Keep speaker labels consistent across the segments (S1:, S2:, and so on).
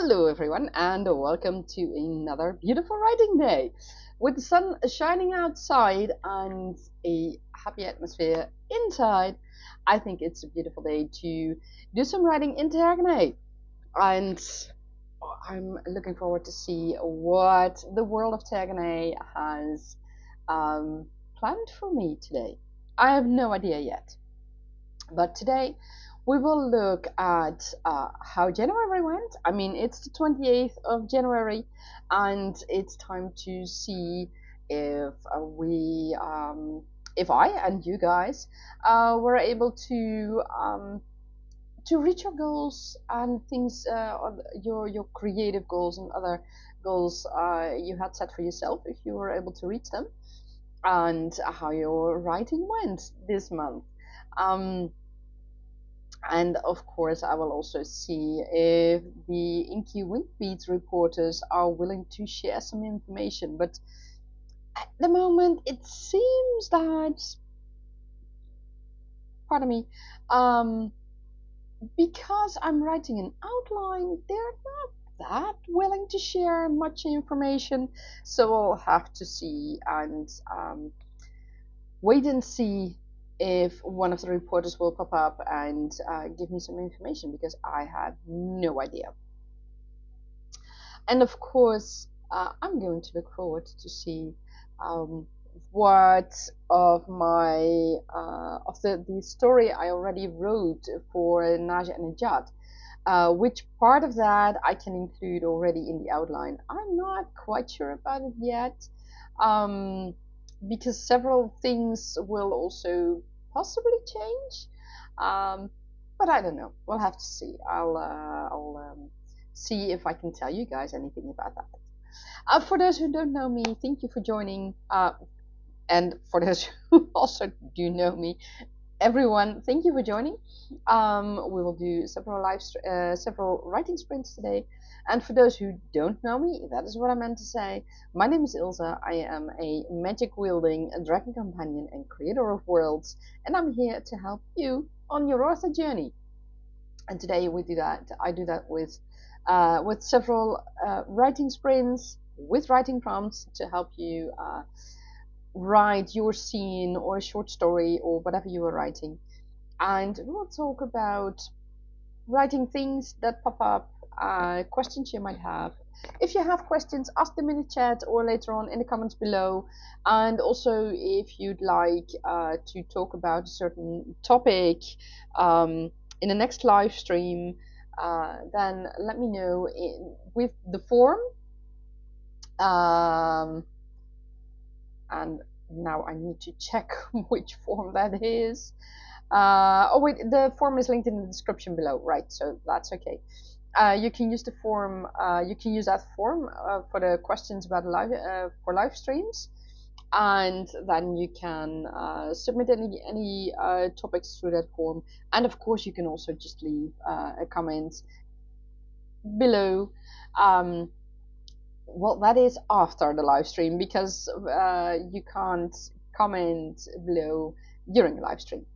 S1: Hello everyone and welcome to another beautiful writing day. With the sun shining outside and a happy atmosphere inside, I think it's a beautiful day to do some writing in Tergaenae. And I'm looking forward to see what the world of Tergaenae has planned for me today. I have no idea yet. But today we will look at how January went. I mean, it's the 28th of January, and it's time to see if if I and you guys were able to reach your goals and things, your creative goals and other goals you had set for yourself. If you were able to reach them, and how your writing went this month. Um, and of course, I will also see if the Inky Winged Beats reporters are willing to share some information. But at the moment, it seems that, pardon me, um, because I'm writing an outline, they're not that willing to share much information. So we'll have to see and wait and see if one of the reporters will pop up and give me some information, because I have no idea. And of course, I'm going to look forward to see what of my of the story I already wrote for Nasya Nejat. Which part of that I can include already in the outline? I'm not quite sure about it yet, because several things will also possibly change. But I don't know. We'll have to see. I'll see if I can tell you guys anything about that. For those who don't know me, thank you for joining. And for those who also do know me, everyone, thank you for joining. We will do several writing sprints today. And for those who don't know me, that is what I meant to say. My name is Ilse. I am a magic wielding dragon companion and creator of worlds, and I'm here to help you on your author journey. And today we do that. I do that with several writing sprints with writing prompts to help you write your scene or a short story or whatever you are writing. And we'll talk about writing things that pop up, questions you might have. If you have questions, ask them in the chat or later on in the comments below. And also, if you'd like to talk about a certain topic in the next live stream, then let me know with the form. And now I need to check which form that is. Oh wait, the form is linked in the description below, right? So that's okay. You can use the form. You can use that form for the questions about live streams, and then you can submit any topics through that form. And of course, you can also just leave a comment below. Well, that is after the live stream, because you can't comment below during the live stream.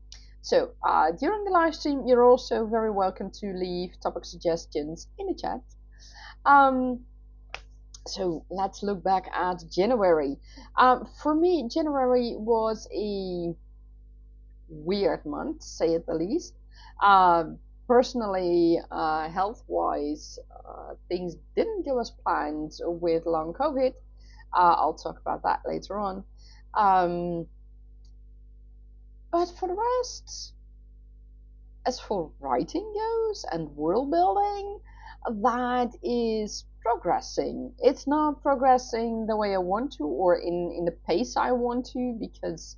S1: So during the live stream, you're also very welcome to leave topic suggestions in the chat. So let's look back at January. For me, January was a weird month, to say it the least. Personally, health-wise, things didn't go as planned with long COVID. I'll talk about that later on. But for the rest, as for writing goes and world building, that is progressing. It's not progressing the way I want to, or in the pace I want to, because,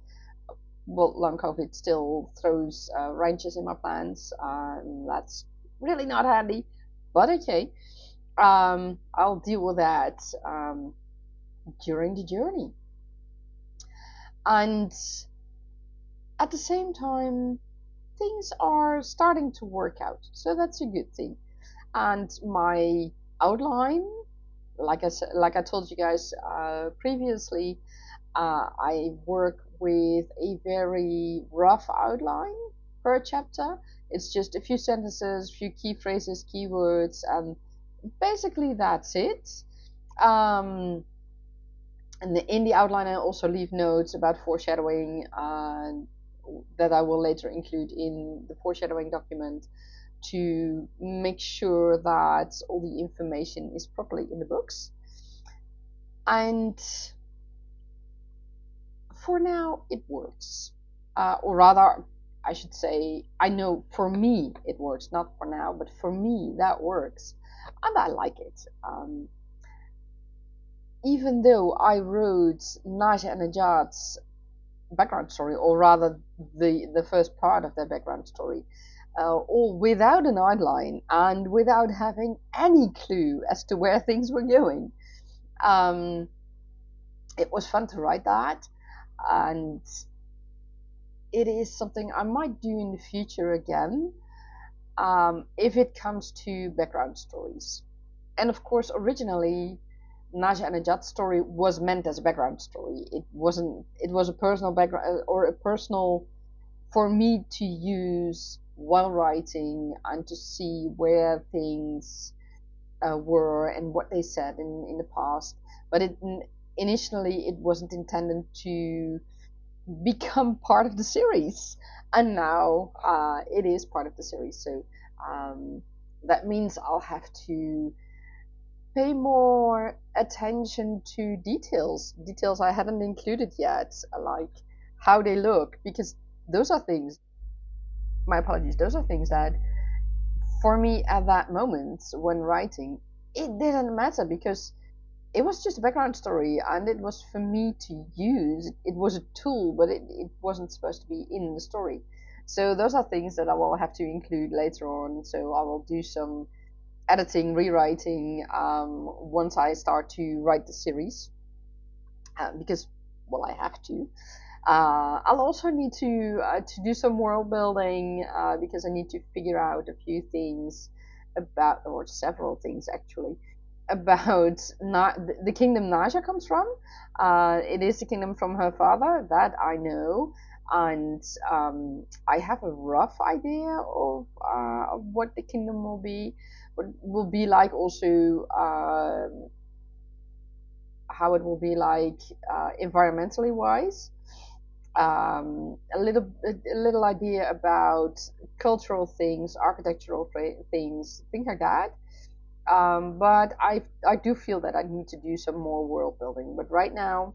S1: well, long COVID still throws wrenches in my plans, and that's really not handy. But okay, I'll deal with that during the journey. And at the same time, things are starting to work out, so that's a good thing. And my outline, like I told you guys previously, I work with a very rough outline per chapter. It's just a few sentences, a few key phrases, keywords, and basically that's it. Um, and in the outline, I also leave notes about foreshadowing that I will later include in the foreshadowing document to make sure that all the information is properly in the books. And for now, it works. Or rather, I should say, I know for me it works, not for now, but for me that works. And I like it. Even though I wrote Nasya Nejat's background story, or rather the first part of their background story, all without an outline and without having any clue as to where things were going. Um, it was fun to write that, and it is something I might do in the future again, if it comes to background stories. And of course, originally, Nasya Nejat's story was meant as a background story. It wasn't. It was a personal background or a personal for me to use while writing and to see where things were and what they said in the past. But initially it wasn't intended to become part of the series, and now it is part of the series. So that means I'll have to pay more attention to details I haven't included yet, like how they look, because those are things, my apologies, those are things that for me at that moment when writing, it didn't matter because it was just a background story and it was for me to use. It was a tool, but it wasn't supposed to be in the story. So those are things that I will have to include later on. So I will do some editing, rewriting once I start to write the series, because, well, I have to. I'll also need to do some world building because I need to figure out a few things about, or several things actually, about the kingdom Nasya comes from. It is the kingdom from her father, that I know, and I have a rough idea of what the kingdom will be, what will be like, also how it will be like environmentally wise. A little idea about cultural things, architectural things like that. But I do feel that I need to do some more world building. But right now,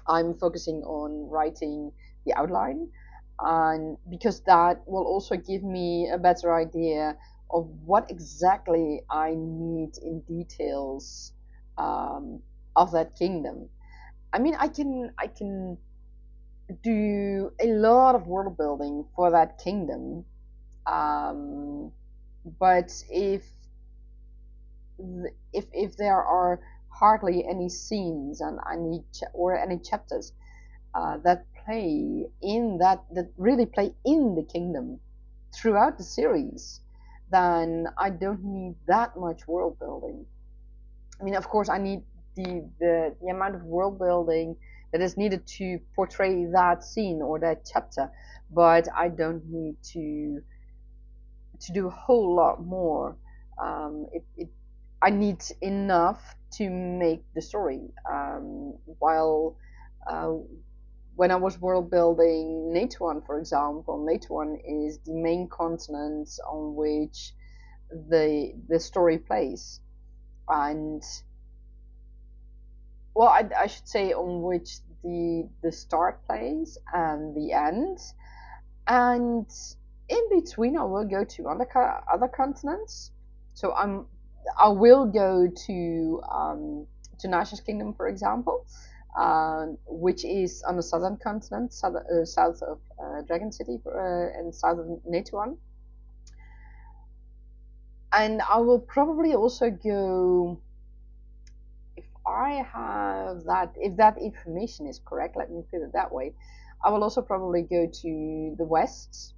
S1: I'm focusing on writing the outline, and because that will also give me a better idea of what exactly I need in details of that kingdom. I mean, I can do a lot of world building for that kingdom, um, but if there are hardly any scenes and or any chapters that play in that really play in the kingdom throughout the series, then I don't need that much world building. I mean, of course, I need the amount of world building that is needed to portray that scene or that chapter, but I don't need to do a whole lot more. I need enough to make the story. While uh, when I was world building Natuan, for example, Natuan is the main continent on which the story plays, and, well, I should say on which the start plays and the end, and in between I will go to other continents. So I will go to Nasha's kingdom, for example, which is on the southern continent, south of Dragon City, and south of Natuan. And I will probably also go, if that information is correct, let me put it that way, I will also probably go to the west.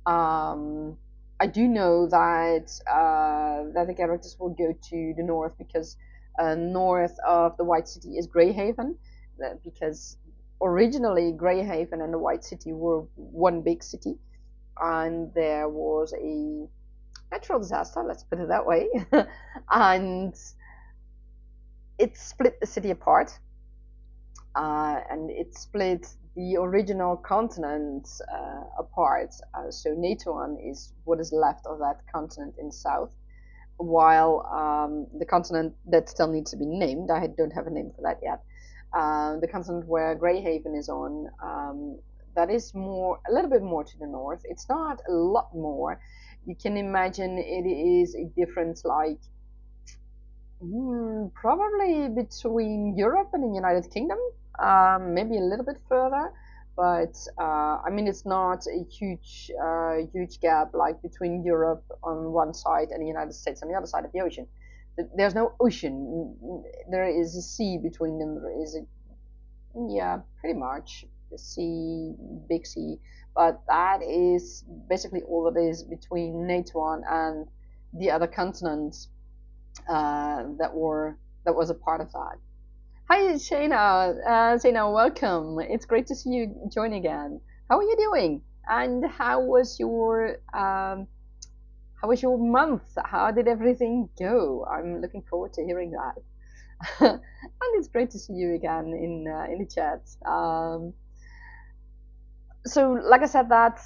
S1: I do know that the characters will go to the north because north of the White City is Greyhaven, because originally Greyhaven and the White City were one big city, and there was natural disaster, let's put it that way. And it split the city apart, and it split the original continent apart. So Netoan is what is left of that continent in south, while the continent that still needs to be named, I don't have a name for that yet, the continent where Greyhaven is on, that is a little bit more to the north. It's not a lot more. You can imagine it is a difference like probably between Europe and the United Kingdom, maybe a little bit further. But I mean, it's not a huge gap like between Europe on one side and the United States on the other side of the ocean. There's no ocean. There is a sea between them. There is a, yeah, pretty much a sea, big sea. But that is basically all that is between Netoan and the other continents that was a part of that. Hi, Shayna. Shayna, welcome. It's great to see you join again. How are you doing? And how was your month? How did everything go? I'm looking forward to hearing that. And it's great to see you again in the chat. So, like I said, that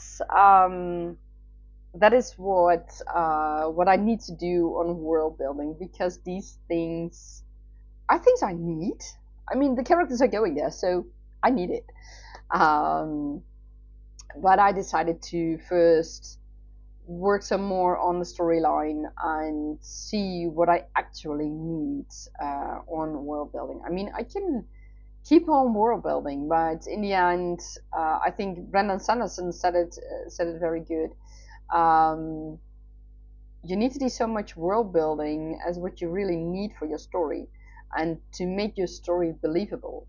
S1: is what I need to do on world building, because these things are things I need. I mean, the characters are going there, so I need it. But I decided to first work some more on the storyline and see what I actually need on world building. I mean, I can keep on world building, but in the end, I think Brendan Sanderson said it very good. You need to do so much world building as what you really need for your story, and to make your story believable.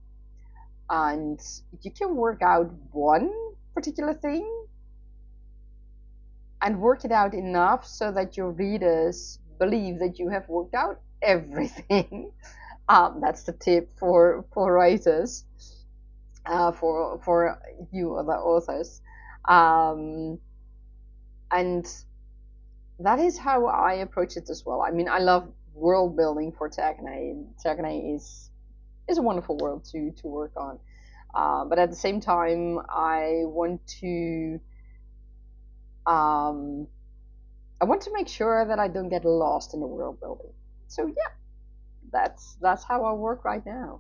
S1: And you can work out one particular thing and work it out enough so that your readers believe that you have worked out everything. That's the tip for writers, for you other authors. And that is how I approach it as well. I mean, I love world building for Tergaenae. Tergaenae is a wonderful world to work on. But at the same time, I want to make sure that I don't get lost in the world building. So yeah, that's how I work right now.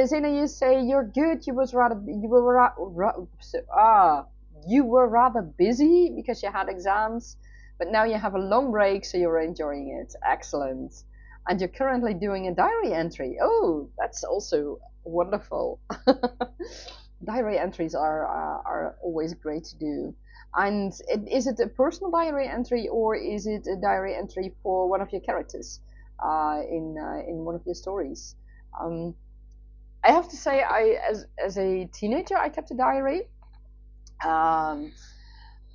S1: Zena, you say you're good. You were rather busy because you had exams, but now you have a long break, so you're enjoying it. Excellent. And you're currently doing a diary entry. Oh, that's also wonderful. Diary entries are always great to do. And is it a personal diary entry, or is it a diary entry for one of your characters in one of your stories? I have to say, as a teenager, I kept a diary.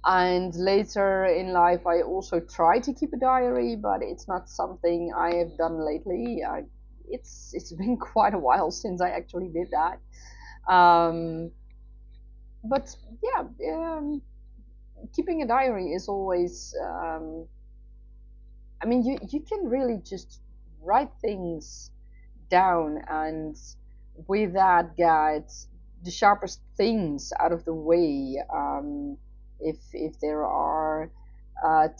S1: And later in life, I also try to keep a diary, but it's not something I have done lately. It's been quite a while since I actually did that. But yeah, keeping a diary is always. I mean, you can really just write things down, and with that, get the sharpest things out of the way. If there are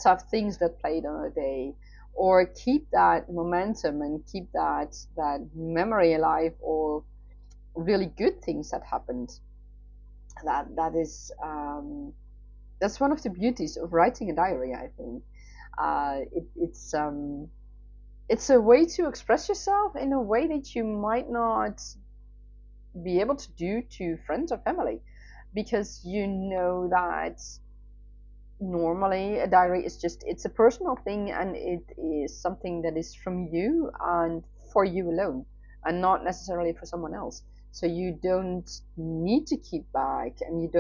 S1: tough things that played on a day, or keep that momentum and keep that memory alive, or really good things that happened. That is that's one of the beauties of writing a diary, I think. It's a way to express yourself in a way that you might not be able to do to friends or family, because you know that normally a diary is it's a personal thing, and it is something that is from you and for you alone, and not necessarily for someone else. So you don't need to keep back, and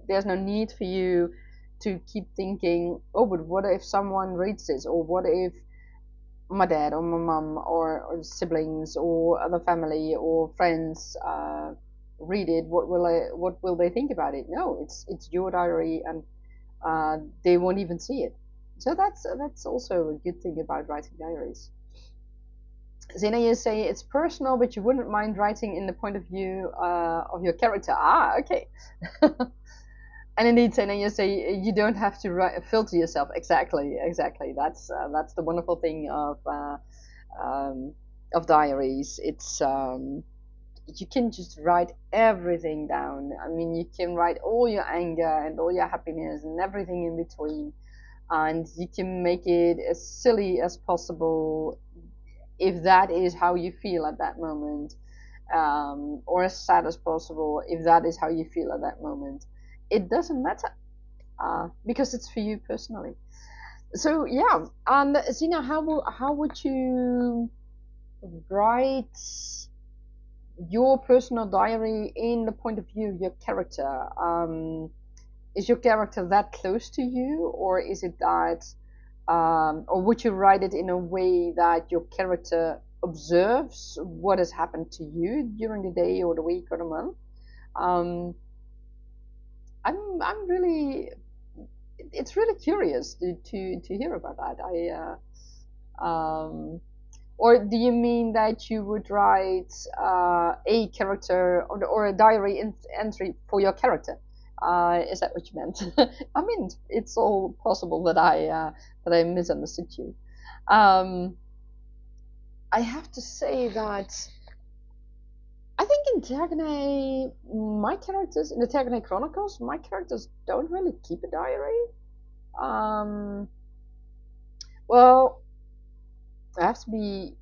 S1: there's no need for you to keep thinking, oh, but what if someone reads this, or what if my dad or my mom or siblings or other family or friends read it? What will they think about it? No, it's your diary, and they won't even see it. So that's also a good thing about writing diaries. Zena, you say it's personal, but you wouldn't mind writing in the point of view of your character. Ah, okay. And indeed, Zena, you say you don't have to filter yourself. Exactly, exactly. That's the wonderful thing of diaries. It's you can just write everything down. I mean, you can write all your anger and all your happiness and everything in between, and you can make it as silly as possible if that is how you feel at that moment, or as sad as possible if that is how you feel at that moment. It doesn't matter because it's for you personally. So yeah, and Zina, how would you write your personal diary in the point of view of your character? Is your character that close to you, or is it that, or would you write it in a way that your character observes what has happened to you during the day or the week or the month? Um, I'm really, it's really curious to hear about that. Or do you mean that you would write a character or a diary entry for your character? Is that what you meant? I mean, it's all possible that I misunderstood you. Um, I have to say that I think in Tergaenae, my characters in the Tergaenae Chronicles, my characters don't really keep a diary. Um, well, I have to be.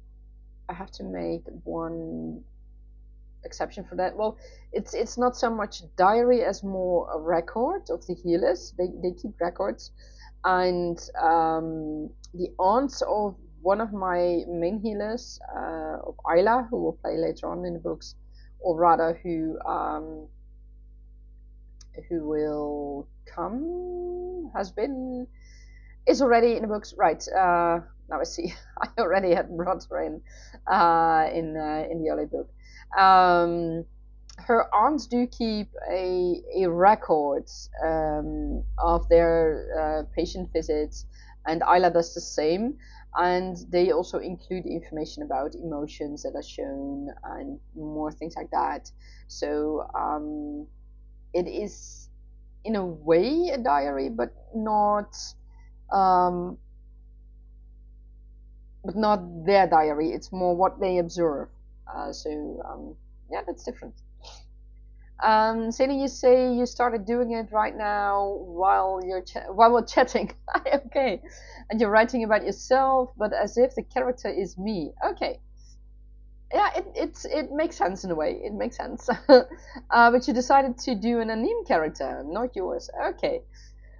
S1: I have to make one exception for that. Well, it's not so much diary as more a record of the healers. They keep records, and the aunts of one of my main healers, of Ayla, who will play later on in the books, or rather who will come, has been, is already in the books. Right. Now I see. I already had brought her in the early book. Her aunts do keep a record of their patient visits, and Ayla does the same. And they also include information about emotions that are shown and more things like that. So it is, in a way, a diary, um, but not their diary. It's more what they observe. Yeah, that's different. Sadie, you say you started doing it right now while while we're chatting. Okay, and you're writing about yourself, but as if the character is me. Okay, yeah, it makes sense in a way. It makes sense. But you decided to do an anime character, not yours. Okay,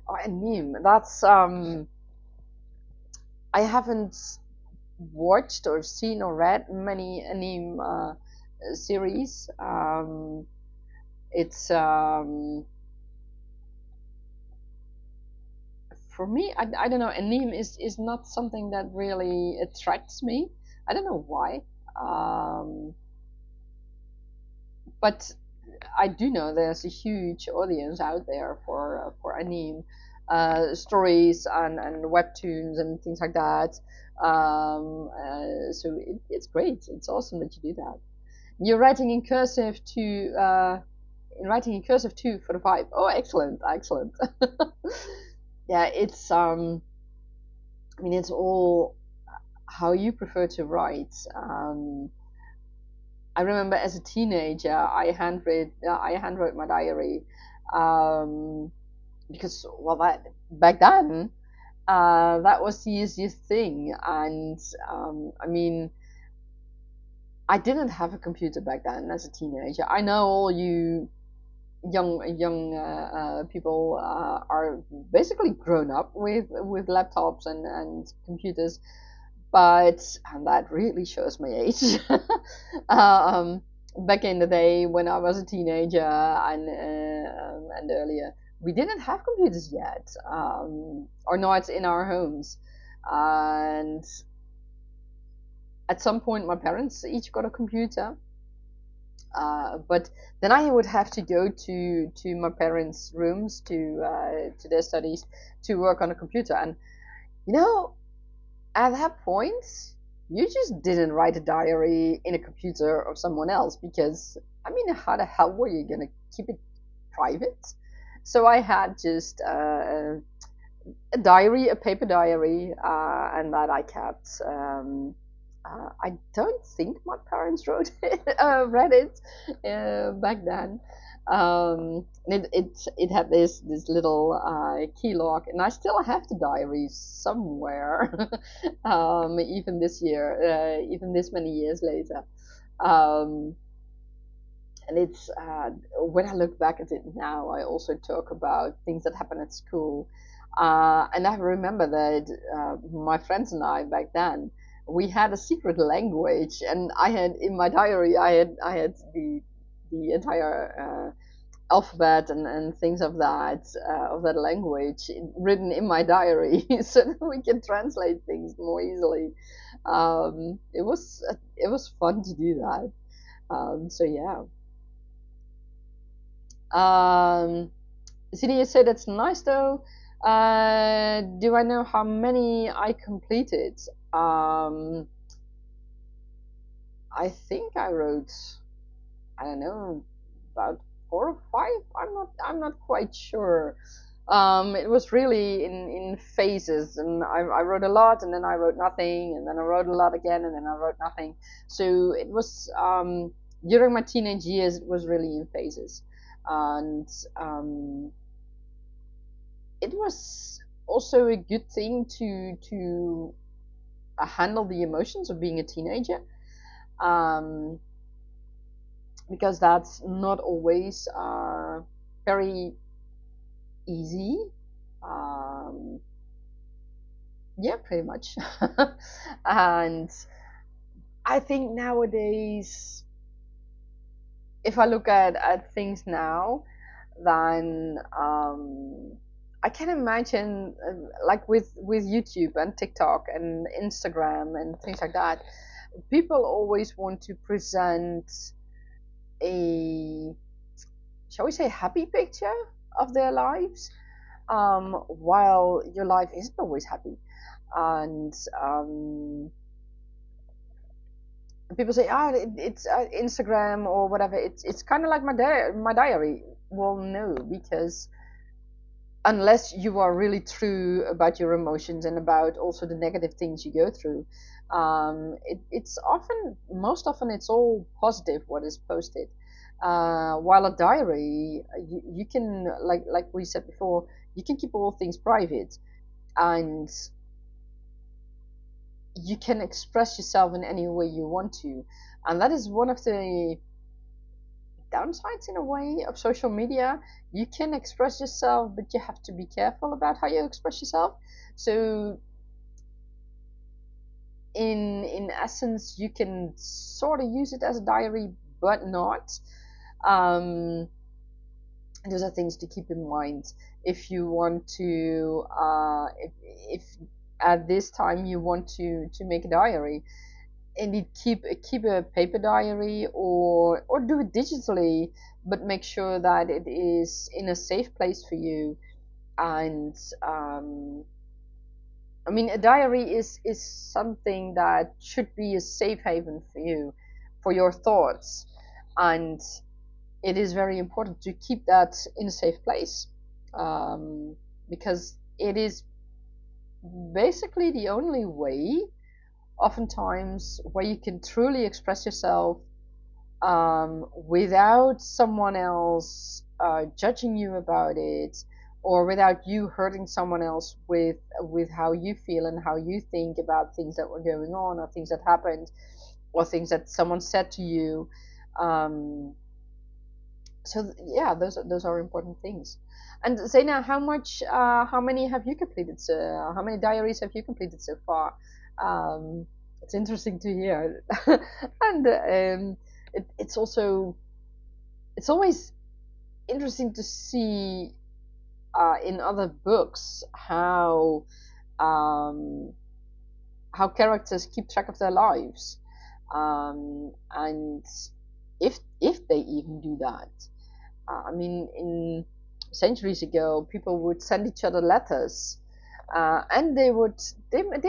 S1: oh, anime. That's I haven't watched or seen or read many anime series. It's For me, I don't know. Anime is not something that really attracts me. I don't know why. Um, but I do know there's a huge audience out there for anime stories and webtoons and things like that. So it's great. It's awesome that you do that. You're writing in cursive too for the vibe. Oh, excellent, excellent. Yeah, it's I mean, it's all how you prefer to write. I remember as a teenager, I handwrote my diary, um, because well, back then, that was the easiest thing. And I mean, I didn't have a computer back then as a teenager. I know all you young people are basically grown up with laptops and computers, but and that really shows my age. um, Back in the day when I was a teenager and earlier, we didn't have computers yet, or not in our homes, and at some point my parents each got a computer. But then I would have to go to my parents' rooms to their studies to work on a computer, and You know, at that point, you just didn't write a diary in a computer of someone else because, I mean, how the hell were you gonna keep it private? So I had just a diary, a paper diary, and that I kept. I don't think my parents wrote it, read it back then. It had this little key lock, and I still have the diary somewhere, even this year, even this many years later. Um, and it's when I look back at it now, I also talk about things that happened at school, and I remember that my friends and I back then we had a secret language, and I had in my diary I had the entire alphabet and things of that language written in my diary, so that we can translate things more easily. It was fun to do that. So yeah. Zini, you say that's nice though. Do I know how many I completed? I think I wrote, I don't know, about 4 or 5. I'm not quite sure. It was really in phases, and I wrote a lot, and then I wrote nothing, and then I wrote a lot again, and then I wrote nothing. So it was during my teenage years. It was really in phases, and it was also a good thing to handle the emotions of being a teenager, um, because that's not always very easy. Um, yeah, pretty much. And I think nowadays, if I look at things now, then I can imagine, like with YouTube and TikTok and Instagram and things like that, people always want to present a, shall we say, happy picture of their lives, while your life isn't always happy. And people say, "Ah, it's Instagram or whatever. It's kind of like my diary." Well, no, because unless you are really true about your emotions and about also the negative things you go through, it's often, most often, it's all positive what is posted. While a diary, you can, like we said before, you can keep all things private, and you can express yourself in any way you want to, and that is one of the downsides in a way of social media. You can express yourself, but you have to be careful about how you express yourself. So in essence, you can sort of use it as a diary, but not. um, those are things to keep in mind if you want to, if at this time you want to make a diary. Indeed, keep a paper diary, or do it digitally, but make sure that it is in a safe place for you. And I mean, a diary is something that should be a safe haven for you, for your thoughts, and it is very important to keep that in a safe place, because it is basically the only way, oftentimes, where you can truly express yourself, without someone else judging you about it, or without you hurting someone else with how you feel and how you think about things that were going on, or things that happened, or things that someone said to you. Um, so yeah, those are important things. And Zaina, how many have you completed? How many diaries have you completed so far? It's interesting to hear, and it's always interesting to see in other books um, how characters keep track of their lives, and if they even do that. I mean, in centuries ago, people would send each other letters, and they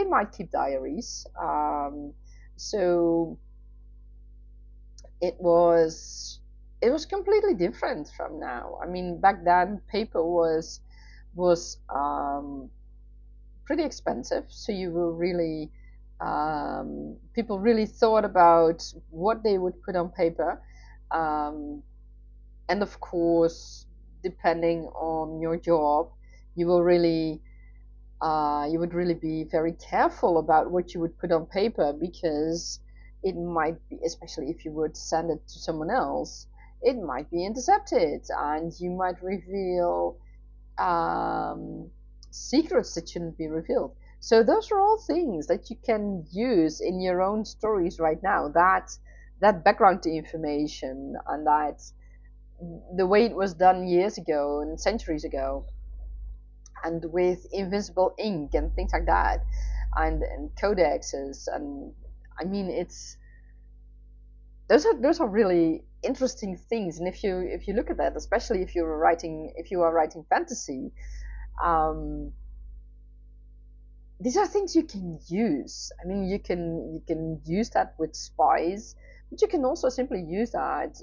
S1: might keep diaries. So it was completely different from now. I mean, back then paper was pretty expensive, so you were really people really thought about what they would put on paper, um, and of course, depending on your job, you will really you would really be very careful about what you would put on paper, because it might be, especially if you would send it to someone else, it might be intercepted and you might reveal um, secrets that shouldn't be revealed. So those are all things that you can use in your own stories right now. That background information, and that the way it was done years ago and centuries ago, and with invisible ink and things like that, and codexes, and I mean, it's those are really interesting things. And if you look at that, especially if you are writing fantasy, um, these are things you can use. I mean, you can use that with spies, but you can also simply use that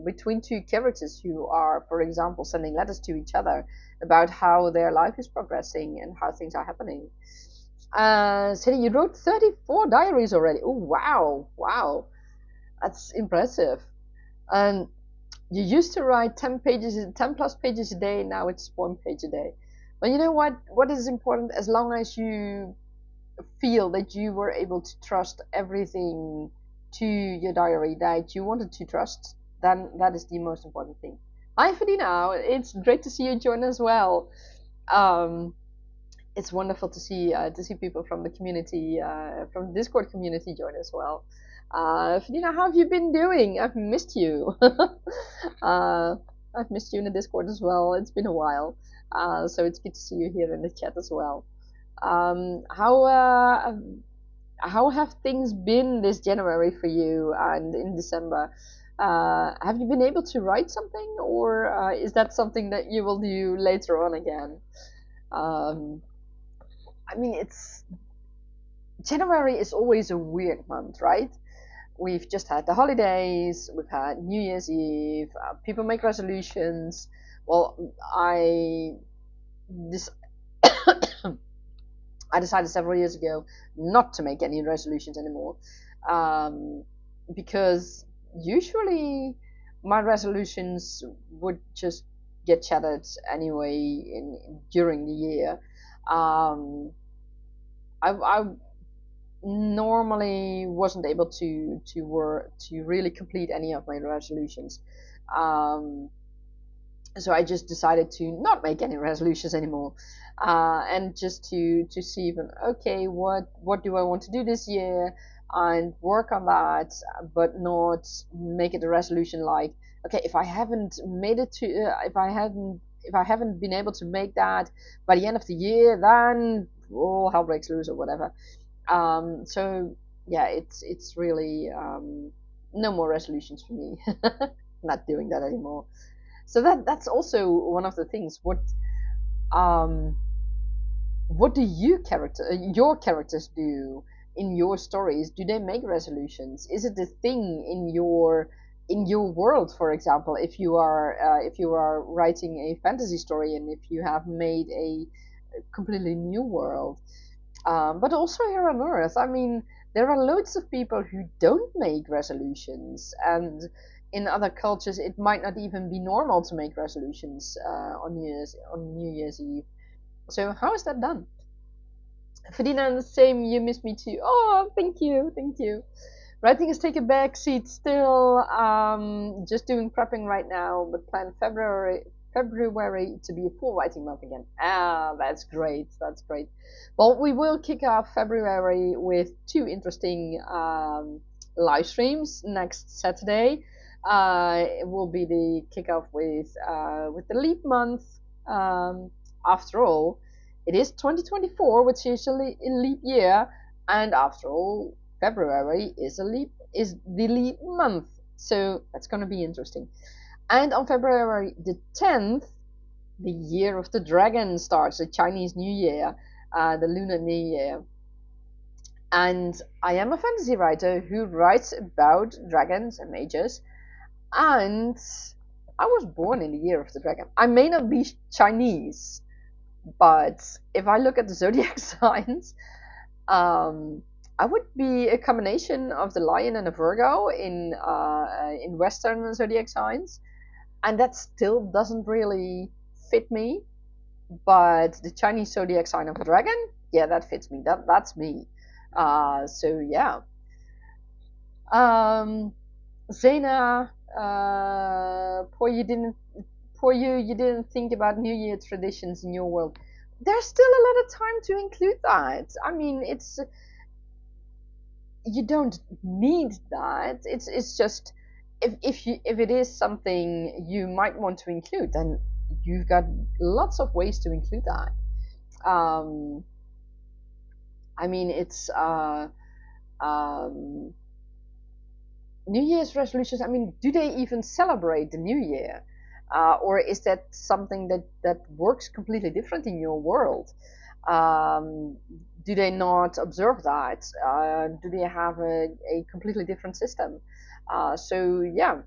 S1: between two characters who are, for example, sending letters to each other about how their life is progressing and how things are happening. So you wrote 34 diaries already. Oh, wow, wow, that's impressive. And you used to write 10 plus pages a day. Now it's 1 page a day. But you know what? What is important, as long as you feel that you were able to trust everything to your diary that you wanted to trust, then that is the most important thing. Hi, Fadina. It's great to see you join as well. Um, it's wonderful to see people from the community, from the Discord community, join as well. Fadina, how have you been doing? I've missed you. I've missed you in the Discord as well. It's been a while, so it's good to see you here in the chat as well. Um, how uh, how have things been this January for you and in December? Have you been able to write something, or is that something that you will do later on again? Um, I mean, it's January is always a weird month, right? We've just had the holidays, we've had New Year's Eve, people make resolutions. Well, this I decided several years ago not to make any resolutions anymore, um, because usually my resolutions would just get shattered anyway during the year. Um, I normally wasn't able to really complete any of my resolutions. Um, so I just decided to not make any resolutions anymore, and just to see even, okay, what do I want to do this year, and work on that, but not make it a resolution like, okay, if I haven't made it to if I haven't been able to make that by the end of the year, then all hell breaks loose or whatever. So yeah, it's really no more resolutions for me. Not doing that anymore. So that's also one of the things. Um, what do your characters do in your stories? Do they make resolutions? Is it a thing in your world, for example, if you are writing a fantasy story and if you have made a completely new world? But also here on Earth, I mean, there are loads of people who don't make resolutions, and in other cultures, it might not even be normal to make resolutions on New Year's Eve. So how is that done? Ferdinand, the same. You miss me too. Oh, thank you, thank you. Writing has taken a back seat still. Just doing prepping right now, but plan February to be a full writing month again. Ah, that's great. That's great. Well, we will kick off February with two interesting live streams next Saturday. It will be the kickoff with the leap month. After all, it is 2024, which is a leap year, and after all, February is the leap month, so that's going to be interesting. And on February the 10th, the year of the dragon starts, the Chinese New Year. the Lunar New Year. And I am a fantasy writer who writes about dragons and mages, and I was born in the year of the dragon. I may not be Chinese, but if I look at the zodiac signs, I would be a combination of the lion and a Virgo in Western zodiac signs, and that still doesn't really fit me. But the Chinese zodiac sign of a dragon, yeah, that fits me. That's me. So yeah. Zena, poor you. You didn't think about New Year traditions in your world. There's still a lot of time to include that. I mean, it's you don't need that. It's just if it is something you might want to include, then you've got lots of ways to include that. I mean, it's New Year's resolutions. I mean, do they even celebrate the New Year, or is that something that works completely different in your world? Do they not observe that? Do they have a completely different system? So yeah,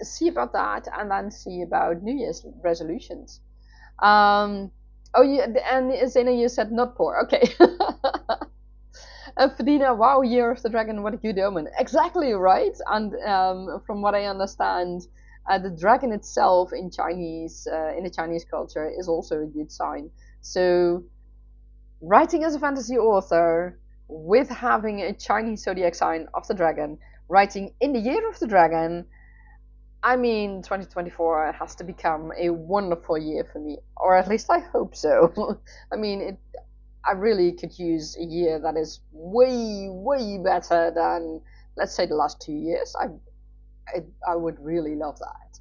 S1: see about that, and then see about New Year's resolutions. Oh, yeah, and Zena, you said not poor. Okay. Fedina, wow, Year of the Dragon, what a good omen. Exactly right. And from what I understand, the dragon itself in Chinese, in the Chinese culture, is also a good sign. So, writing as a fantasy author with having a Chinese zodiac sign of the dragon, writing in the Year of the Dragon, I mean, 2024 has to become a wonderful year for me, or at least I hope so. I mean, I really could use a year that is way better than, let's say, the last 2 years. I would really love that.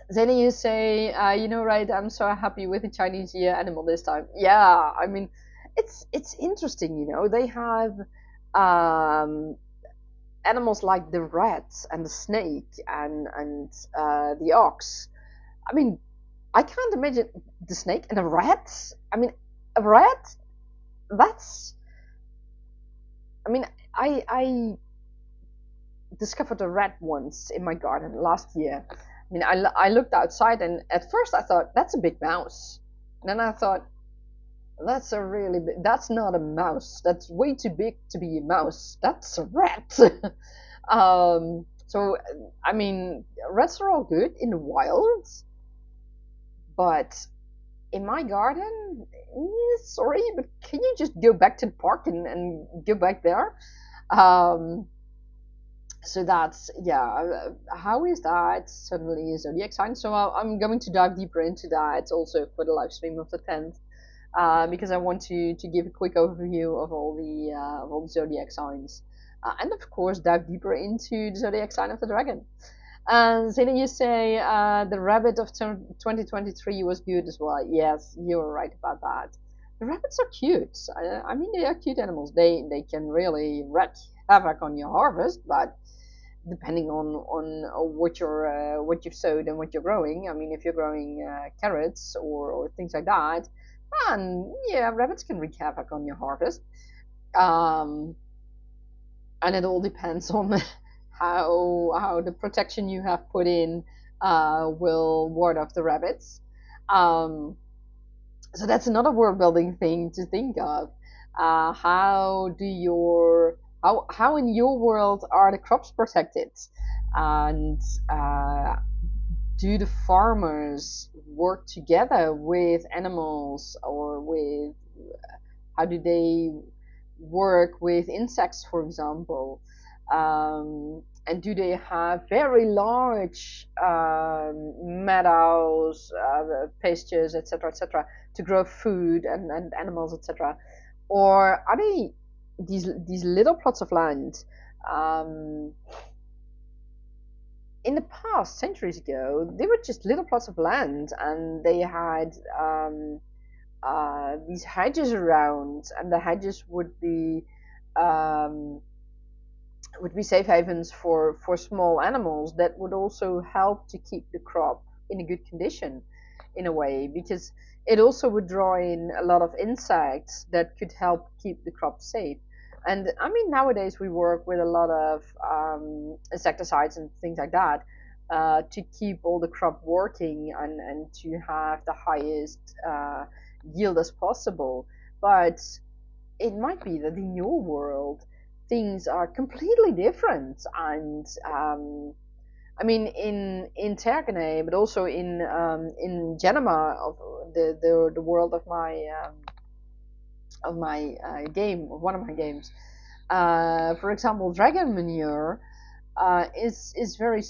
S1: Then you say, right? I'm so happy with the Chinese year animal this time. Yeah, I mean, it's interesting. They have animals like the rat and the snake and the ox. I mean, I can't imagine the snake and a rat. I mean, a rat. That's. I mean, I discovered a rat once in my garden last year. I mean, I looked outside and at first I thought that's a big mouse. And then I thought that's not a mouse. That's way too big to be a mouse. That's a rat. So I mean, rats are all good in the wild, but in my garden, sorry, but can you just go back to the park and go back there? Um, so that's, yeah, how is that suddenly a zodiac sign? So I'm going to dive deeper into that also for the live stream of the 10th, because I want to give a quick overview of all the zodiac signs, and of course dive deeper into the zodiac sign of the dragon. Zena, you say the rabbit of 2023 was good as well. Yes, you're right about that. The rabbits are cute. I mean, they are cute animals. They can really wreak havoc on your harvest, but depending on what you've sowed and what you're growing. I mean, if you're growing carrots or things like that, then yeah, rabbits can wreak havoc on your harvest. Um, and it all depends on how the protection you have put in will ward off the rabbits. Um, so that's another world building thing to think of. How in your world are the crops protected, and do the farmers work together with animals, or with how do they work with insects, for example? And do they have very large meadows, pastures, etc., to grow food and animals, etc.? Or are they these little plots of land? Um, in the past, centuries ago, they were just little plots of land, and they had these hedges around, and the hedges would be safe havens for small animals that would also help to keep the crop in a good condition. in a way, because it also would draw in a lot of insects that could help keep the crop safe. And I mean, nowadays we work with a lot of insecticides and things like that to keep all the crop working and to have the highest yield as possible. But it might be that in your world things are completely different, and I mean, in Tergaenae, but also in Genema, of the world of my game, of one of my games. For example, dragon manure is very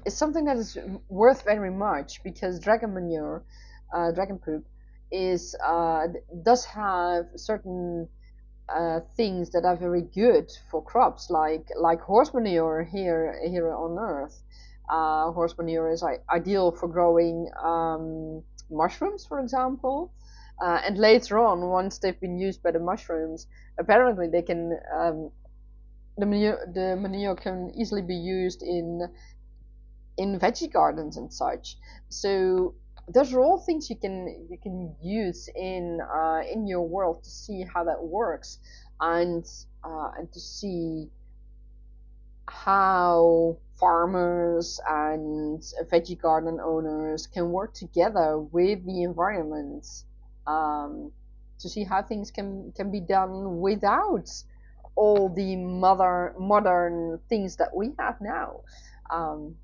S1: is something that is worth very much, because dragon manure, dragon poop, is does have certain things that are very good for crops, like horse manure here on Earth. Horse manure is ideal for growing mushrooms, for example. And later on, once they've been used by the mushrooms, apparently they can the manure can easily be used in veggie gardens and such. So those are all things you can use in your world to see how that works, and to see how farmers and veggie garden owners can work together with the environment, to see how things can be done without all the modern things that we have now. Um,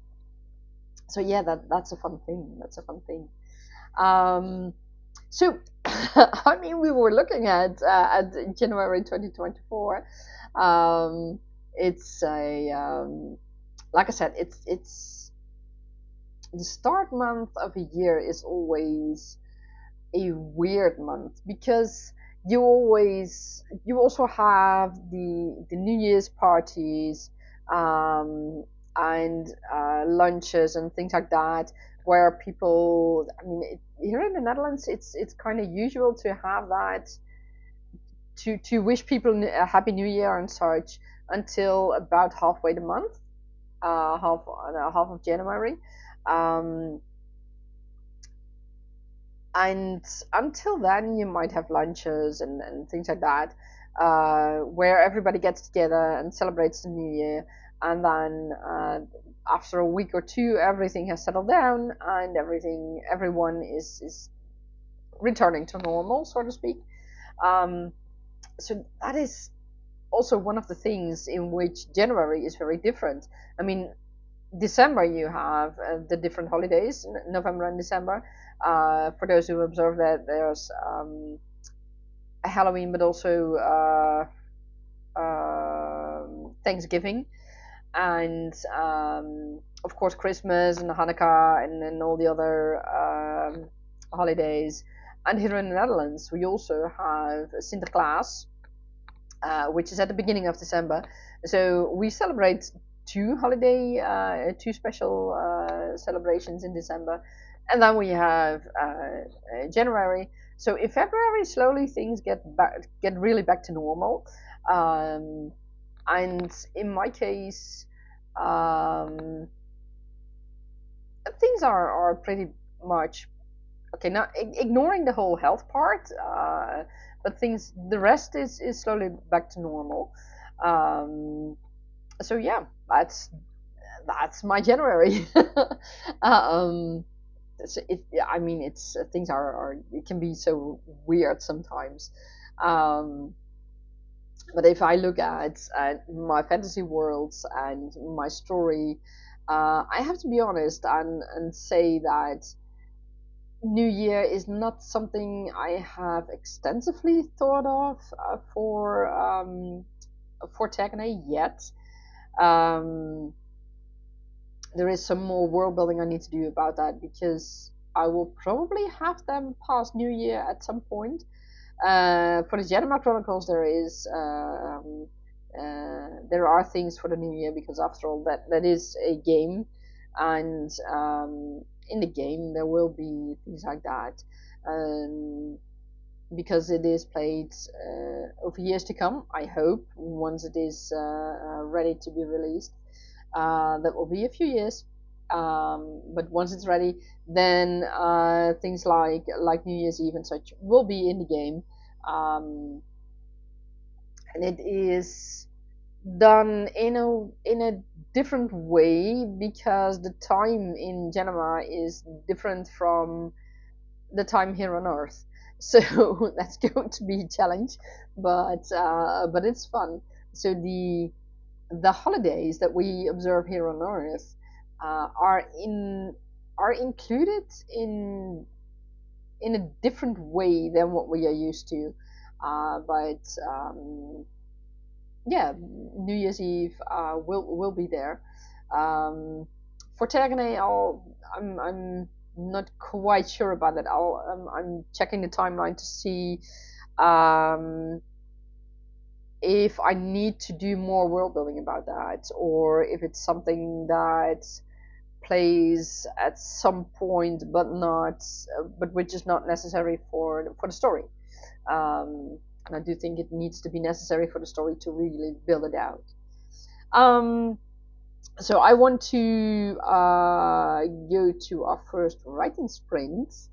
S1: so yeah, that's a fun thing. That's a fun thing. So I mean, we were looking at January 2024. It's a like I said, it's the start month of a year is always a weird month, because you also have the New Year's parties, and lunches and things like that, where people, I mean, here in the Netherlands, it's kind of usual to have that, to wish people a happy New Year and such, until about halfway the month, half of January. Um, and until then, you might have lunches and things like that, where everybody gets together and celebrates the New Year. And then after a week or two, everything has settled down, and everyone is returning to normal, so to speak. So that is also one of the things in which January is very different. I mean, December you have the different holidays, November and December. For those who observe that, there's a Halloween, but also Thanksgiving, and of course Christmas and Hanukkah, and all the other holidays. And here in the Netherlands, we also have Sinterklaas, which is at the beginning of December. So we celebrate two special celebrations in December, and then we have January. So in February, slowly things get really back to normal. And in my case, things are pretty much okay. Not ignoring the whole health part, but the rest is slowly back to normal. So yeah, that's my January. I mean, it's things are it can be so weird sometimes. But if I look at my fantasy worlds and my story, I have to be honest and say that New Year is not something I have extensively thought of for Tergaenae yet. There is some more world building I need to do about that, because I will probably have them past New Year at some point. For the Tergaenae Chronicles, there are things for the New Year, because after all, that is a game, and in the game there will be things like that, because it is played over years to come. I hope once it is ready to be released, that will be a few years. But once it's ready, then things like New Year's Eve and such will be in the game, and it is done in a different way because the time in Genema is different from the time here on Earth. So that's going to be a challenge, but it's fun. So the holidays that we observe here on Earth are included in a different way than what we are used to. But yeah, New Year's Eve will be there. For Tergaenae, I'm not quite sure about that. I'm checking the timeline to see if I need to do more world building about that, or if it's something that plays at some point, but which is not necessary for the story. And I do think it needs to be necessary for the story to really build it out. So I want to go to our first writing sprint.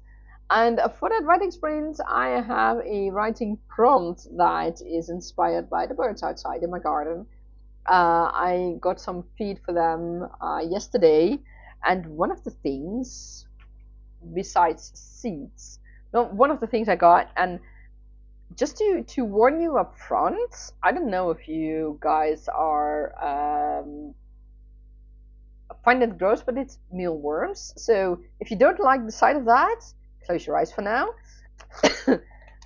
S1: And for that writing sprint, I have a writing prompt that is inspired by the birds outside in my garden. I got some feed for them yesterday, and one of the things, besides seeds, no, one of the things I got, and just to warn you up front, I don't know if you guys are find it gross, but it's mealworms. So if you don't like the sight of that, close your eyes for now.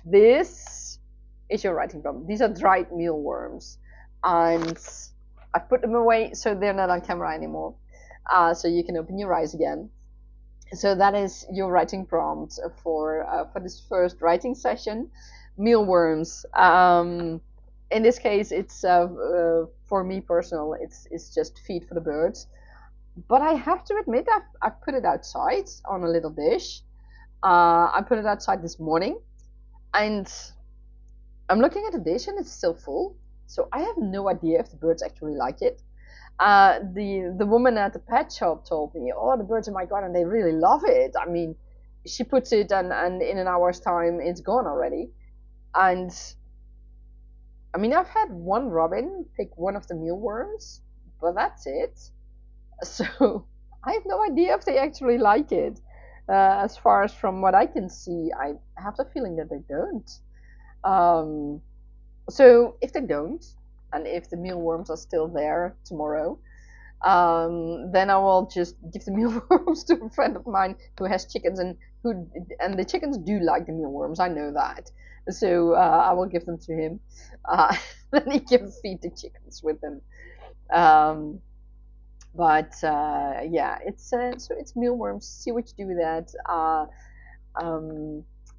S1: This is your writing prompt. These are dried mealworms, and I put them away so they're not on camera anymore. So you can open your eyes again. So that is your writing prompt for this first writing session. Mealworms. In this case, it's for me personal. It's just feed for the birds. But I have to admit, I've put it outside on a little dish. I put it outside this morning, and I'm looking at the dish and it's still full. So I have no idea if the birds actually like it. The woman at the pet shop told me, "Oh, the birds in my garden, they really love it." I mean, she puts it and in an hour's time it's gone already. And I mean, I've had one robin pick one of the mealworms, but that's it. So I have no idea if they actually like it. As far as from what I can see, I have the feeling that they don't. So if they don't, and if the mealworms are still there tomorrow, then I will just give the mealworms to a friend of mine who has chickens, and the chickens do like the mealworms. I know that. So I will give them to him. Then he can feed the chickens with them. But yeah, so it's mealworms. See what you do with that.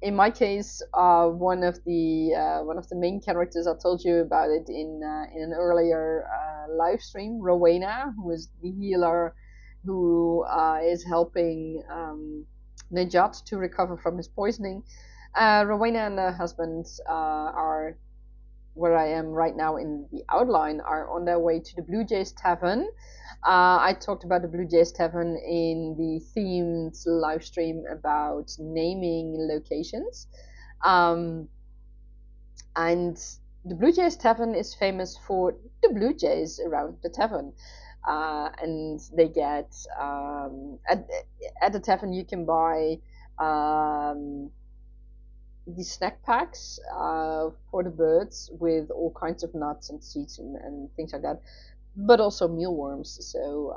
S1: In my case, one of the main characters, I told you about it in an earlier live stream, Rowena, who is the healer who is helping Nejat to recover from his poisoning. Rowena and her husband are where I am right now in the outline, are on their way to the Blue Jays Tavern. I talked about the Blue Jays Tavern in the themed live stream about naming locations. And the Blue Jays Tavern is famous for the Blue Jays around the tavern. And they get, at the tavern you can buy these snack packs for the birds with all kinds of nuts and seeds and things like that, but also mealworms. So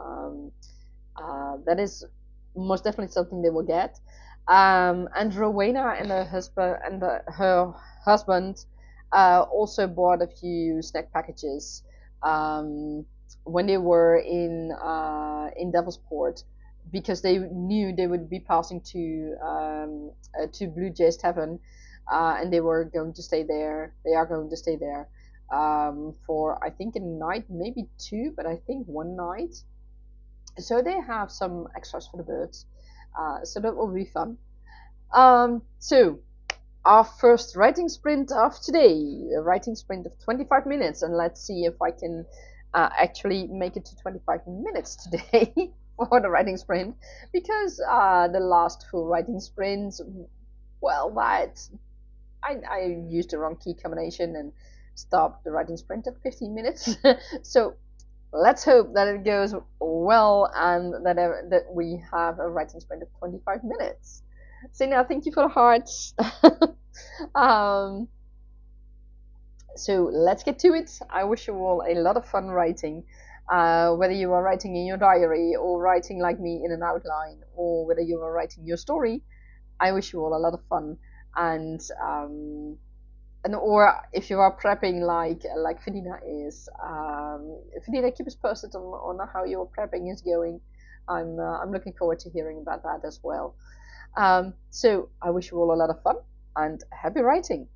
S1: that is most definitely something they will get. And Rowena and her husband also bought a few snack packages when they were in Devilsport, because they knew they would be passing to Blue Jays Tavern, and they were going to stay there. They are going to stay there for, I think, a night, maybe two, but I think one night. So they have some extras for the birds. So that will be fun. So our first writing sprint of today, a writing sprint of 25 minutes, and let's see if I can actually make it to 25 minutes today. for the writing sprint, because the last full writing sprint, well, I used the wrong key combination and stopped the writing sprint at 15 minutes. So let's hope that it goes well and that we have a writing sprint of 25 minutes. So now, thank you for the hearts. um, so let's get to it. I wish you all a lot of fun writing. Whether you are writing in your diary or writing like me in an outline, or whether you are writing your story, I wish you all a lot of fun. And or if you are prepping like Fedina is, Fedina, keep us posted on how your prepping is going. I'm looking forward to hearing about that as well. So I wish you all a lot of fun and happy writing.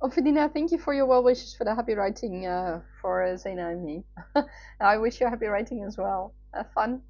S1: Oh, Fidina, thank you for your well wishes for the happy writing for Zaina and me. I wish you happy writing as well. Have fun.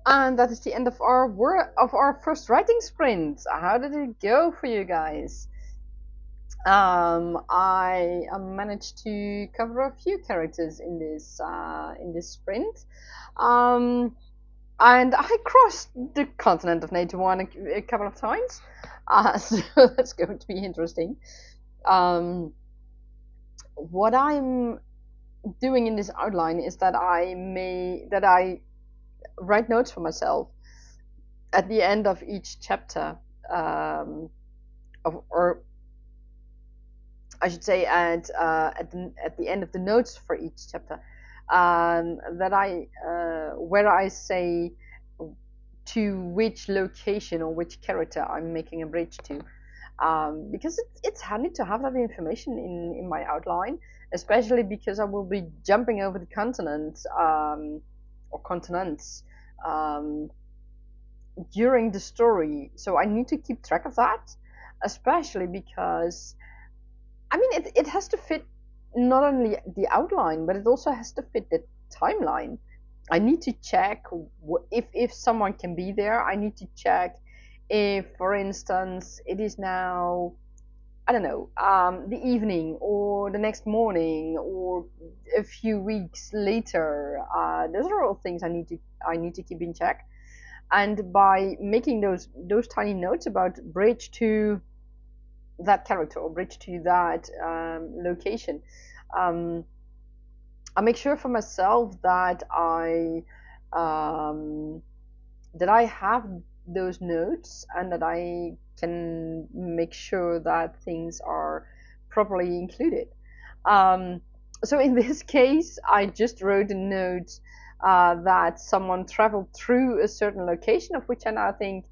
S1: And that is the end of our first writing sprint. How did it go for you guys? I managed to cover a few characters in this sprint, um, and I crossed the continent of NATO one a couple of times. So that's going to be interesting. Um, what I'm doing in this outline is that I write notes for myself at the end of each chapter, or I should say at the end of the notes for each chapter, that I where I say to which location or which character I'm making a bridge to, because it's handy to have that information in my outline, especially because I will be jumping over the continent, or continents, um, during the story. So I need to keep track of that, especially because I mean it has to fit not only the outline, but it also has to fit the timeline. I need to check if someone can be there. I need to check if, for instance, it is now, I don't know, the evening or the next morning or a few weeks later. Those are all things I need to keep in check. And by making those tiny notes about bridge to that character or bridge to that location, um, I make sure for myself that I have those notes and that I can make sure that things are properly included. Um, so in this case, I just wrote a note that someone traveled through a certain location, of which I now think,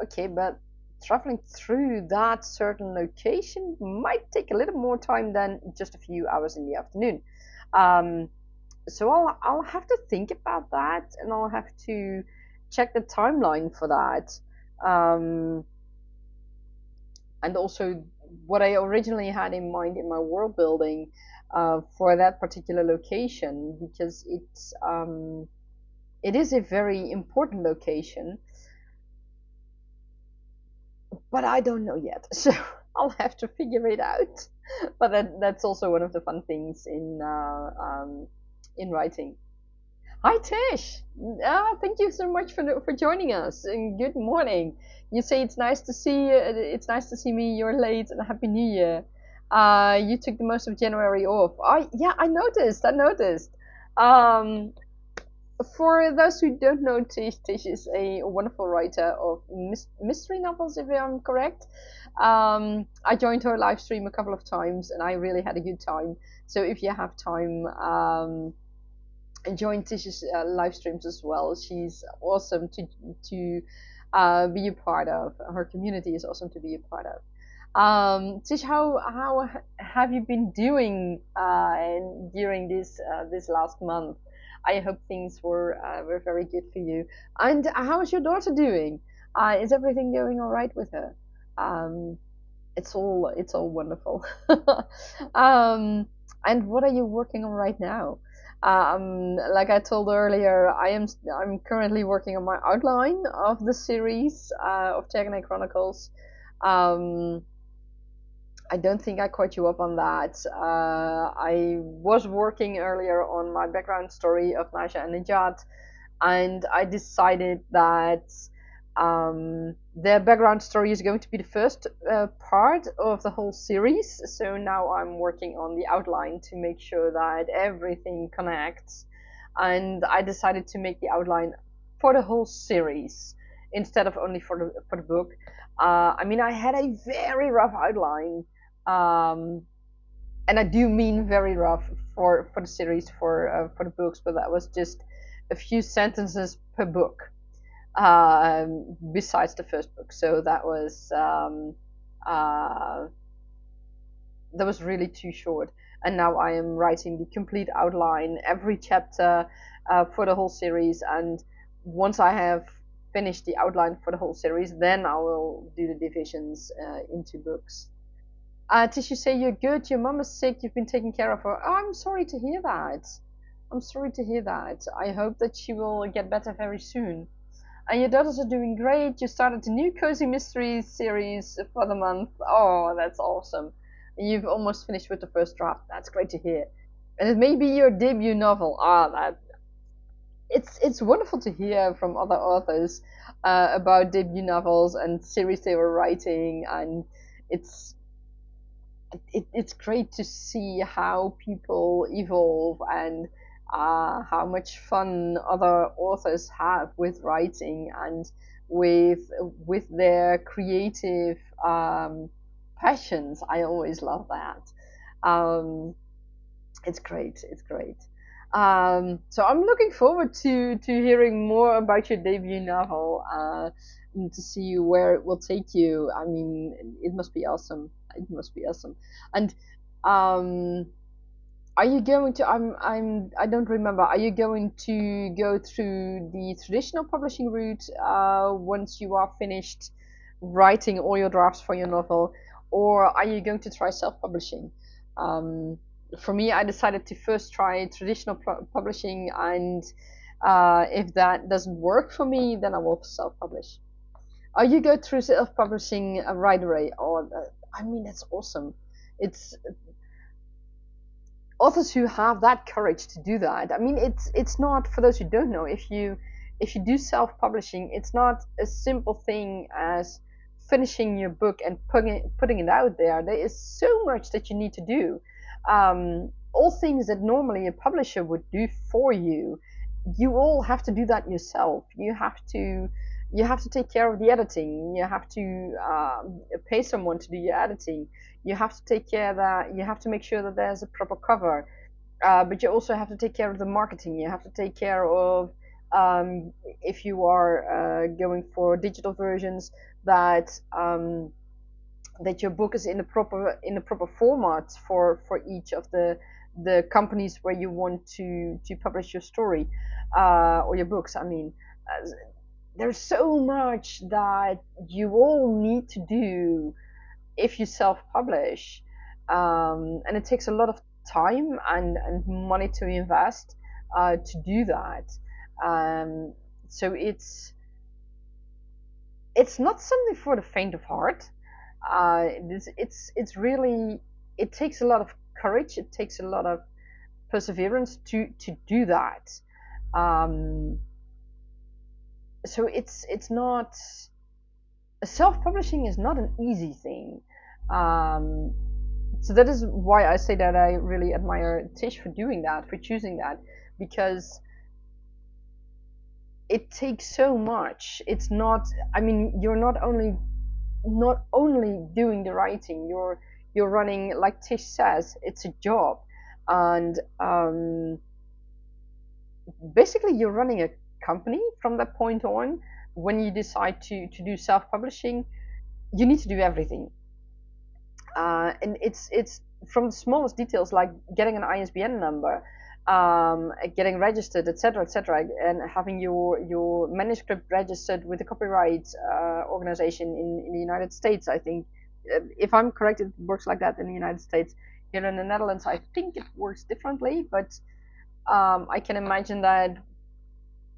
S1: okay, but traveling through that certain location might take a little more time than just a few hours in the afternoon. Um, so I'll have to think about that, and I'll have to check the timeline for that, and also what I originally had in mind in my world building for that particular location, because it is a very important location, but I don't know yet, so I'll have to figure it out. But that's also one of the fun things in writing. Hi Tish, thank you so much for joining us, and good morning. You say it's nice to see it's nice to see me. You're late, and Happy New Year. You took the most of January off. Yeah, I noticed. I noticed. Um, for those who don't know Tish, Tish is a wonderful writer of mystery novels, if I'm correct. I joined her live stream a couple of times, and I really had a good time. So if you have time, and join Tish's live streams as well. She's awesome to be a part of. Her community is awesome to be a part of. Tish, how have you been doing during this last month? I hope things were very good for you. And how is your daughter doing? Is everything going all right with her? Um, it's all wonderful. And what are you working on right now? Like I told earlier, I'm currently working on my outline of the series of Tergaenae Chronicles. Um, I don't think I caught you up on that. I was working earlier on my background story of Nasya Nejat, and I decided that their background story is going to be the first part of the whole series. So now I'm working on the outline to make sure that everything connects. And I decided to make the outline for the whole series instead of only for the book. I mean, I had a very rough outline. Um, and I do mean very rough for the series for the books, but that was just a few sentences per book, besides the first book. So uh, that was really too short. And now I am writing the complete outline, every chapter, for the whole series. And once I have finished the outline for the whole series, then I will do the divisions into books. Did you say you're good? Your mum is sick. You've been taking care of her. Oh, I'm sorry to hear that. I'm sorry to hear that. I hope that she will get better very soon. And your daughters are doing great. You started a new Cozy Mysteries series for the month. Oh, that's awesome. You've almost finished with the first draft. That's great to hear. And it may be your debut novel. Ah, that it's wonderful to hear from other authors about debut novels and series they were writing, and it's it's great to see how people evolve and how much fun other authors have with writing and with their creative passions. I always love that. It's great. It's great. So I'm looking forward to hearing more about your debut novel, and to see where it will take you. I mean, it must be awesome. It must be awesome. And um, are you going to? I don't remember. Are you going to go through the traditional publishing route once you are finished writing all your drafts for your novel, or are you going to try self-publishing? Um, for me, I decided to first try traditional publishing, and if that doesn't work for me, then I will self-publish. You go through self-publishing right away, or I mean, that's awesome. It's authors who have that courage to do that. I mean, it's not, for those who don't know, if you do self-publishing, it's not a simple thing as finishing your book and putting it out there. There is so much that you need to do. All things that normally a publisher would do for you, you all have to do that yourself. You have to take care of the editing. You have to pay someone to do your editing. You have to take care that you have to make sure that there's a proper cover, but you also have to take care of the marketing. You have to take care of, if you are going for digital versions, that that your book is in the proper format for each of the companies where you want to publish your story, or your books. I mean, there's so much that you all need to do if you self-publish, and it takes a lot of time and money to invest to do that. So it's not something for the faint of heart. It's really, it takes a lot of courage. It takes a lot of perseverance to do that. So it's not, self-publishing is not an easy thing. So that is why I say that I really admire Tish for doing that, for choosing that, because it takes so much. It's not, I mean, you're not only doing the writing, you're running, like Tish says, it's a job. And basically you're running a company from that point on. When you decide to do self-publishing, you need to do everything, and it's from the smallest details, like getting an ISBN number, getting registered, etc., and having your manuscript registered with the copyright organization in the United States. I think, if I'm correct, it works like that in the United States. Here in the Netherlands, I think it works differently, but I can imagine that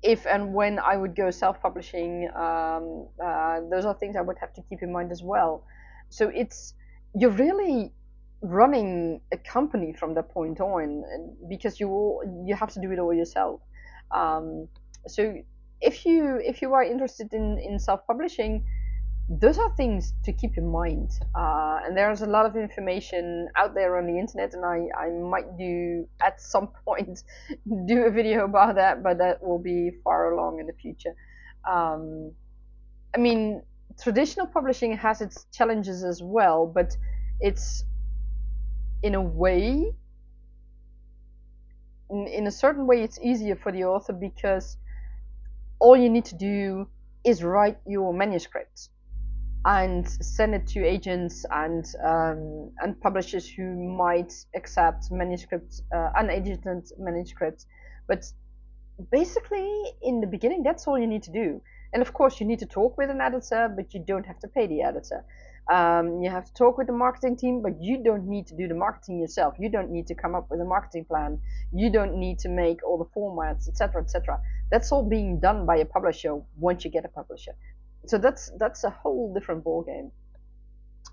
S1: if and when I would go self-publishing, those are things I would have to keep in mind as well. So you're really running a company from that point on, because you have to do it all yourself. So if you are interested in self-publishing, those are things to keep in mind. And there's a lot of information out there on the internet, and I might do at some point do a video about that, but that will be far along in the future. I mean, traditional publishing has its challenges as well, but it's in a way, in a certain way, it's easier for the author because all you need to do is write your manuscript and send it to agents and publishers who might accept manuscripts, unagented manuscripts. But basically, in the beginning, that's all you need to do. And of course, you need to talk with an editor, but you don't have to pay the editor. You have to talk with the marketing team, but you don't need to do the marketing yourself. You don't need to come up with a marketing plan. You don't need to make all the formats, etc., etc. That's all being done by a publisher once you get a publisher. So that's a whole different ballgame.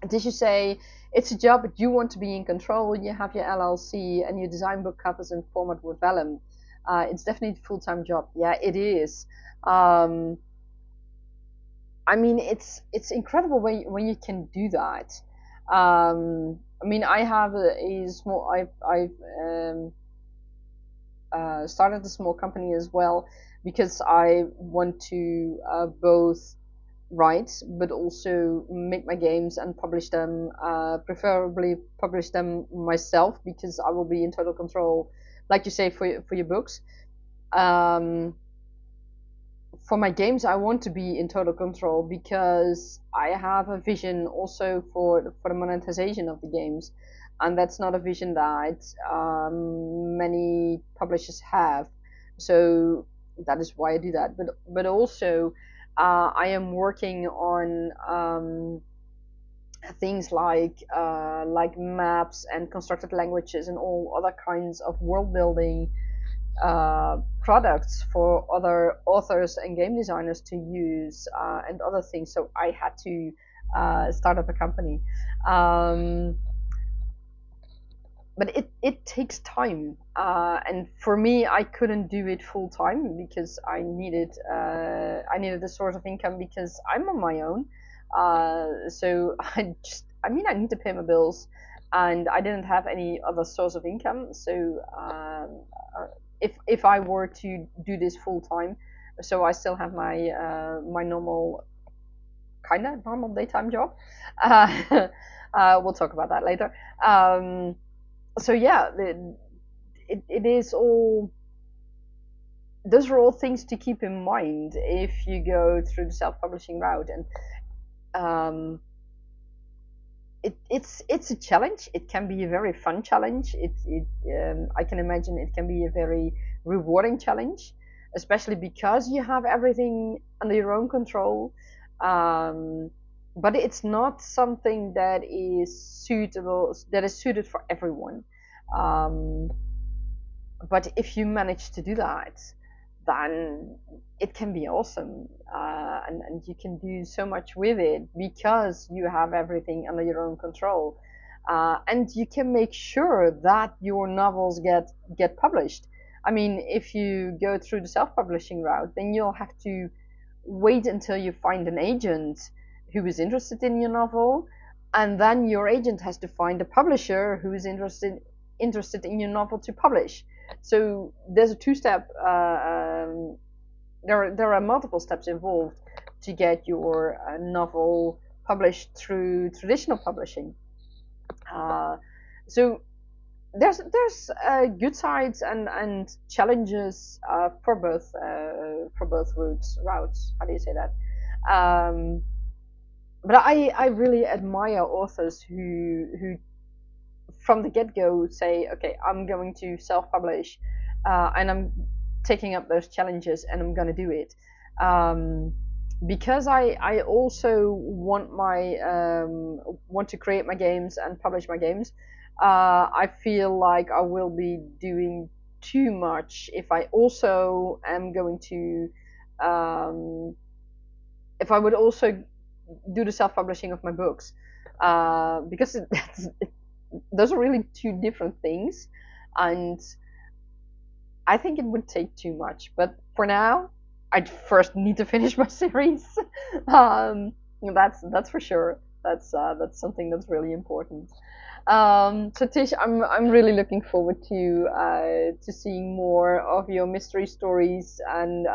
S1: And as you say, it's a job, but you want to be in control. You have your LLC and you design book covers in format with vellum. It's definitely a full-time job. Yeah, it is. I mean, it's incredible when you can do that. I mean, I have a small. I've started a small company as well because I want to both write but also make my games and publish them. Preferably publish them myself because I will be in total control, like you say, for your books. Um, for my games, I want to be in total control because I have a vision also for the monetization of the games, and that's not a vision that many publishers have. So that is why I do that. But also, I am working on things like maps and constructed languages and all other kinds of world building products for other authors and game designers to use and other things. So I had to start up a company. But it takes time. And for me, I couldn't do it full time because I needed a source of income because I'm on my own. So I mean, I need to pay my bills, and I didn't have any other source of income. So if I were to do this full time, so I still have my normal kind of normal daytime job. We'll talk about that later. So yeah, it is all. Those are all things to keep in mind if you go through the self-publishing route, and it's a challenge. It can be a very fun challenge. I can imagine it can be a very rewarding challenge, especially because you have everything under your own control. But it's not something that is suited for everyone. But if you manage to do that, then it can be awesome, and you can do so much with it because you have everything under your own control, and you can make sure that your novels get published. I mean, if you go through the self-publishing route, then you'll have to wait until you find an agent who is interested in your novel, and then your agent has to find a publisher who is interested in your novel to publish. So there's a two-step. There are multiple steps involved to get your novel published through traditional publishing. So there's good sides and challenges for both routes. How do you say that? But I really admire authors who from the get-go say, okay, I'm going to self-publish, and I'm taking up those challenges and I'm going to do it. Because I also want to create my games and publish my games. I feel like I will be doing too much if I also am going to if I would also do the self-publishing of my books, because those are really two different things, and I think it would take too much. But for now, I first need to finish my series. That's for sure. That's something that's really important. So Tish, I'm really looking forward to seeing more of your mystery stories and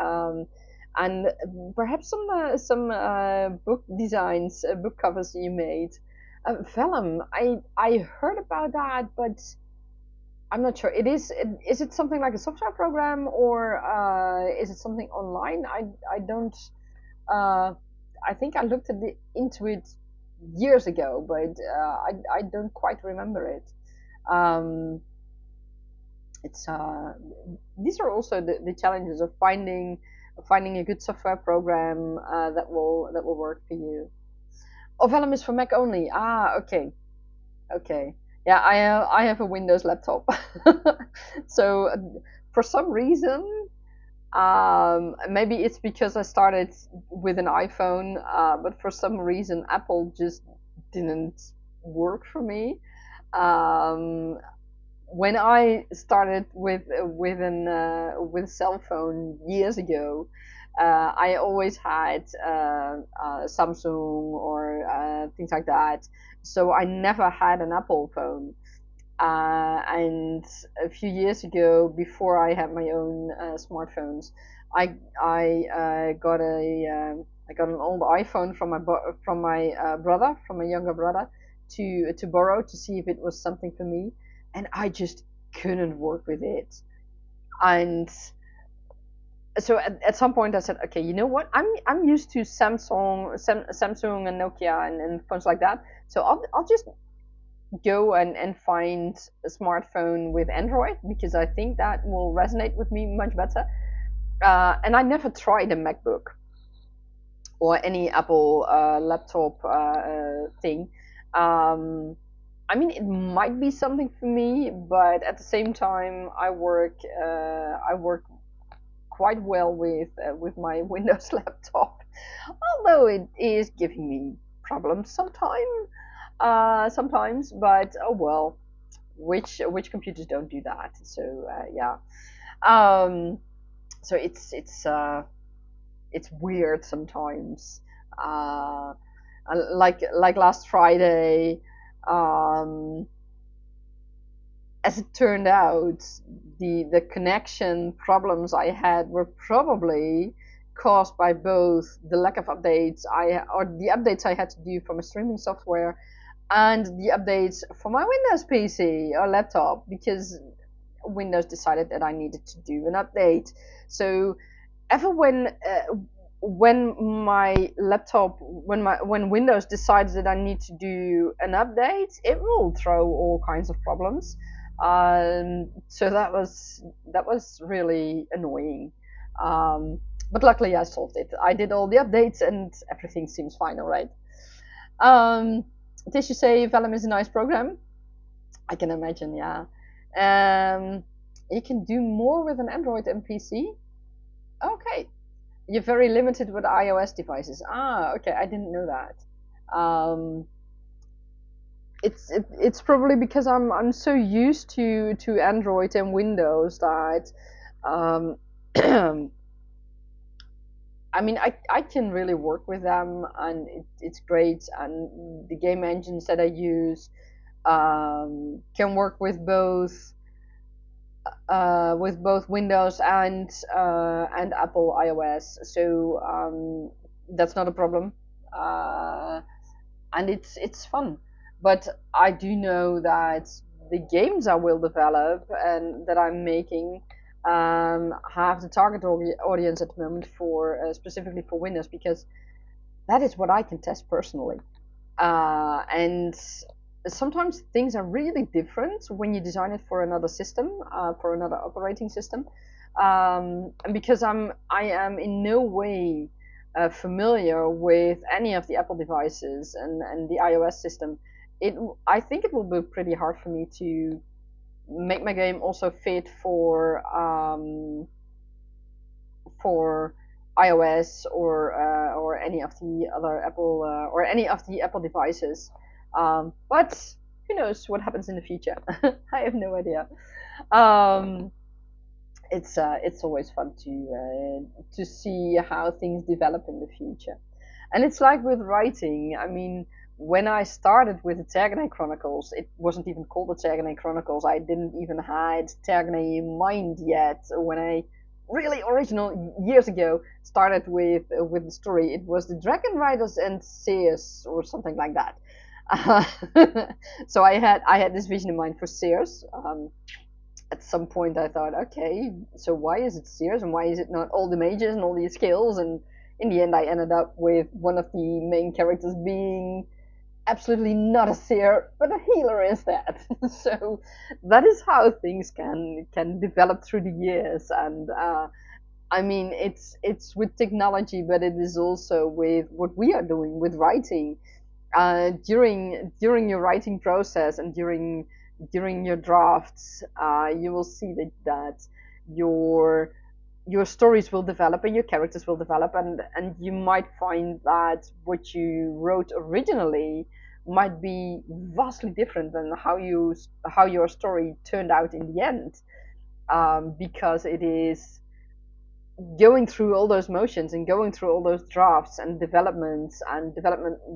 S1: perhaps some book designs, book covers you made. Vellum, I heard about that, but I'm not sure. Is it something like a software program, or is it something online? I don't. Uh, I think I looked into it years ago, but I don't quite remember it. Um, it's These are also the challenges of finding a good software program that will work for you. Oh, Vellum is for Mac only. Ah, okay. Okay. Yeah, I have a Windows laptop. So for some reason, maybe it's because I started with an iPhone, but for some reason Apple just didn't work for me. Um, when I started with cell phone years ago, I always had Samsung or things like that. So I never had an Apple phone. And a few years ago, before I had my own smartphones, I got an old iPhone from my brother, from my younger brother, to borrow to see if it was something for me, and I just couldn't work with it. And so at some point I said, okay, you know what? I'm used to Samsung and Nokia and phones like that. So I'll just go and find a smartphone with Android, because I think that will resonate with me much better. And I never tried a MacBook or any Apple laptop thing. Um, I mean, it might be something for me, but at the same time, I work quite well with my Windows laptop, although it is giving me problems sometimes. But oh well, which computers don't do that? So yeah, um, so it's weird sometimes. Uh, like last Friday, um, as it turned out, the connection problems I had were probably caused by both the lack of updates or the updates I had to do for my streaming software, and the updates for my Windows PC or laptop, because Windows decided that I needed to do an update. So ever when my laptop when Windows decides that I need to do an update, it will throw all kinds of problems. So that was really annoying. But luckily I solved it. I did all the updates and everything seems fine. All right. Um, did you say Vellum is a nice program? I can imagine. Yeah. Um, you can do more with an Android and PC. Okay. You're very limited with iOS devices. Ah, okay, I didn't know that. Um, it's probably because I'm so used to Android and Windows that um, I mean I can really work with them, and it's great. And the game engines that I use can work with both Windows and Apple iOS. So that's not a problem, and it's fun. But I do know that the games I will develop and that I'm making have the target audience at the moment for specifically for Windows, because that is what I can test personally. And sometimes things are really different when you design it for another system, for another operating system. And because I am in no way familiar with any of the Apple devices and the iOS system, I think it will be pretty hard for me to make my game also fit for iOS or any of the other Apple or any of the Apple devices. But who knows what happens in the future? I have no idea. Um, it's always fun to see how things develop in the future, and it's like with writing. I mean, when I started with the Tergaenae Chronicles, it wasn't even called the Tergaenae Chronicles. I didn't even had Tergaenae in mind yet. When I really original years ago started with the story, it was the Dragon Riders and Seers or something like that. So I had this vision in mind for Sears. At some point I thought, okay, so why is it Sears and why is it not all the mages and all the skills? And in the end, I ended up with one of the main characters being absolutely not a seer but a healer instead. So that is how things can develop through the years. And I mean, it's with technology, but it is also with what we are doing with writing. During your writing process and during your drafts, you will see that your your stories will develop and your characters will develop, and you might find that what you wrote originally might be vastly different than how your story turned out in the end, because it is going through all those motions and going through all those drafts and developments and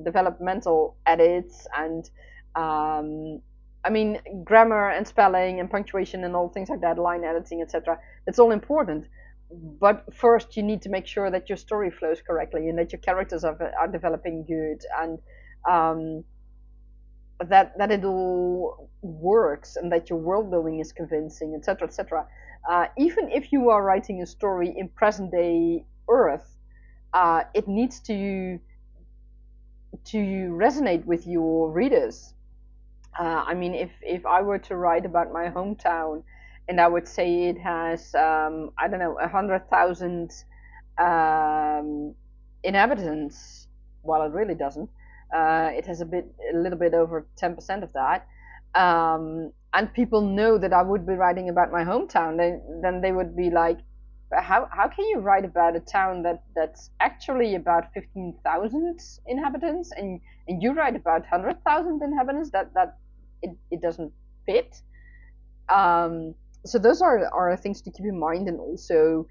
S1: developmental edits and I mean, grammar and spelling and punctuation and all things like that, line editing, etc. It's all important, but first you need to make sure that your story flows correctly and that your characters are developing good, and um, that it all works and that your world building is convincing, etc., etc. Even if you are writing a story in present day Earth, it needs to resonate with your readers. I mean, if I were to write about my hometown, and I would say it has I don't know 100,000 inhabitants, well, it really doesn't. It has a little bit over 10% of that. And people know that I would be writing about my hometown. Then they would be like, how can you write about a town that's actually about 15,000 inhabitants, and you write about 100,000 inhabitants? It doesn't fit. Um, so those are things to keep in mind, and also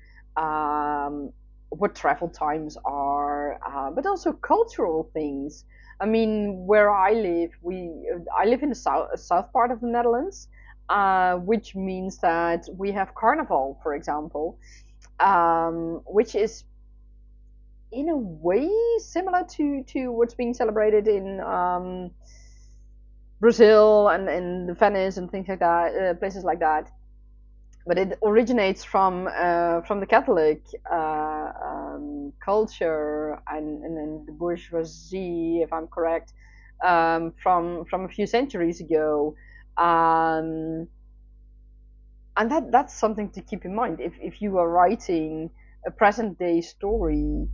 S1: what travel times are, but also cultural things. I mean, where I live, I live in the south part of the Netherlands, which means that we have Carnival, for example, which is in a way similar to what's being celebrated in Brazil and in Venice and things like that, places like that. But it originates from the Catholic culture and then the bourgeoisie, if I'm correct, from a few centuries ago, um, and that's something to keep in mind if you are writing a present day story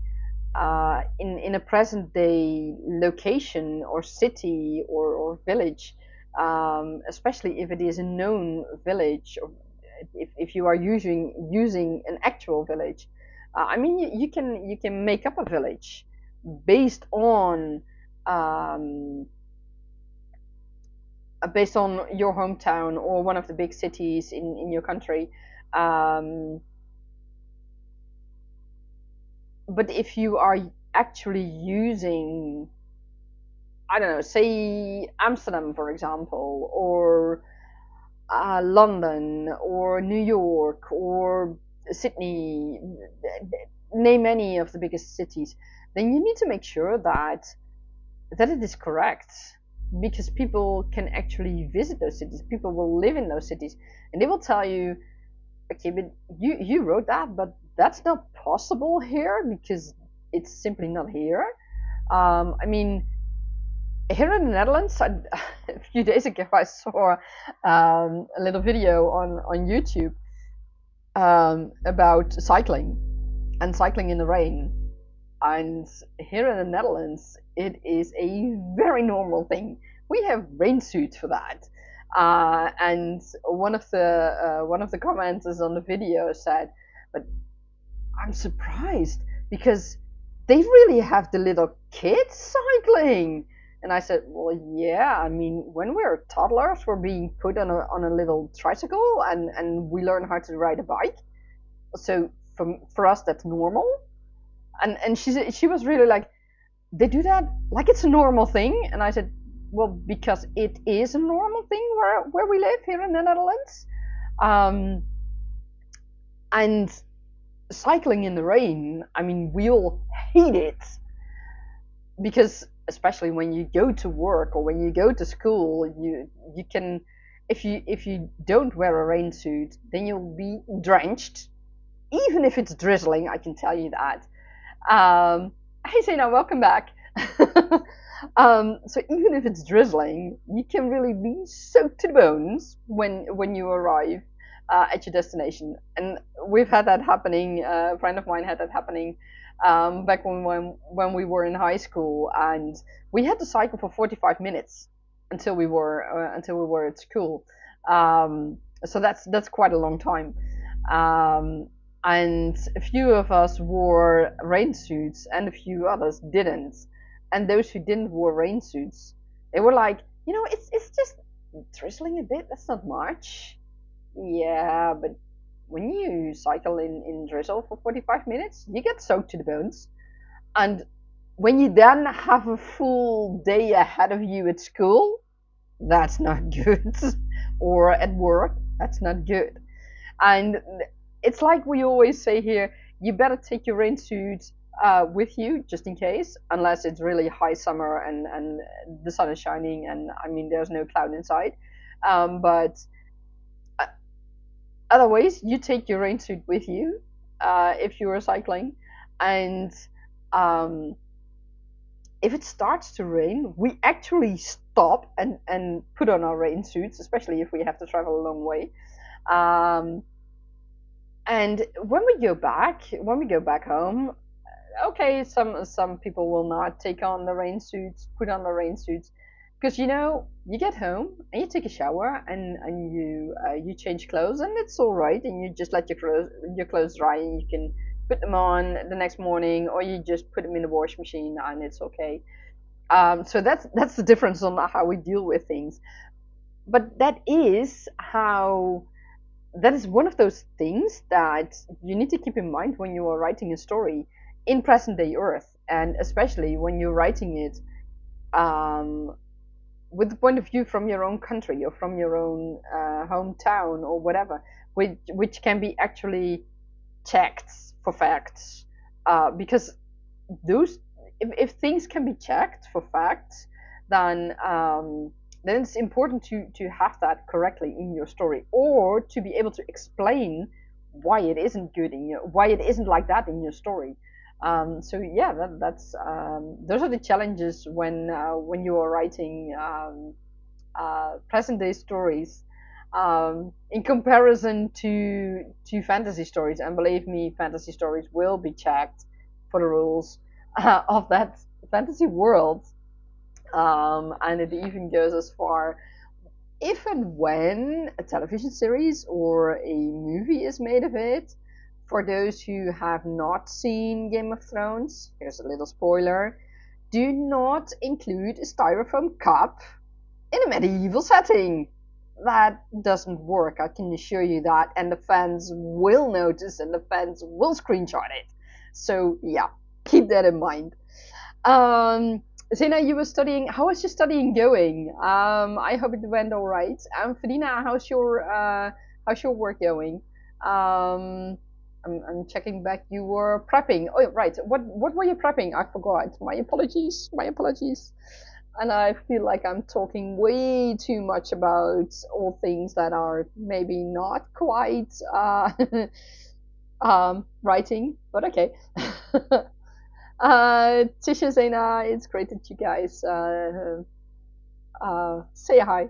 S1: in a present day location or city or village, especially if it is a known village, or if you are using an actual village. I mean, you can make up a village um, based on your hometown or one of the big cities in your country. Um, but if you are actually using, I don't know, say Amsterdam, for example, or London, or New York, or Sydney, name any of the biggest cities, then you need to make sure that it is correct, because people can actually visit those cities. People will live in those cities, and they will tell you, okay, but you wrote that, but that's not possible here because it's simply not here. I mean, here in the Netherlands, a few days ago, I saw a little video on YouTube about cycling and cycling in the rain. And here in the Netherlands, it is a very normal thing. We have rain suits for that. And one of the commenters on the video said, "But I'm surprised because they really have the little kids cycling." And I said, "Well, yeah. I mean, when we're toddlers, we're being put on a little tricycle, and we learn how to ride a bike. So for us, that's normal." And she was really like, "They do that like it's a normal thing." And I said, "Well, because it is a normal thing where we live here in the Netherlands." Um, and cycling in the rain, I mean, we all hate it because especially when you go to work or when you go to school, you can, if you don't wear a rain suit, then you'll be drenched, even if it's drizzling. I can tell you that. Hey, Zena, welcome back. So even if it's drizzling, you can really be soaked to the bones when you arrive at your destination. And we've had that happening. A friend of mine had that happening back when we were in high school, and we had to cycle for 45 minutes until we were at school. So that's quite a long time. Um, and a few of us wore rain suits and a few others didn't. And those who didn't wear rain suits, they were like, it's just drizzling a bit, that's not much. Yeah, but when you cycle in drizzle for 45 minutes, you get soaked to the bones. And when you then have a full day ahead of you at school, that's not good. Or at work, that's not good. And it's like we always say here, you better take your rain suit with you just in case, unless it's really high summer and the sun is shining and I mean there's no cloud inside. But otherwise, you take your rain suit with you if you are cycling, and um, if it starts to rain, we actually stop and put on our rain suits, especially if we have to travel a long way. Um, and when we go back home, okay, some people will not take on the rain suits, put on the rain suits, because you get home and you take a shower and you change clothes and it's all right, and you just let your clothes dry and you can put them on the next morning, or you just put them in the wash machine and it's okay. So that's the difference on how we deal with things. But that is one of those things that you need to keep in mind when you are writing a story in present day Earth, and especially when you're writing it with the point of view from your own country or from your own hometown or whatever, which can be actually checked for facts. Because those, if things can be checked for facts, then it's important to have that correctly in your story, or to be able to explain why it isn't good why it isn't like that in your story. So yeah, that's those are the challenges when you are writing present day stories, in comparison to fantasy stories. And believe me, fantasy stories will be checked for the rules of that fantasy world. And it even goes as far, if and when a television series or a movie is made of it. For those who have not seen Game of Thrones, here's a little spoiler: do not include a styrofoam cup in a medieval setting. That doesn't work, I can assure you that, and the fans will notice and the fans will screenshot it. So yeah, keep that in mind. Zena, you were studying. How is your studying going? I hope it went all right. Fadina, how's your work going? Um, I'm checking back. You were prepping. Oh, right. What were you prepping? I forgot. My apologies. My apologies. And I feel like I'm talking way too much about all things that are maybe not quite writing, but okay. Tisha, Zena, it's great that you guys say hi.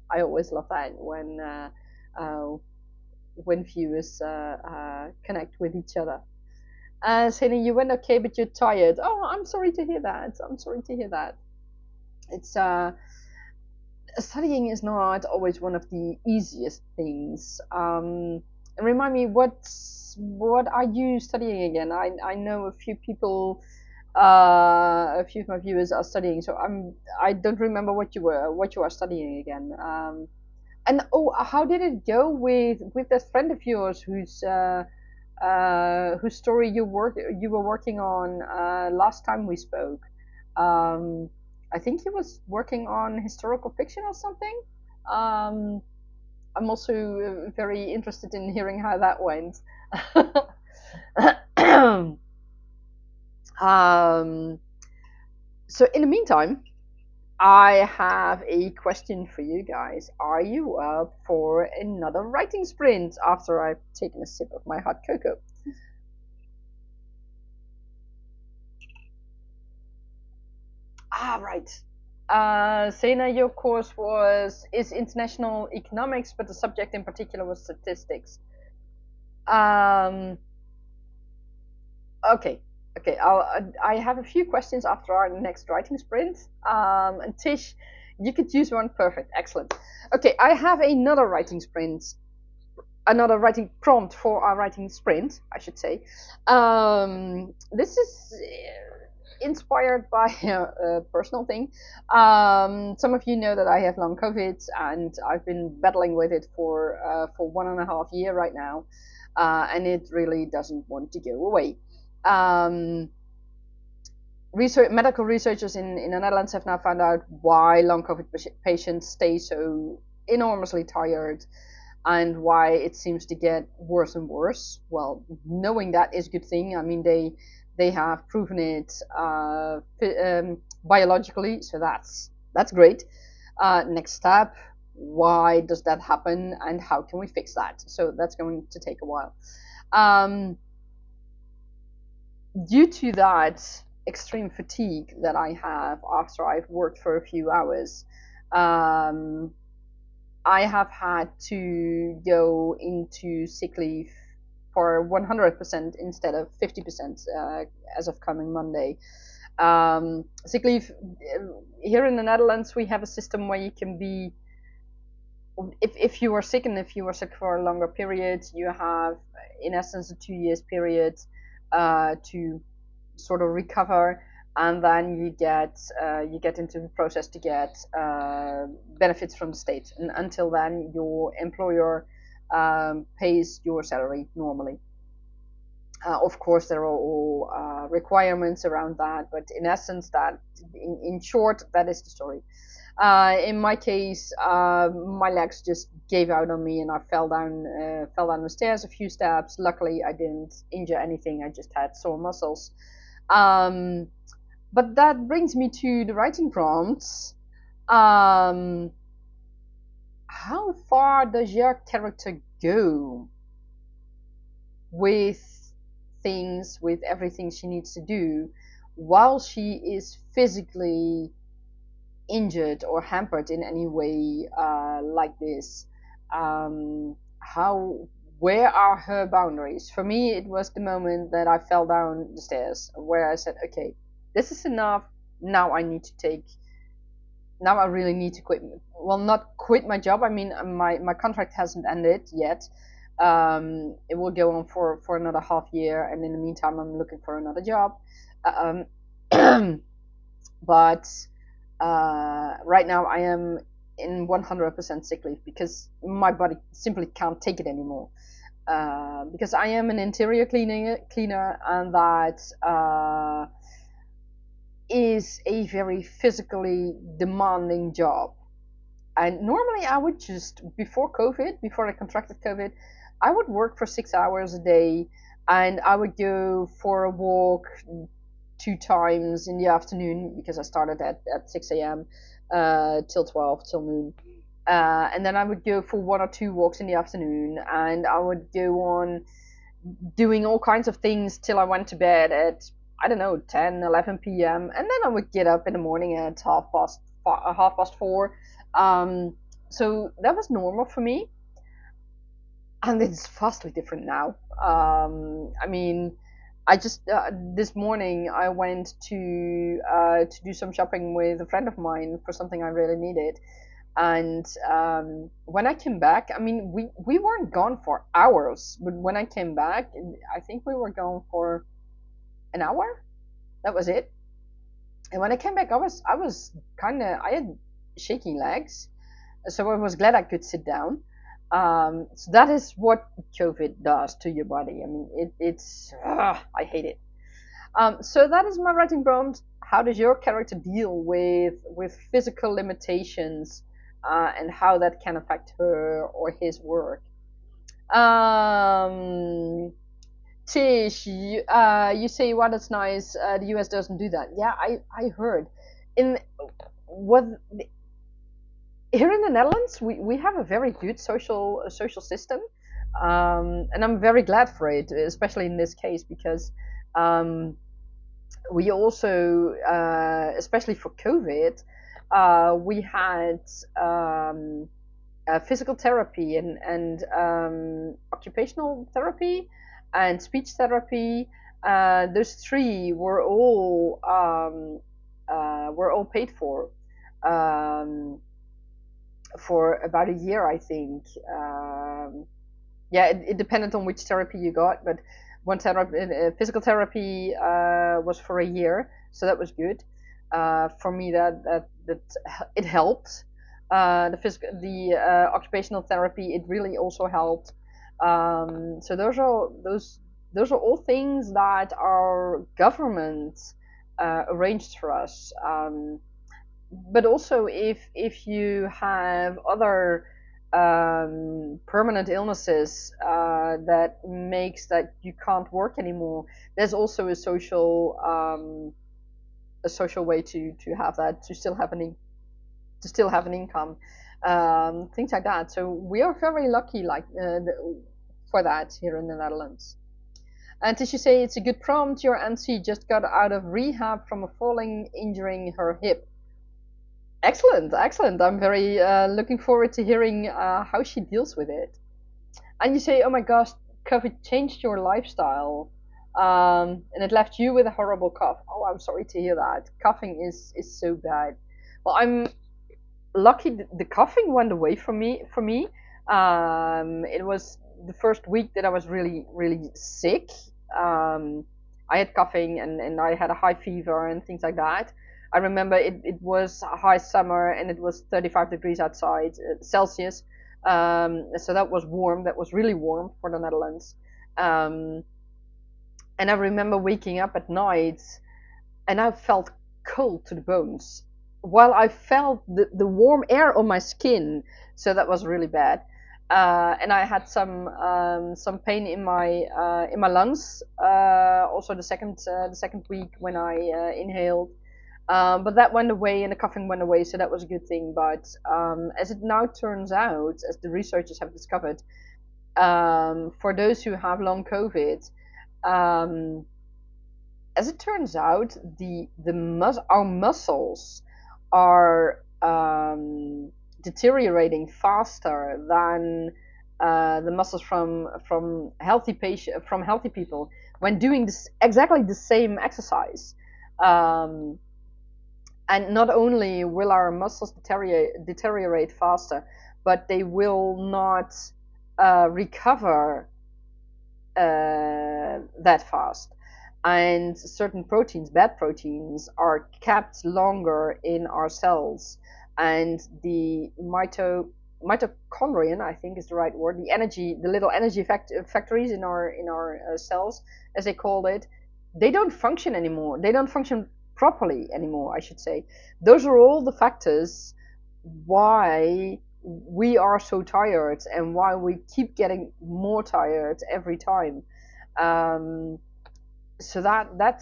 S1: I always love that when viewers connect with each other. Zena, you went okay, but you're tired. Oh, I'm sorry to hear that. I'm sorry to hear that. It's studying is not always one of the easiest things. Remind me, what are you studying again? I know a few people, a few of my viewers are studying, so I don't remember what you are studying again. And oh, how did it go with that friend of yours whose story you were working on last time we spoke? Um, I think he was working on historical fiction or something. Um, I'm also very interested in hearing how that went. um, So in the meantime, I have a question for you guys. Are you up for another writing sprint after I've taken a sip of my hot cocoa? Right. Sena, your course is international economics, but the subject in particular was statistics. Um, okay, okay. I have a few questions after our next writing sprint. And Tish, you could use one. Perfect, excellent. Okay, I have another writing prompt for our writing sprint, I should say. This is inspired by a personal thing. Some of you know that I have long COVID, and I've been battling with it for 1.5 years right now, and it really doesn't want to go away. Medical researchers in the Netherlands have now found out why long COVID patients stay so enormously tired and why it seems to get worse and worse. Well, knowing that is a good thing. I mean, they have proven it biologically, so that's great. Next step: why does that happen, and how can we fix that? So that's going to take a while. Due to that extreme fatigue that I have after I've worked for a few hours, I have had to go into sick leave for 100% instead of 50% as of coming Monday. Sick leave here in the Netherlands, we have a system where you can be, if you are sick and if you are sick for a longer period, you have in essence a 2 years period to sort of recover, and then you get into the process to get benefits from the state. And until then, your employer pays your salary normally. Of course, there are all requirements around that, but in essence, in short, that is the story. In my case, my legs just gave out on me, and I fell down the stairs a few steps. Luckily, I didn't injure anything. I just had sore muscles. But that brings me to the writing prompts. How far does your character go with with everything she needs to do while she is physically injured or hampered in any way like this? How Where are her boundaries? For me, it was the moment that I fell down the stairs where I said, okay, this is enough. Now I need to take. Now I really need to quit. Well, not quit my job. I mean, my contract hasn't ended yet. It will go on for another half year, and in the meantime, I'm looking for another job. But right now, I am in 100% sick leave because my body simply can't take it anymore. Because I am an interior cleaner, and that is a very physically demanding job. And normally, I would just before I contracted COVID, I would work for 6 hours a day, and I would go for a walk 2 times in the afternoon because I started at 6 a.m. Till 12 till noon. And then I would go for 1 or 2 walks in the afternoon, and I would go on doing all kinds of things till I went to bed at, I don't know, 10, 11 p.m. And then I would get up in the morning at half past 4. So that was normal for me, and it's vastly different now. I mean, I just this morning I went to do some shopping with a friend of mine for something I really needed, and when I came back, I mean, we weren't gone for hours, but when I came back, I think we were gone for an hour. That was it. And when I came back, I had shaky legs, so I was glad I could sit down. So that is what COVID does to your body. I mean, I hate it. So that is my writing prompt. How does your character deal with physical limitations, and how that can affect her or his work? Um, Tish, you say, well, that's nice. The US doesn't do that. Yeah, I heard. in what here in the Netherlands, we have a very good social system, and I'm very glad for it, especially in this case because um, we also, especially for COVID, we had physical therapy and occupational therapy and speech therapy. Those three were all paid for about a year, I think. Yeah, it depended on which therapy you got, but one therapy, physical therapy, was for a year, so that was good. For me, that it helped. The occupational therapy, it really also helped. So those are all things that our government arranged for us. But also, if you have other permanent illnesses that makes that you can't work anymore, there's also a social way to have that, to still have an income, things like that. So we are very lucky, like for that here in the Netherlands. And did you say it's a good prompt? Your auntie just got out of rehab from a falling, injuring her hip. Excellent, excellent. I'm very looking forward to hearing how she deals with it. And you say, oh my gosh, COVID changed your lifestyle, and it left you with a horrible cough. Oh, I'm sorry to hear that. Coughing is so bad. Well, I'm lucky the coughing went away from me. It was the first week that I was really, really sick. I had coughing and I had a high fever and things like that. I remember it was a high summer and it was 35 degrees outside, Celsius. So that was warm. That was really warm for the Netherlands. Um, and I remember waking up at night and I felt cold to the bones while I felt the warm air on my skin. So that was really bad. And I had some pain in my lungs. Also the second week when I inhaled. But that went away and the coughing went away, so that was a good thing. But as it now turns out, as the researchers have discovered, for those who have long COVID, um, as it turns out, our muscles are deteriorating faster than the muscles from healthy people when doing this exactly the same exercise. Um, and not only will our muscles deteriorate faster, but they will not recover that fast. And certain proteins, bad proteins, are kept longer in our cells. And the mitochondrion, I think is the right word, the little energy factories in our cells, as they called it, they don't function anymore. They don't function properly anymore, I should say. Those are all the factors why we are so tired and why we keep getting more tired every time. So that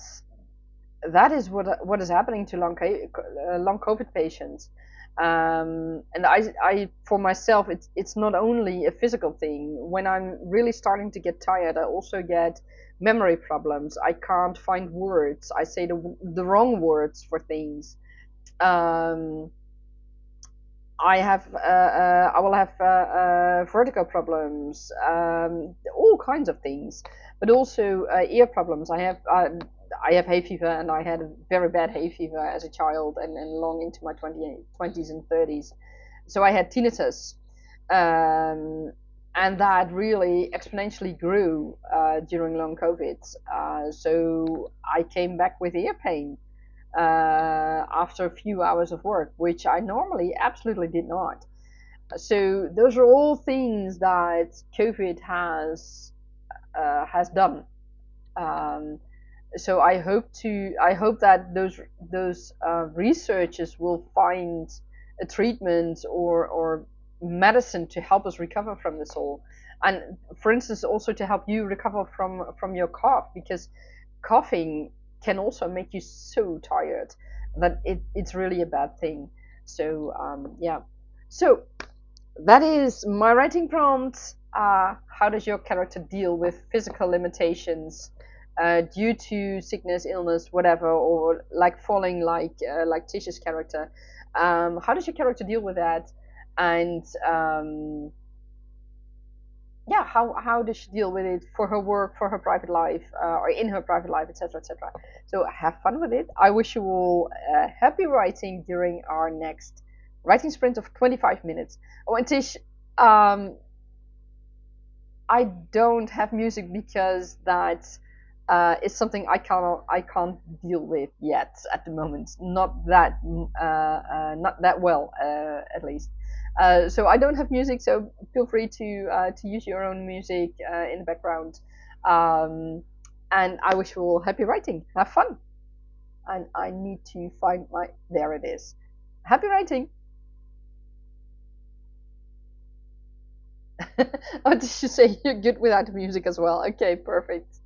S1: is what is happening to long COVID patients. And I for myself, it's not only a physical thing. When I'm really starting to get tired, I also get memory problems. I can't find words. I say the wrong words for things. Um, I will have vertigo problems, all kinds of things, but also ear problems. I have hay fever, and I had a very bad hay fever as a child and long into my 20s and 30s. So I had tinnitus, and that really exponentially grew during long COVID. So I came back with ear pain after a few hours of work, which I normally absolutely did not. So those are all things that COVID has done. Um, so I hope that those researchers will find a treatment or medicine to help us recover from this all, and for instance also to help you recover from your cough, because coughing can also make you so tired. that it's really a bad thing. So yeah. So that is my writing prompt. How does your character deal with physical limitations due to sickness, illness, whatever, or like falling like Tisha's character? How does your character deal with that? And yeah, how does she deal with it for her work, for her private life, or in her private life, etc., etc. So have fun with it. I wish you all happy writing during our next writing sprint of 25 minutes. Oh, and Tish, um, I don't have music because that is something I can't deal with yet at the moment. Not that well, at least. So I don't have music. So feel free to use your own music in the background. Um, and I wish you all happy writing. Have fun. And I need to find my. There it is. Happy writing. Oh, did you say you're good without music as well? Okay, perfect.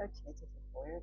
S1: Okay, this is weird.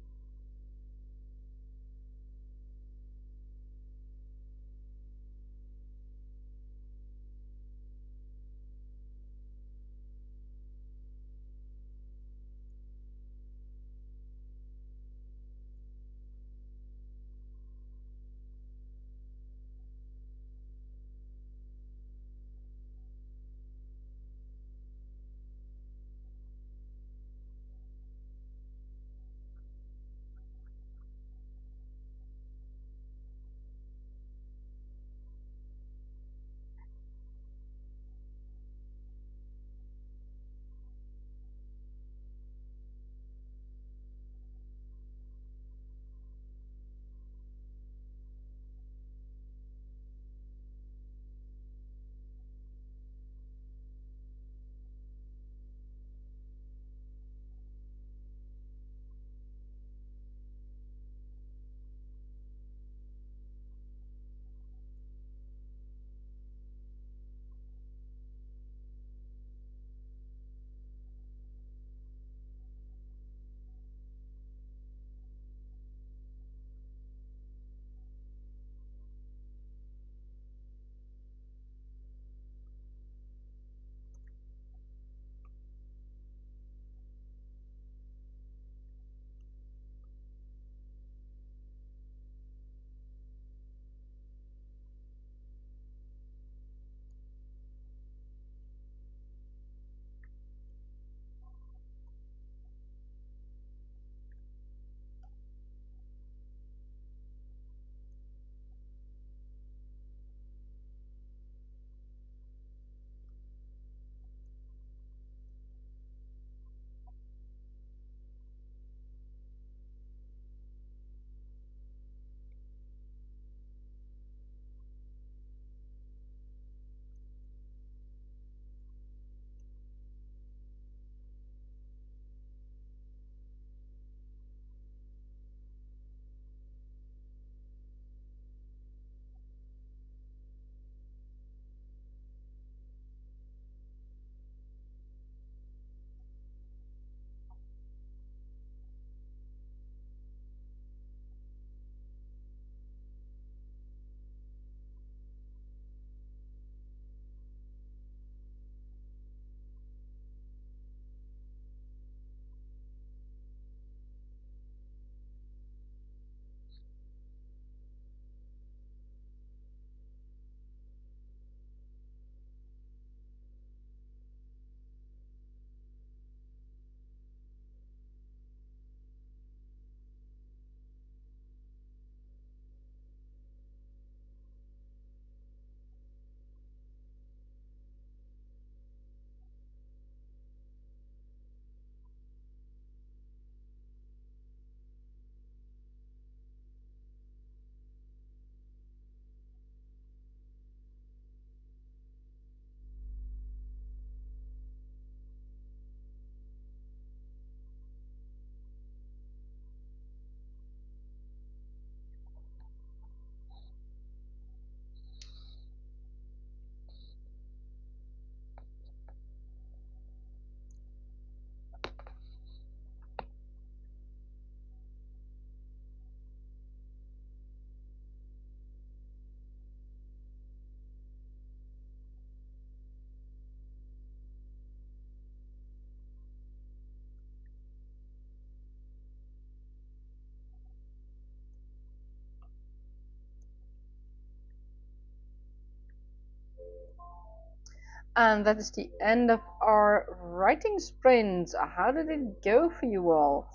S1: And that is the end of our writing sprint. How did it go for you all?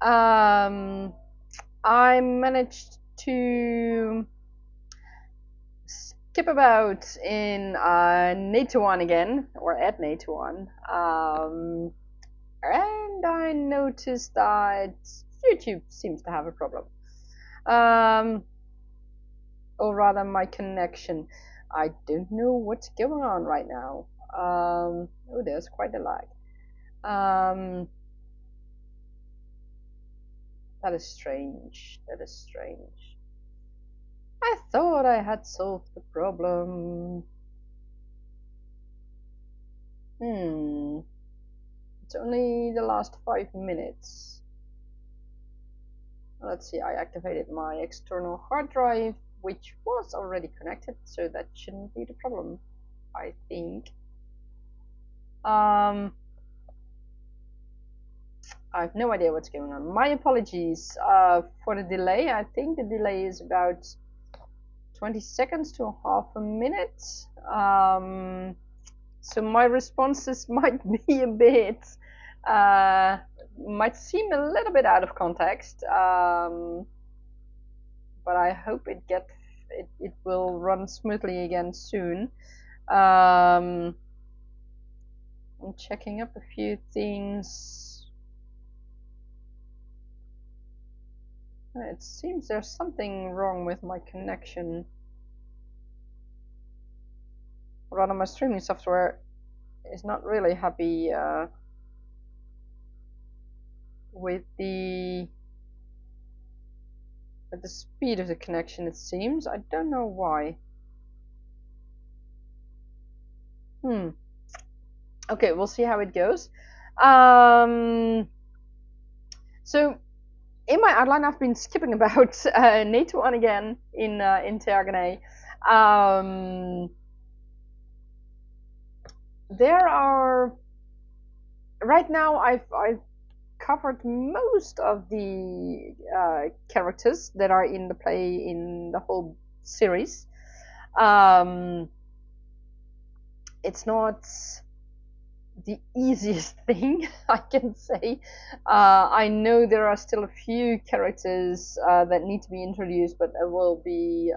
S1: I managed to skip about in NATO 1 again, or at NATO 1. And I noticed that YouTube seems to have a problem. Or rather, my connection. I don't know what's going on right now. Oh, there's quite a lag. That is strange. That is strange. I thought I had solved the problem. It's only the last 5 minutes. Let's see, I activated my external hard drive, which was already connected, so that shouldn't be the problem, I think. I have no idea what's going on. My apologies for the delay. I think the delay is about 20 seconds to half a minute. So my responses might be a bit, might seem a little bit out of context, but I hope it will run smoothly again soon. I'm checking up a few things. It seems there's something wrong with my connection. Rather, my streaming software is not really happy with the speed of the connection, it seems. I don't know why. Okay, we'll see how it goes. So in my outline, I've been skipping about NATO on again in Tergaenae. There are right now I've covered most of the characters that are in the play in the whole series. It's not the easiest thing, I can say. I know there are still a few characters that need to be introduced, but it will be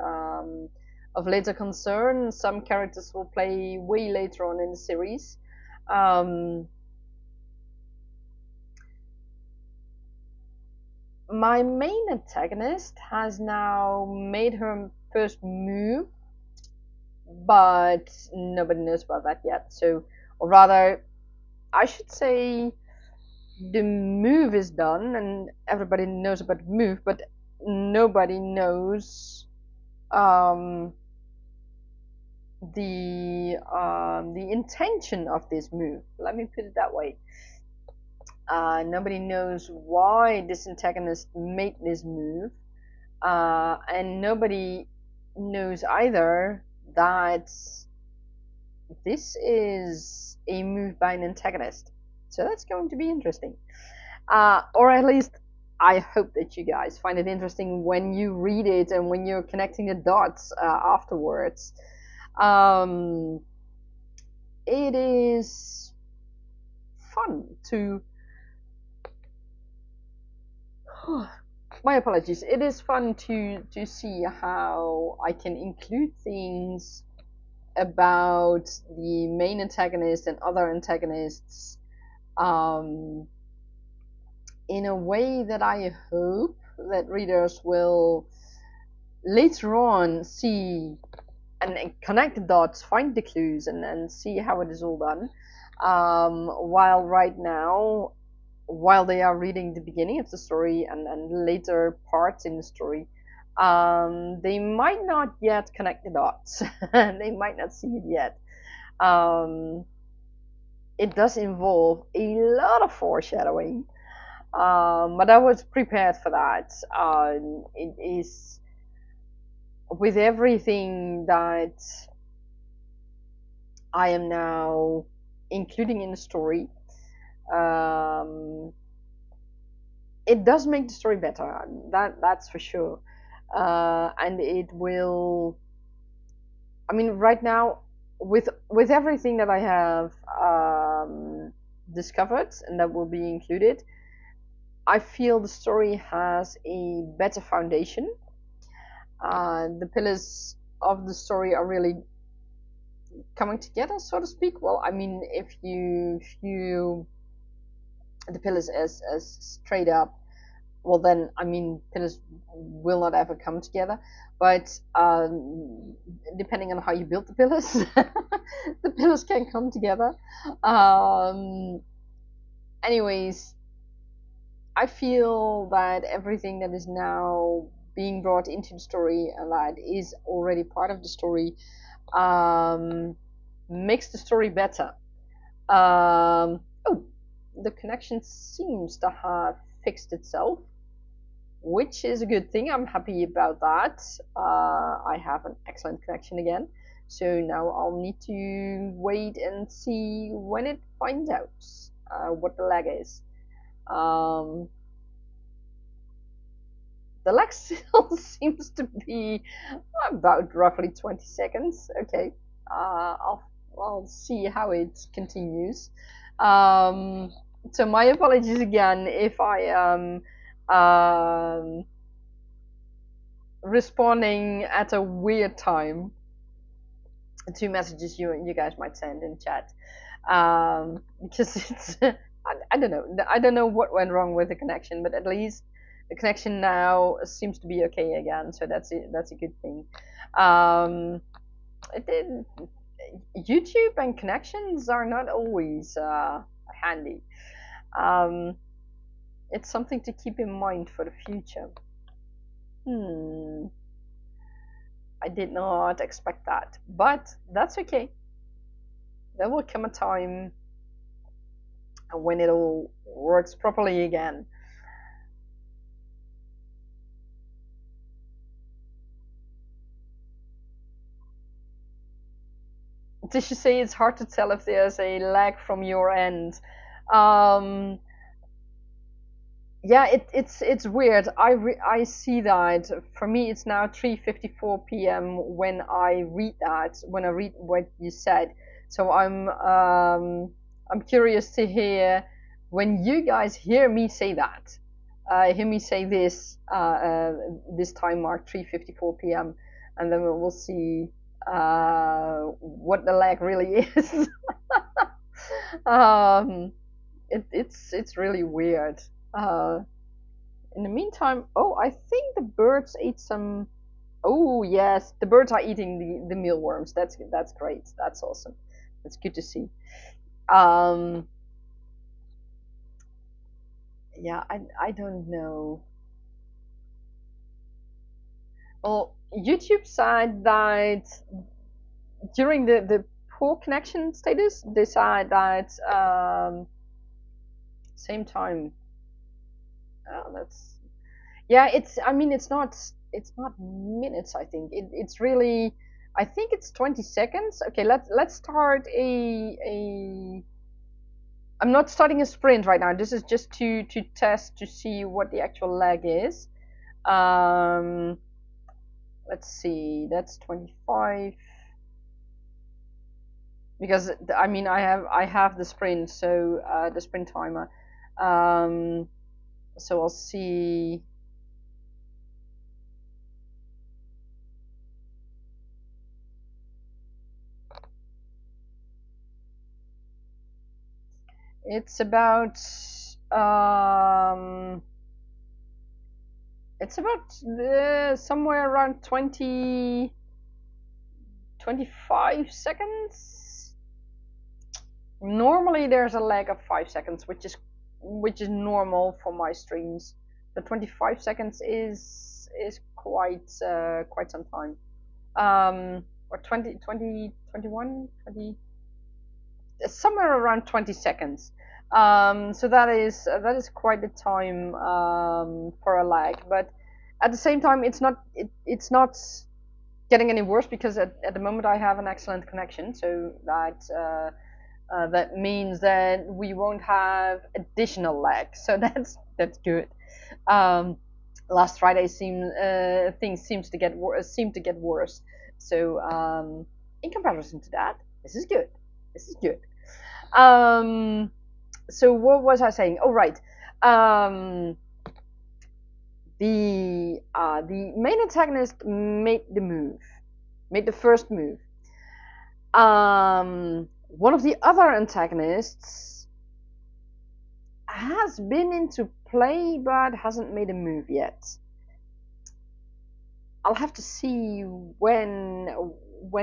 S1: of later concern. Some characters will play way later on in the series. My main antagonist has now made her first move, but nobody knows about that yet. So, or rather, I should say the move is done and everybody knows about the move, but nobody knows the intention of this move. Let me put it that way. Nobody knows why this antagonist made this move, and nobody knows either that this is a move by an antagonist. So that's going to be interesting. Or at least I hope that you guys find it interesting when you read it and when you're connecting the dots afterwards. It is fun to my apologies. It is fun to see how I can include things about the main antagonist and other antagonists in a way that I hope that readers will later on see and connect the dots, find the clues, and see how it is all done. While right now, while they are reading the beginning of the story and later parts in the story, they might not yet connect the dots. They might not see it yet. It does involve a lot of foreshadowing, but I was prepared for that. It is with everything that I am now including in the story. It does make the story better. That's for sure. And it will. I mean, right now, with everything that I have discovered and that will be included, I feel the story has a better foundation. The pillars of the story are really coming together, so to speak. Well, I mean, if you view the pillars as straight up, well then, I mean, pillars will not ever come together. But depending on how you build the pillars, the pillars can come together. Anyways, I feel that everything that is now being brought into the story and that is already part of the story makes the story better. Oh, the connection seems to have fixed itself. which is a good thing. I'm happy about that. I have an excellent connection again. So now I'll need to wait and see when it finds out what the lag is. The lag still seems to be about roughly 20 seconds. Okay, I'll see how it continues. So my apologies again if I am responding at a weird time to messages you guys might send in chat, because it's I don't know, what went wrong with the connection, but at least the connection now seems to be okay again, so that's a good thing. It did, YouTube and connections are not always handy. It's something to keep in mind for the future. I did not expect that, but that's okay. There will come a time when it all works properly again. Did you say it's hard to tell if there's a lag from your end? Yeah, it's weird. I see that. For me, it's now 3:54 p.m. when I read what you said. So I'm curious to hear when you guys hear me say that. Hear me say this this time mark 3:54 p.m. and then we'll see what the lag really is. It's really weird. In the meantime, oh, I think the birds ate some. Oh yes, the birds are eating the mealworms. That's great. That's awesome. That's good to see. Yeah, I don't know. Well, YouTube said that during the poor connection status, they said that same time. Oh, that's yeah. I mean, it's not minutes. I think it's really. I think it's 20 seconds. Okay, let's start a. I'm not starting a sprint right now. This is just to test to see what the actual lag is. Let's see. That's 25. Because I mean, I have the sprint, so the sprint timer. So I'll see. It's about somewhere around 25 seconds. Normally there's a lag of 5 seconds, which is normal for my streams. The 25 seconds is quite some time. Or 20, 21, 20, somewhere around 20 seconds. So that is quite a time for a lag, but at the same time, it's not getting any worse because at the moment I have an excellent connection, so that means that we won't have additional lag. So that's good. Last Friday things seem to get worse. So in comparison to that, this is good. This is good. So what was I saying? Oh, right. The main antagonist made the first move. One of the other antagonists has been into play but hasn't made a move yet. I'll have to see when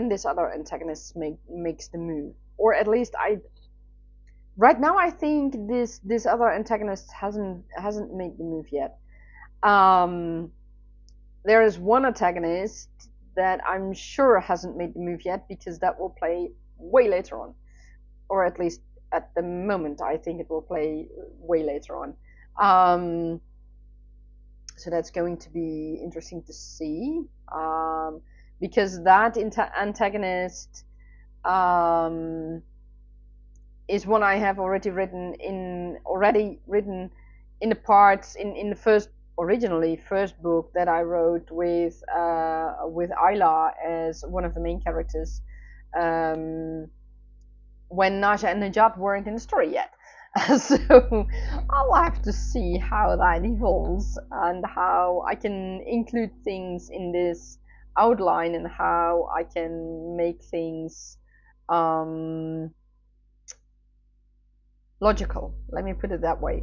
S1: this other antagonist makes the move, or at least right now I think this other antagonist hasn't made the move yet. There is one antagonist that I'm sure hasn't made the move yet because that will play way later on, or at least at the moment I think it will play way later on. So So that's going to be interesting to see, because that antagonist is one I have already written in the parts in the first book that I wrote with Ayla as one of the main characters, when Nasya and Nejat weren't in the story yet. So I'll have to see how that evolves and how I can include things in this outline and how I can make things logical. Let me put it that way.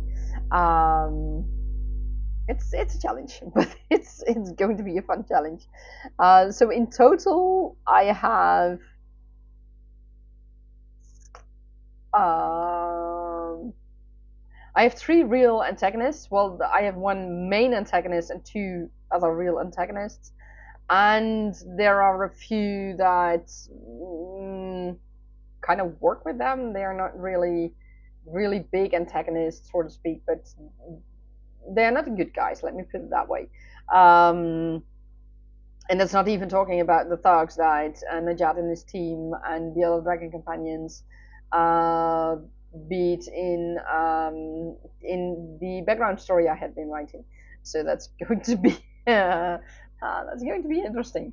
S1: It's a challenge, but it's going to be a fun challenge. So in total, I have three real antagonists. Well, I have one main antagonist and two other real antagonists, and there are a few that kind of work with them. They are not really big antagonists, so to speak, but they're not good guys. Let me put it that way. And that's not even talking about the thugs that Nejat and his team and the other dragon companions beat in the background story I had been writing. So that's going to be interesting.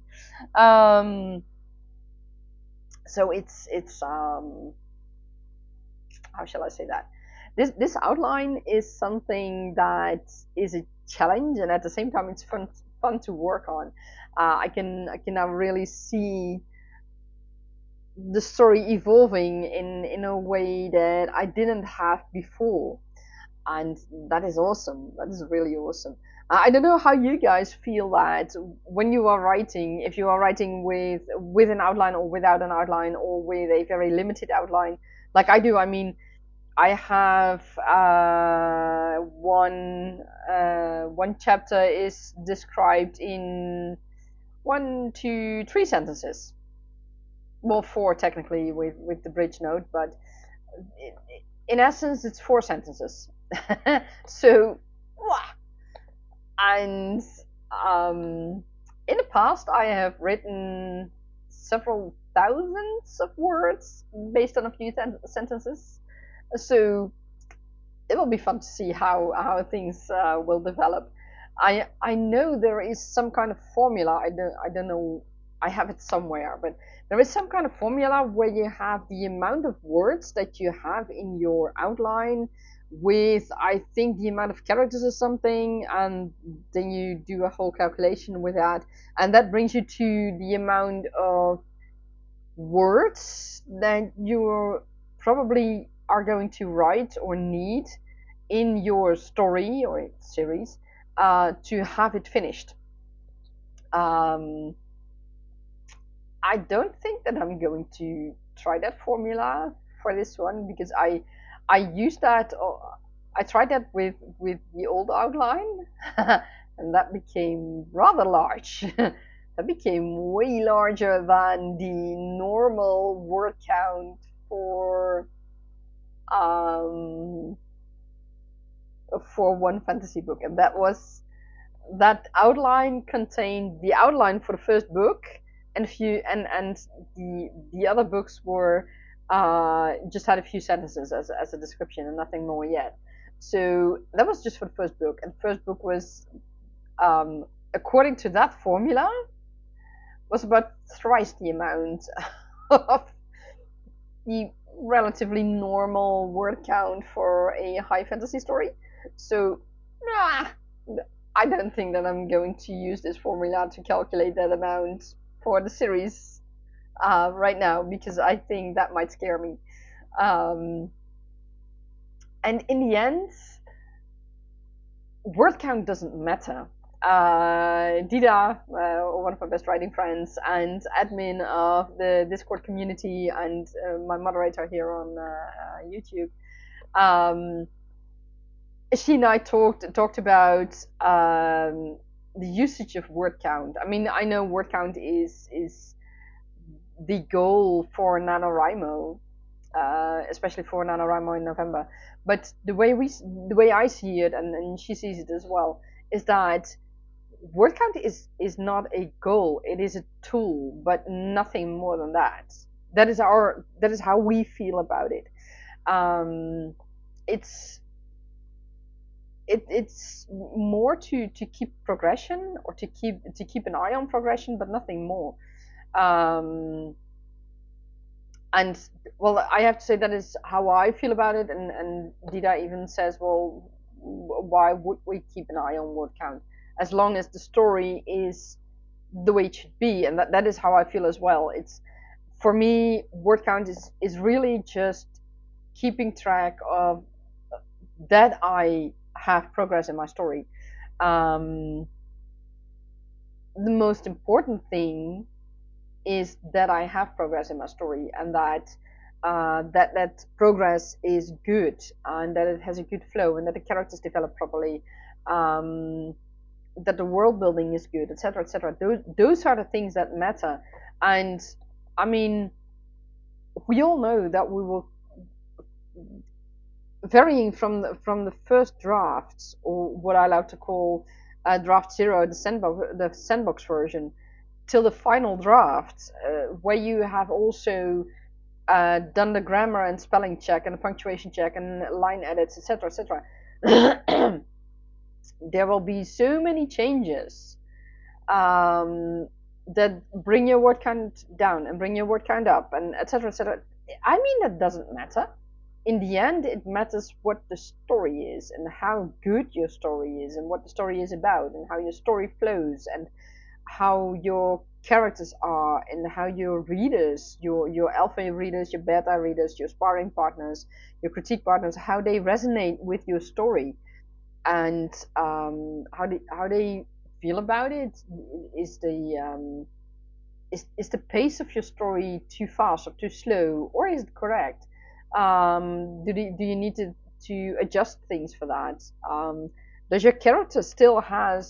S1: So it's how shall I say that? This outline is something that is a challenge, and at the same time it's fun to work on. I can now really see the story evolving in a way that I didn't have before, and that is awesome. That is really awesome. I don't know how you guys feel that when you are writing, if you are writing with an outline or without an outline or with a very limited outline, like I do. I mean, I have one chapter is described in 1, 2, 3 sentences. Well, 4 technically with the bridge note, but in essence it's 4 sentences. So, and in the past I have written several thousands of words based on a few sentences. So it will be fun to see how things will develop. I know there is some kind of formula. I don't know. I have it somewhere, but there is some kind of formula where you have the amount of words that you have in your outline with, I think, the amount of characters or something, and then you do a whole calculation with that, and that brings you to the amount of words that you probably are going to write or need in your story or series to have it finished. I don't think that I'm going to try that formula for this one, because I used that. I tried that with the old outline, and that became rather large. That became way larger than the normal word count for one fantasy book, and that outline contained the outline for the first book, and the other books were just had a few sentences as a description and nothing more yet. So that was just for the first book, and the first book was, according to that formula, was about thrice the amount of the relatively normal word count for a high fantasy story. So I don't think that I'm going to use this formula to calculate that amount for the series right now, because I think that might scare me. And in the end, word count doesn't matter. Dida, one of my best writing friends and admin of the Discord community, and my moderator here on YouTube, she and I talked about the usage of word count. I mean, I know word count is the goal for NaNoWriMo, especially for NaNoWriMo in November. But the way I see it, and she sees it as well, is that word count is not a goal. It is a tool, but nothing more than that. That is how we feel about it. Um, it's it's more to keep progression, or to keep an eye on progression, but nothing more. Um, and well, I have to say that is how I feel about it. And Dida even says, well, why would we keep an eye on word count as long as the story is the way it should be? And that is how I feel as well. It's, for me, word count is really just keeping track of that I have progress in my story. Um, the most important thing is that I have progress in my story, and that that progress is good, and that it has a good flow, and that the characters develop properly, um, that the world building is good, etc., etc. Those are the things that matter. And I mean, we all know that we will, varying from the first drafts, or what I like to call draft zero, the sandbox version, till the final draft, where you have also done the grammar and spelling check and the punctuation check and line edits, etc., etc. There will be so many changes, that bring your word count down and bring your word count up, and etc., etc. I mean, that doesn't matter. In the end, it matters what the story is, and how good your story is, and what the story is about, and how your story flows, and how your characters are, and how your readers, your alpha readers, your beta readers, your sparring partners, your critique partners, how they resonate with your story, and how they feel about it. Is the is the pace of your story too fast or too slow, or is it correct? Do you need to adjust things for that? Does your character still have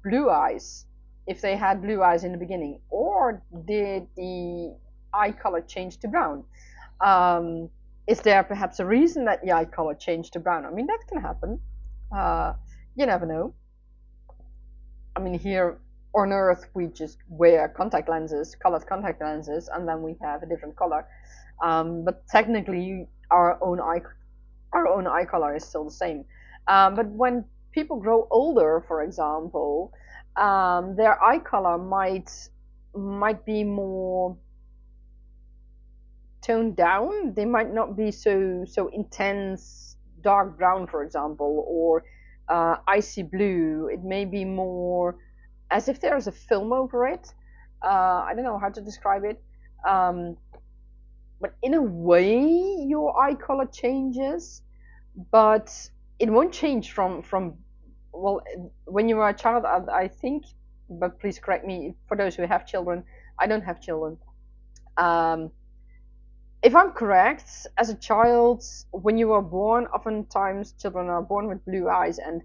S1: blue eyes, if they had blue eyes in the beginning, or did the eye color change to brown? Um, is there perhaps a reason that the eye color changed to brown? I mean, that can happen. Uh, you never know. I mean, here on Earth, we just wear contact lenses, colored contact lenses, and then we have a different color. But technically, our own eye color is still the same. But when people grow older, for example, their eye color might be more toned down. They might not be so intense, dark brown, for example, or icy blue. It may be more as if there's a film over it. I don't know how to describe it. But in a way, your eye color changes, but it won't change from well, when you are a child, I think. But please correct me for those who have children. I don't have children. Um, if I'm correct, as a child, when you are born, oftentimes children are born with blue eyes, and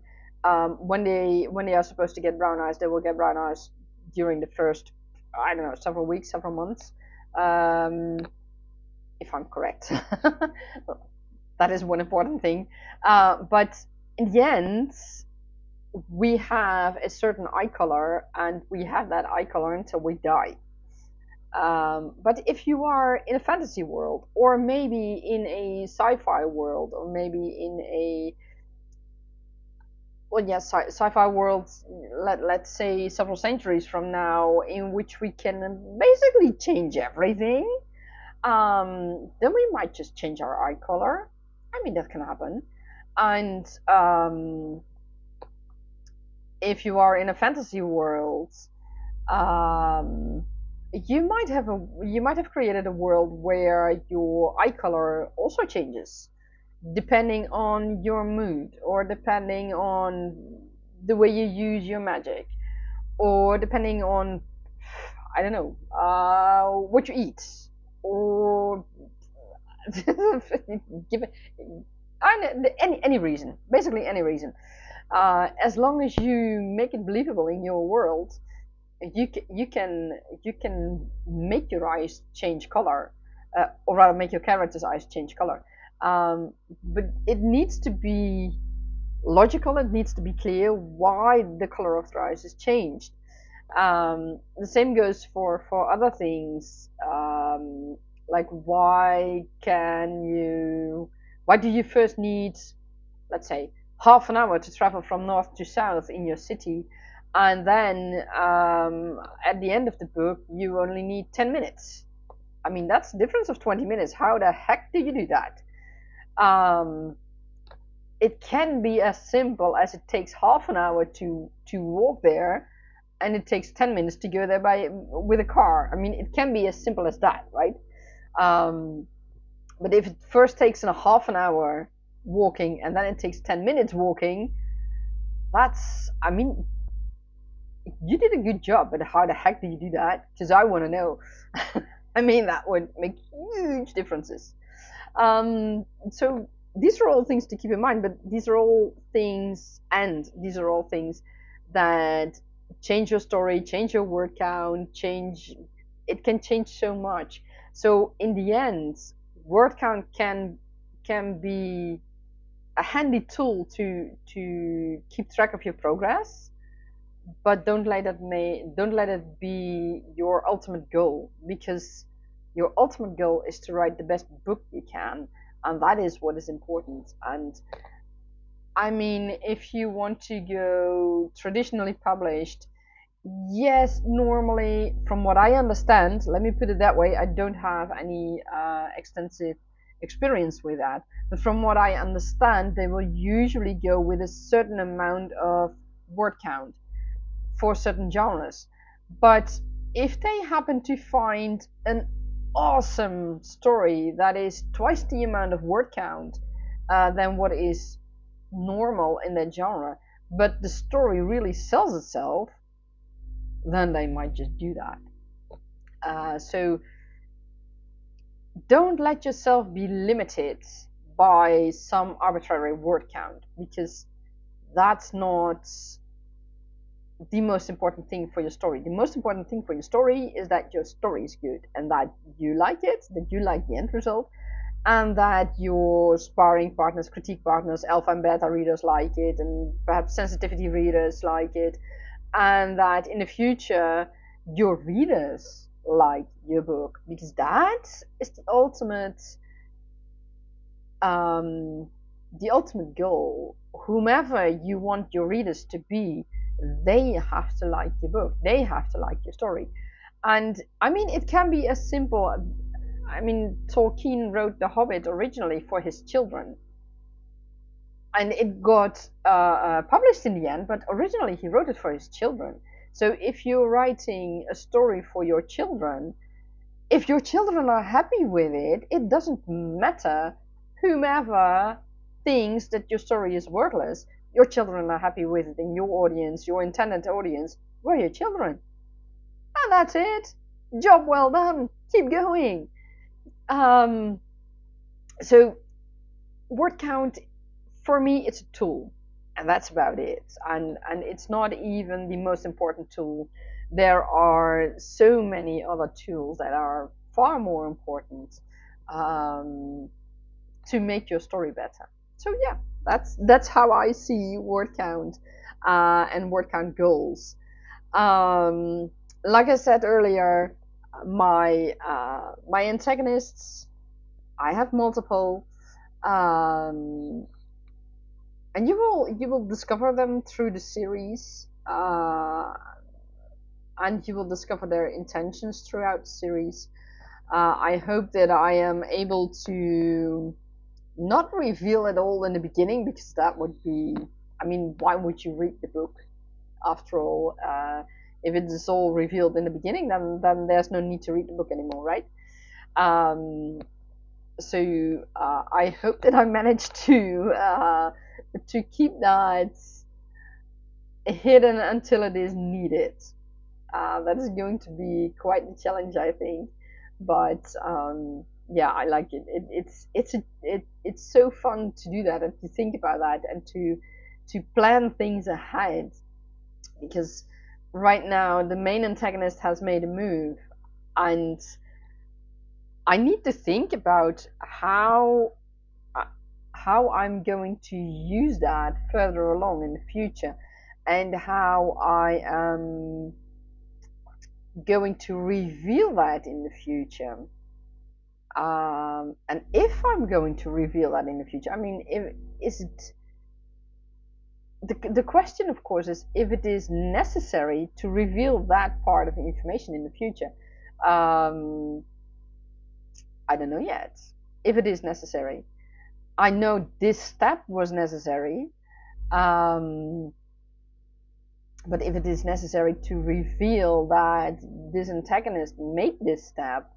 S1: when they are supposed to get brown eyes, they will get brown eyes during the first, I don't know, several weeks, several months. Um, if I'm correct, that is one important thing. But in the end, we have a certain eye color, and we have that eye color until we die. But if you are in a fantasy world, or maybe in a sci-fi world, or maybe in a, well, yes, sci-fi worlds, let's say several centuries from now, in which we can basically change everything, then we might just change our eye color. I mean, that can happen. And if you are in a fantasy world, um, you might have created a world where your eye color also changes depending on your mood, or depending on the way you use your magic, or depending on, I don't know, what you eat, or give it any reason, basically any reason. As long as you make it believable in your world, you can make your eyes change color, or rather make your character's eyes change color. But it needs to be logical. It needs to be clear why the color of the eyes is changed. The same goes for other things, like why do you first need, let's say, half an hour to travel from north to south in your city, and then at the end of the book you only need 10 minutes. I mean, that's a difference of 20 minutes. How the heck do you do that? It can be as simple as it takes half an hour to walk there, and it takes 10 minutes to go there with a car. I mean, it can be as simple as that, right? But if it first takes a half an hour walking and then it takes 10 minutes walking, I mean, you did a good job, but how the heck do you do that? Because I want to know. I mean, that would make huge differences. So these are all things to keep in mind, but these are all things that change your story, change your word count, it can change so much. So in the end, word count can be a handy tool to keep track of your progress, but don't let it be your ultimate goal, because your ultimate goal is to write the best book you can, and that is what is important. And I mean, if you want to go traditionally published, yes, normally, from what I understand, let me put it that way, I don't have any extensive experience with that, but from what I understand, they will usually go with a certain amount of word count for certain genres. But if they happen to find an awesome story that is twice the amount of word count than what is normal in that genre, but the story really sells itself, then they might just do that. So don't let yourself be limited by some arbitrary word count, because that's not the most important thing for your story. The most important thing for your story is that your story is good, and that you like it, that you like the end result, and that your sparring partners, critique partners, alpha and beta readers like it, and perhaps sensitivity readers like it, and that in the future your readers like your book, because that is the ultimate goal. Whomever you want your readers to be, they have to like your book, they have to like your story. And I mean, it can be as simple, I mean, Tolkien wrote The Hobbit originally for his children, and it got published in the end, but originally he wrote it for his children. So if you're writing a story for your children, if your children are happy with it, it doesn't matter whomever thinks that your story is worthless. Your children are happy with it, and your audience, your intended audience, were your children. And that's it. Job well done. Keep going. So word count, for me, it's a tool, and that's about it. And it's not even the most important tool. There are so many other tools that are far more important to make your story better. So yeah, that's how I see word count and word count goals. Like I said earlier, my antagonists, I have multiple, and you will discover them through the series, and you will discover their intentions throughout the series. I hope that I am able to not reveal it all in the beginning, because that would be, I mean, why would you read the book after all? If it is all revealed in the beginning, then there's no need to read the book anymore, right? So I hope that I managed to keep that hidden until it is needed. That is going to be quite the challenge, I think. But yeah, I like it. It's so fun to do that and to think about that and to plan things ahead, because right now the main antagonist has made a move, and I need to think about how how I'm going to use that further along in the future, and how I am going to reveal that in the future. And if I'm going to reveal that in the future, I mean, is it the question, of course, is if it is necessary to reveal that part of the information in the future. I don't know yet if it is necessary. I know this step was necessary, but if it is necessary to reveal that this antagonist made this step,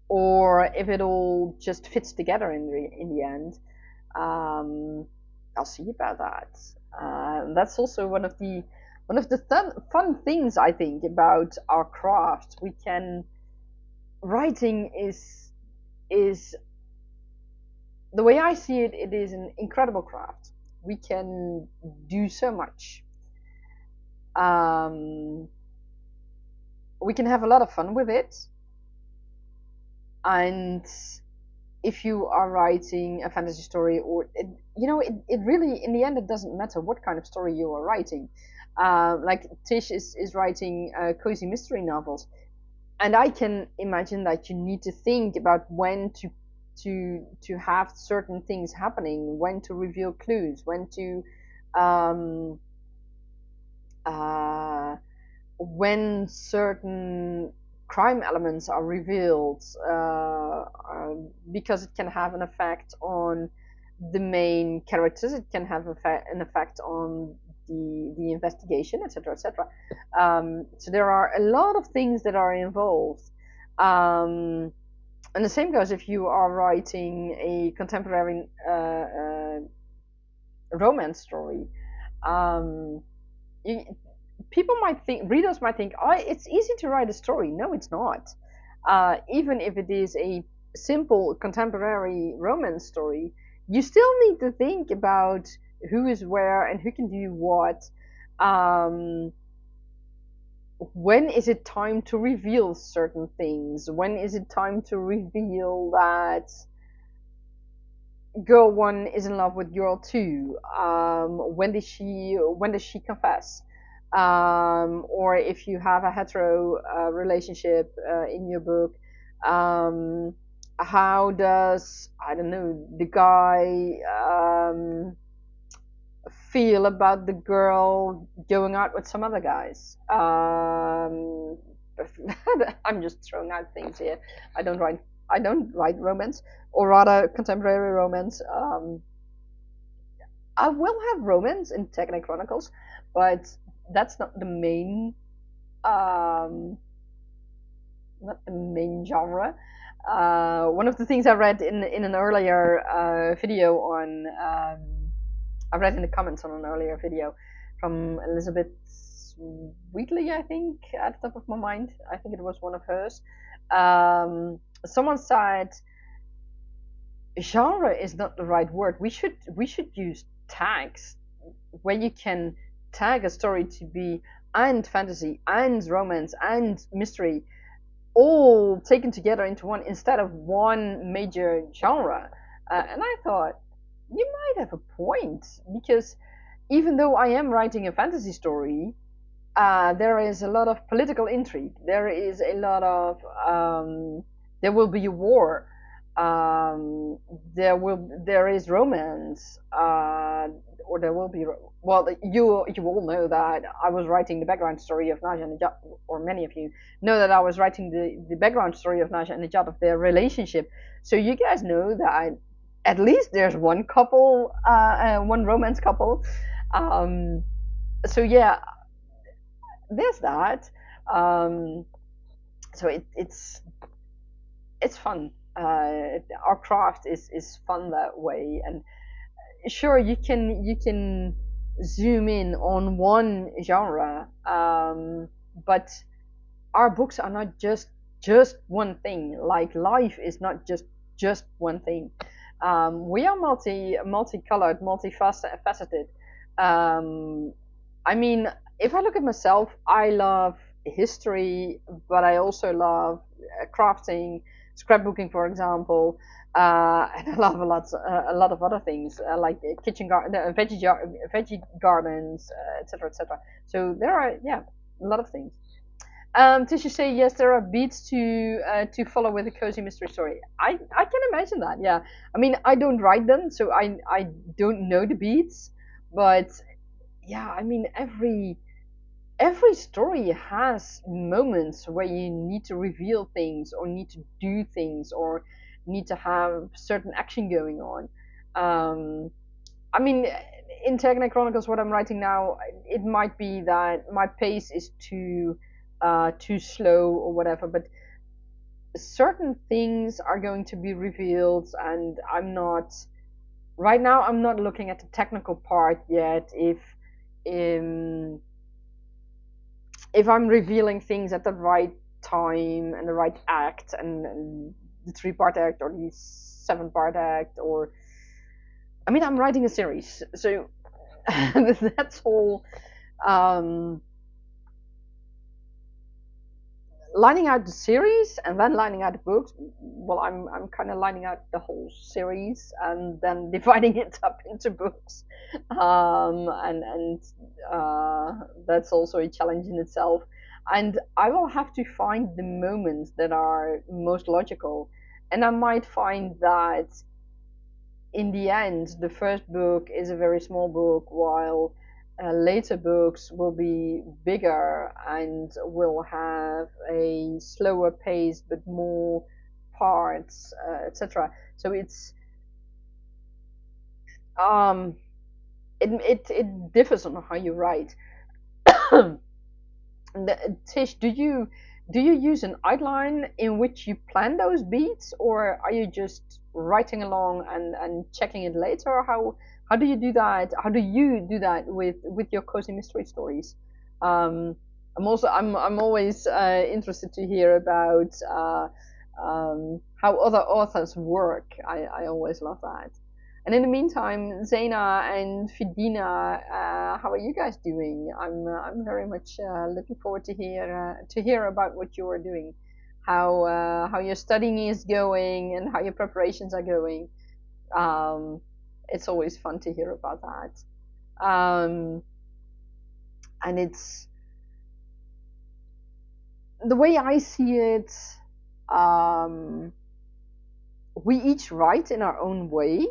S1: or if it all just fits together in the end, I'll see about that. That's also one of the fun things I think about our craft. We can writing is the way I see it. It is an incredible craft. We can do so much. We can have a lot of fun with it, and if you are writing a fantasy story, or it really, in the end, it doesn't matter what kind of story you are writing. Like Tish is writing cozy mystery novels, and I can imagine that you need to think about when to have certain things happening, when to reveal clues, when to when certain crime elements are revealed, because it can have an effect on the main characters, it can have an effect on the investigation, etc., etc. So there are a lot of things that are involved, and the same goes if you are writing a contemporary romance story. People might think, readers might think, oh, it's easy to write a story. No, it's not. Even if it is a simple contemporary romance story, you still need to think about who is where and who can do what. When is it time to reveal certain things? When is it time to reveal that girl one is in love with girl two? When does she confess? Or if you have a hetero relationship in your book, how does, I don't know, the guy feel about the girl going out with some other guys? I'm just throwing out things here. I don't write romance, or rather contemporary romance. I will have romance in Tergaenae Chronicles, but that's not the main genre. One of the things I read in an earlier video on I read in the comments on an earlier video from Elizabeth Wheatley, I think, at the top of my mind. I think it was one of hers. Someone said genre is not the right word. We should use tags where you can tag a story to be and fantasy and romance and mystery all taken together into one, instead of one major genre. And I thought, you might have a point, because even though I am writing a fantasy story, there is a lot of political intrigue. There is a lot of there will be a war. There is romance, or there will be. Well, you all know that I was writing the background story of Nasya Nejat, or many of you know that I was writing the background story of Nasya Nejat, of their relationship. So you guys know that at least there's one couple, one romance couple. So yeah, there's that. So it's fun. Our craft is fun that way, and sure, you can zoom in on one genre, but our books are not just one thing. Like life is not just one thing. We are multicolored, multifaceted. I mean, if I look at myself, I love history, but I also love crafting, scrapbooking, for example, and I love a lot of other things like kitchen garden, veggie gardens, etc., etc. So there are, yeah, a lot of things. Did you say yes? There are beats to follow with a cozy mystery story. I can imagine that. Yeah, I mean I don't write them, so I don't know the beats, but yeah, I mean every story has moments where you need to reveal things or need to do things or need to have certain action going on. I mean, in Tergaenae Chronicles, what I'm writing now, it might be that my pace is too slow or whatever, but certain things are going to be revealed, and I'm not right now. I'm not looking at the technical part yet. Um, if I'm revealing things at the right time and the right act and the 3-part act or the 7-part act, or I mean I'm writing a series, so that's all. um, Lining out the series and then lining out the books. Well, I'm kind of lining out the whole series and then dividing it up into books, and that's also a challenge in itself. And I will have to find the moments that are most logical, and I might find that in the end, the first book is a very small book, while later books will be bigger and will have a slower pace but more parts, etc. So it's um, it differs on how you write. Tish, do you use an outline in which you plan those beats, or are you just writing along and checking it later? How do you do that? How do you do that with your cozy mystery stories? Um, I'm always interested to hear about how other authors work. I always love that. And in the meantime, Zaina and Fidina, how are you guys doing? I'm very much looking forward to hear about what you are doing, how your studying is going, and how your preparations are going. Um, it's always fun to hear about that. And it's the way I see it. Um, we each write in our own way,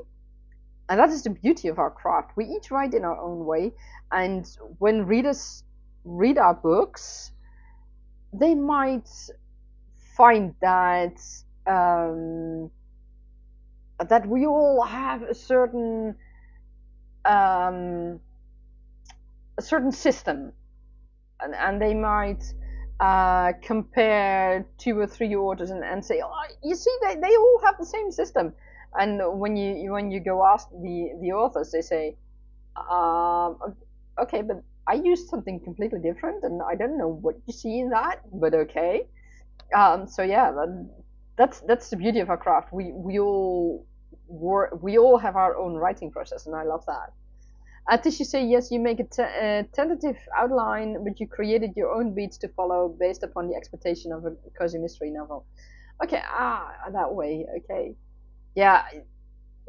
S1: and that is the beauty of our craft. We each write in our own way, and when readers read our books, they might find that we all have um, a certain system, and they might compare 2 or 3 authors and say, oh, you see, they all have the same system. And when you go ask the authors, they say, um, okay, but I used something completely different, and I don't know what you see in that, but okay. So yeah, that's the beauty of our craft. We all have our own writing process, and I love that. Tish, you say yes, you make a tentative outline, but you created your own beats to follow based upon the expectation of a cozy mystery novel. Okay, that way. Okay, yeah.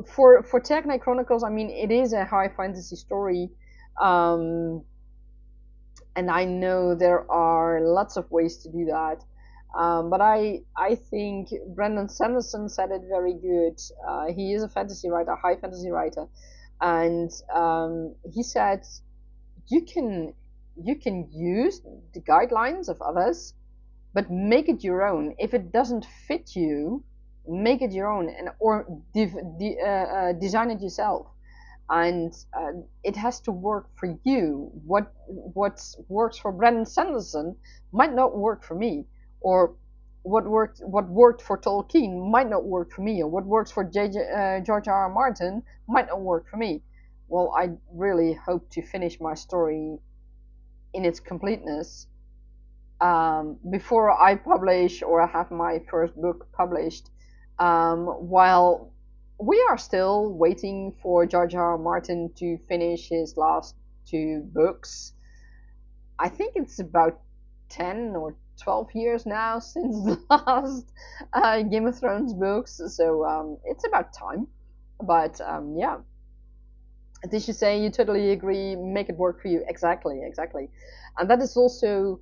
S1: For Tergaenae Chronicles, I mean, it is a high fantasy story, um, and I know there are lots of ways to do that. But I think Brandon Sanderson said it very good. He is a fantasy writer, high fantasy writer, and he said you can you can use the guidelines of others, but make it your own. If it doesn't fit you, make it your own, and or design it yourself. And it has to work for you. What works for Brandon Sanderson might not work for me, or what worked for Tolkien might not work for me, or what works for George R. R. Martin might not work for me. Well, I really hope to finish my story in its completeness before I publish or have my first book published. While we are still waiting for George R. R. Martin to finish his last 2 books. I think it's about 10 or 12 years now since the last Game of Thrones books, so it's about time. But yeah, did you say you totally agree? Make it work for you. Exactly, exactly. And that is also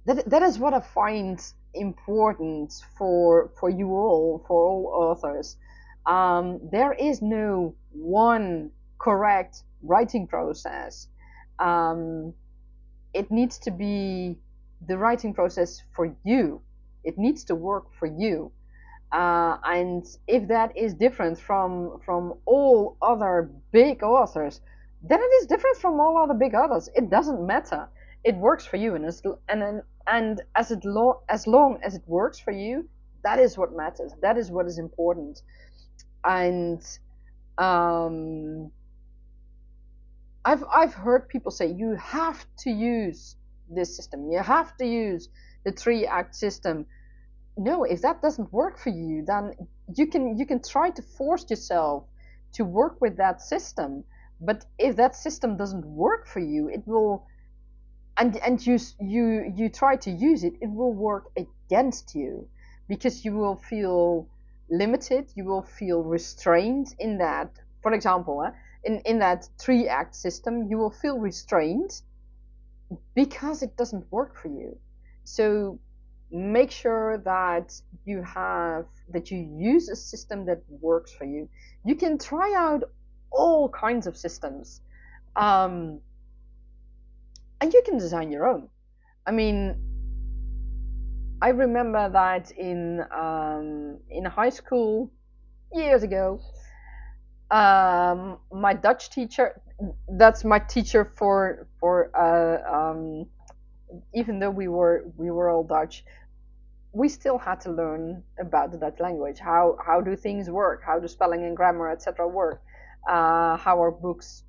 S1: that is what I find important for you all, for all authors. There is no one correct writing process. Um, it needs to be the writing process for you. It needs to work for you. And if that is different from all other big authors, then it is different from all other big authors. It doesn't matter. It works for you, and as long as it works for you, that is what matters. That is what is important. And um, I've heard people say you have to use this system. You have to use the 3-act system. No, if that doesn't work for you, then you can try to force yourself to work with that system. But if that system doesn't work for you, it will, and you try to use it, it will work against you, because you will feel limited, you will feel restrained in that. For example, in that 3-act system, you will feel restrained because it doesn't work for you. So make sure that you use a system that works for you. You can try out all kinds of systems, and you can design your own. I mean, I remember that in high school years ago, my Dutch teacher, that's my teacher for even though we were all Dutch, we still had to learn about the Dutch language. How do things work? How do spelling and grammar, etc., work? How are books?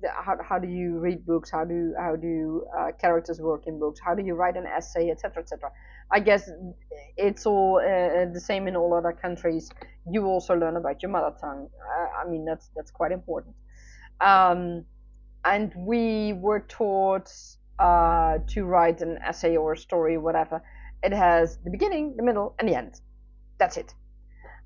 S1: How do you read books? How do characters work in books? How do you write an essay, etc., etc.? I guess it's all the same in all other countries. You also learn about your mother tongue. I mean, that's quite important. Um, and we were taught to write an essay or a story, whatever. It has the beginning, the middle, and the end. That's it.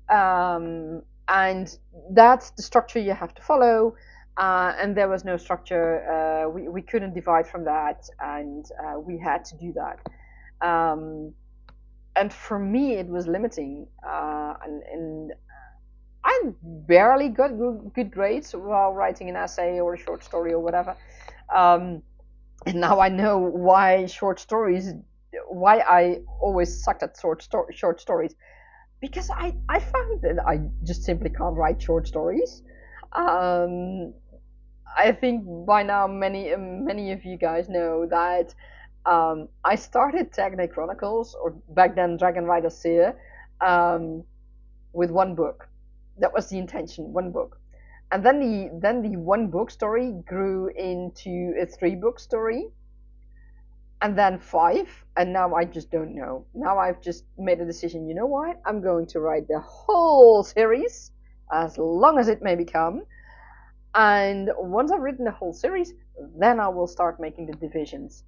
S1: And that's the structure you have to follow. And there was no structure. We couldn't divide from that, and we had to do that. And for me, it was limiting. And I barely got good grades while writing an essay or a short story or whatever. And now I know why I always sucked at short stories, because I found that I just simply can't write short stories. Um, I think by now many of you guys know that I started Tergaenae Chronicles, or back then Dragon Rider Seer, with one book. That was the intention, one book. And then the one book story grew into a 3-book story, and then 5, and now I just don't know. Now I've just made a decision. You know what? I'm going to write the whole series, as long as it may become. And once I've written the whole series, then I will start making the divisions.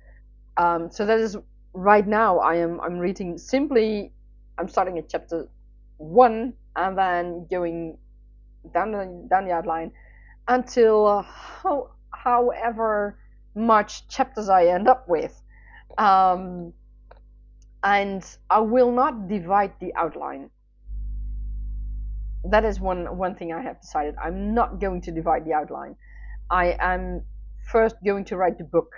S1: So that is right now. I'm reading simply. I'm starting at chapter 1 and then going down the outline until however much chapters I end up with. And I will not divide the outline. That is one thing I have decided. I'm not going to divide the outline. I am first going to write the book,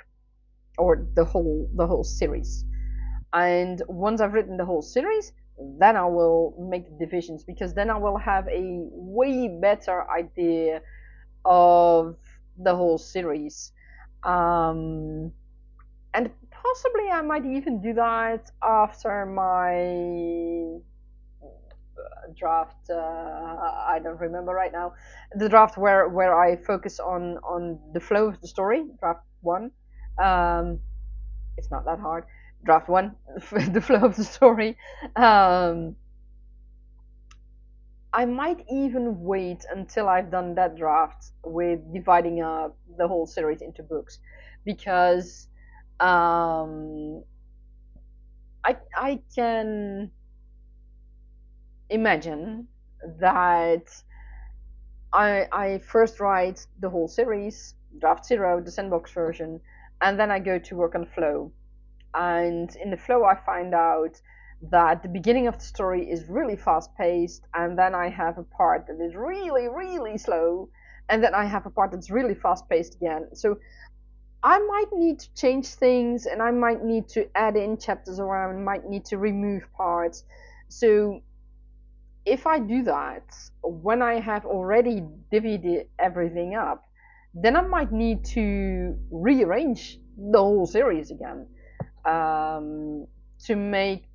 S1: or the whole series. And once I've written the whole series, then I will make the divisions, because then I will have a way better idea of the whole series. And possibly I might even do that after my draft. I don't remember right now. The draft where I focus on the flow of the story. Draft 1. It's not that hard. Draft 1, the flow of the story. I might even wait until I've done that draft with dividing up the whole series into books, because I can imagine that I first write the whole series, draft zero, the sandbox version, and then I go to work on flow. And in the flow, I find out that the beginning of the story is really fast paced, and then I have a part that is really, really slow, and then I have a part that's really fast paced again. So I might need to change things, and I might need to add in chapters around, might need to remove parts. So if I do that, when I have already divvied everything up, then I might need to rearrange the whole series again, um, to make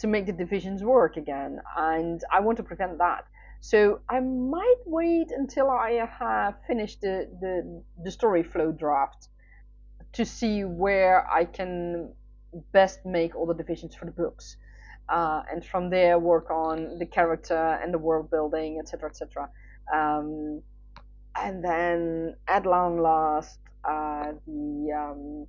S1: the divisions work again, and I want to prevent that. So I might wait until I have finished the story flow draft to see where I can best make all the divisions for the books, and from there work on the character and the world building, etc., etc. Um, and then at long last, the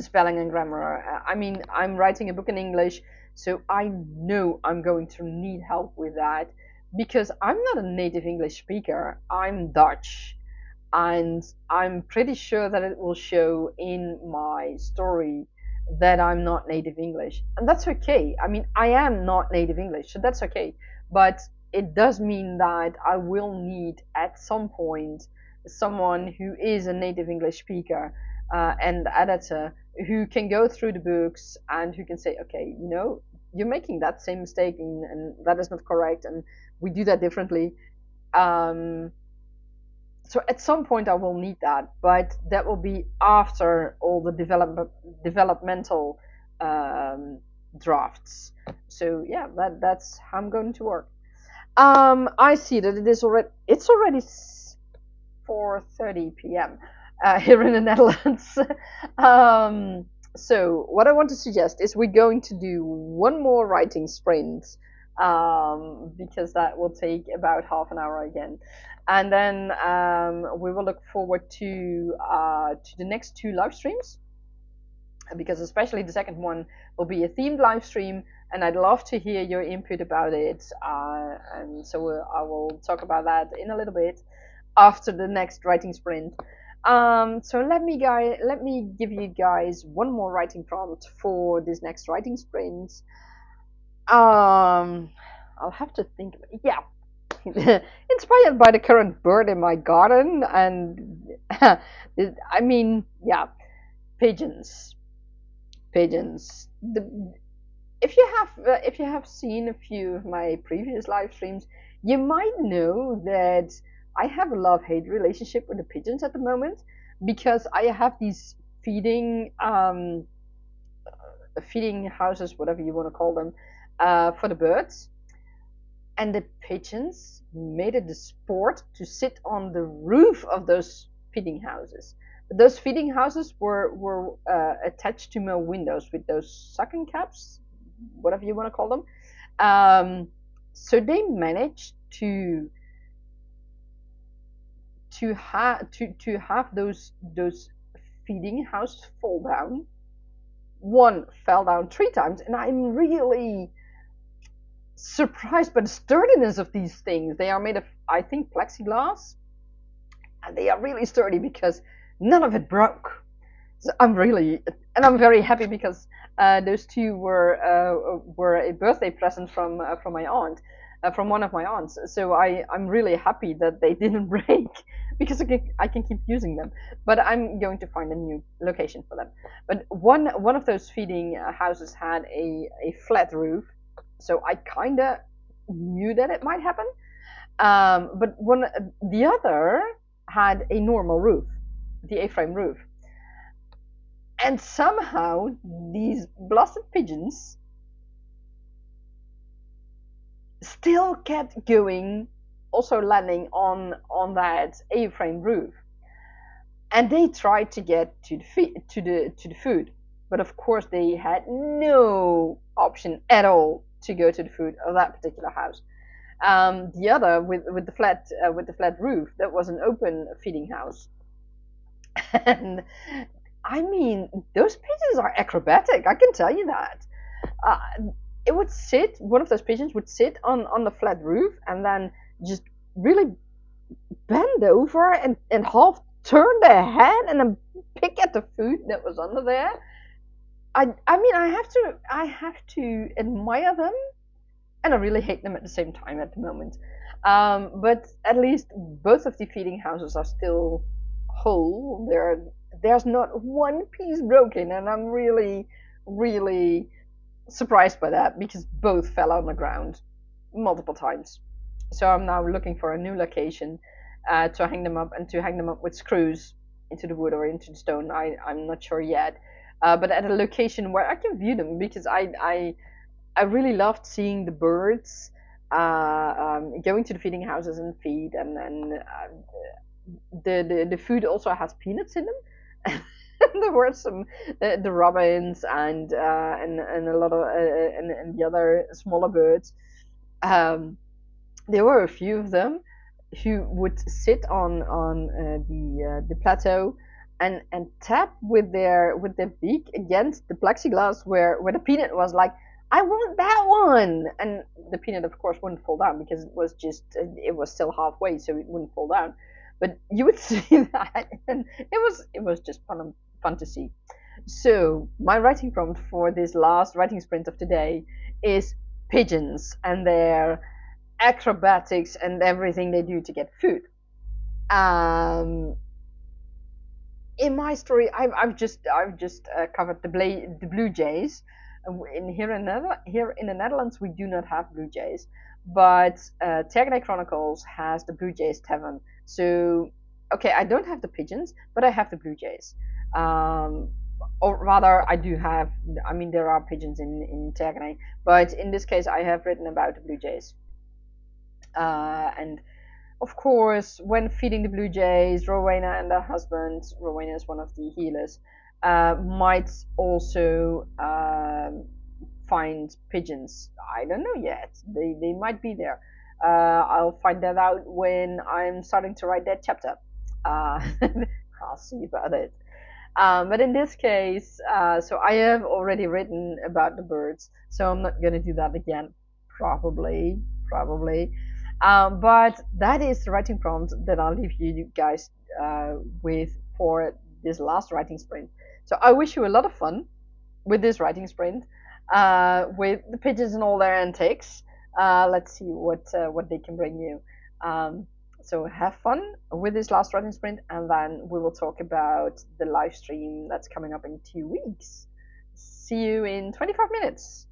S1: spelling and grammar. I mean, I'm writing a book in English, so I know I'm going to need help with that because I'm not a native English speaker. I'm Dutch, and I'm pretty sure that it will show in my story that I'm not native English, and that's okay. I mean, I am not native English, so that's okay. But it does mean that I will need at some point someone who is a native English speaker, and editor who can go through the books and who can say, okay, you're making that same mistake, and that is not correct, and we do that differently. Um, so at some point I will need that, but that will be after all the developmental drafts. So yeah, that's how I'm going to work. I see that it's already 4:30 p.m. Here in the Netherlands. So what I want to suggest is we're going to do one more writing sprint, because that will take about half an hour again, and then we will look forward to the next two live streams, because especially the second one will be a themed live stream, and I'd love to hear your input about it. And so I will talk about that in a little bit after the next writing sprint. So let me give you guys one more writing prompt for this next writing sprint. I'll have to think. Yeah, inspired by the current bird in my garden, and I mean, yeah, pigeons. Pigeons. If you have seen a few of my previous live streams, you might know that I have a love-hate relationship with the pigeons at the moment, because I have these feeding houses, whatever you want to call them, for the birds, and the pigeons made it a sport to sit on the roof of those feeding houses. Those feeding houses were attached to my windows with those suction caps, whatever you want to call them. So they managed to have those feeding houses fall down. One fell down 3 times, and I'm really surprised by the sturdiness of these things. They are made of, I think, plexiglass, and they are really sturdy because none of it broke. So I'm very happy, because those two were a birthday present from my aunt, from one of my aunts. So I'm really happy that they didn't break, because I can keep using them. But I'm going to find a new location for them. But one of those feeding houses had a flat roof, so I kind of knew that it might happen. But the other had a normal roof, the A-frame roof. And somehow these blasted pigeons still kept going, also landing on that A-frame roof. And they tried to get to the food, but of course they had no option at all to go to the food of that particular house. The other with the flat roof, that was an open feeding house. And I mean, those pigeons are acrobatic, I can tell you that. uh, it would sit. One of those pigeons would sit on the flat roof and then just really bend over and half turn their head and then pick at the food that was under there. I mean I have to admire them, and I really hate them at the same time at the moment. But at least both of the feeding houses are still whole. There's not one piece broken, and I'm really, really surprised by that because both fell on the ground multiple times. So I'm now looking for a new location to hang them up and to hang them up with screws into the wood or into the stone. I'm not sure yet, but at a location where I can view them because I really loved seeing the birds going to the feeding houses and feed, and the food also has peanuts in them. There were some the robins and a lot of and the other smaller birds. Um, there were a few of them who would sit on the plateau and tap with their beak against the plexiglass where the peanut was, like, I want that one, and the peanut of course wouldn't fall down because it was still halfway, so it wouldn't fall down. But you would see that, and it was just fun to see. So my writing prompt for this last writing sprint of today is pigeons and their acrobatics and everything they do to get food. Um, in my story, I've just covered the blue jays. Here in the Netherlands, we do not have blue jays, but Tergaenae Chronicles has the blue jays tavern. So okay, I don't have the pigeons, but I have the blue jays. Um, or rather, I do have. I mean, there are pigeons in Tergaenae, but in this case, I have written about the blue jays. And of course, when feeding the blue jays, Rowena and her husband, Rowena is one of the healers, might also find pigeons. I don't know yet. They might be there. I'll find that out when I'm starting to write that chapter. I'll see about it. But in this case, so I have already written about the birds, so I'm not gonna do that again. Probably. But that is the writing prompt that I'll leave you guys with for this last writing sprint. So I wish you a lot of fun with this writing sprint, with the pigeons and all their antics. Let's see what they can bring you. So have fun with this last writing sprint, and then we will talk about the live stream that's coming up in 2 weeks. See you in 25 minutes.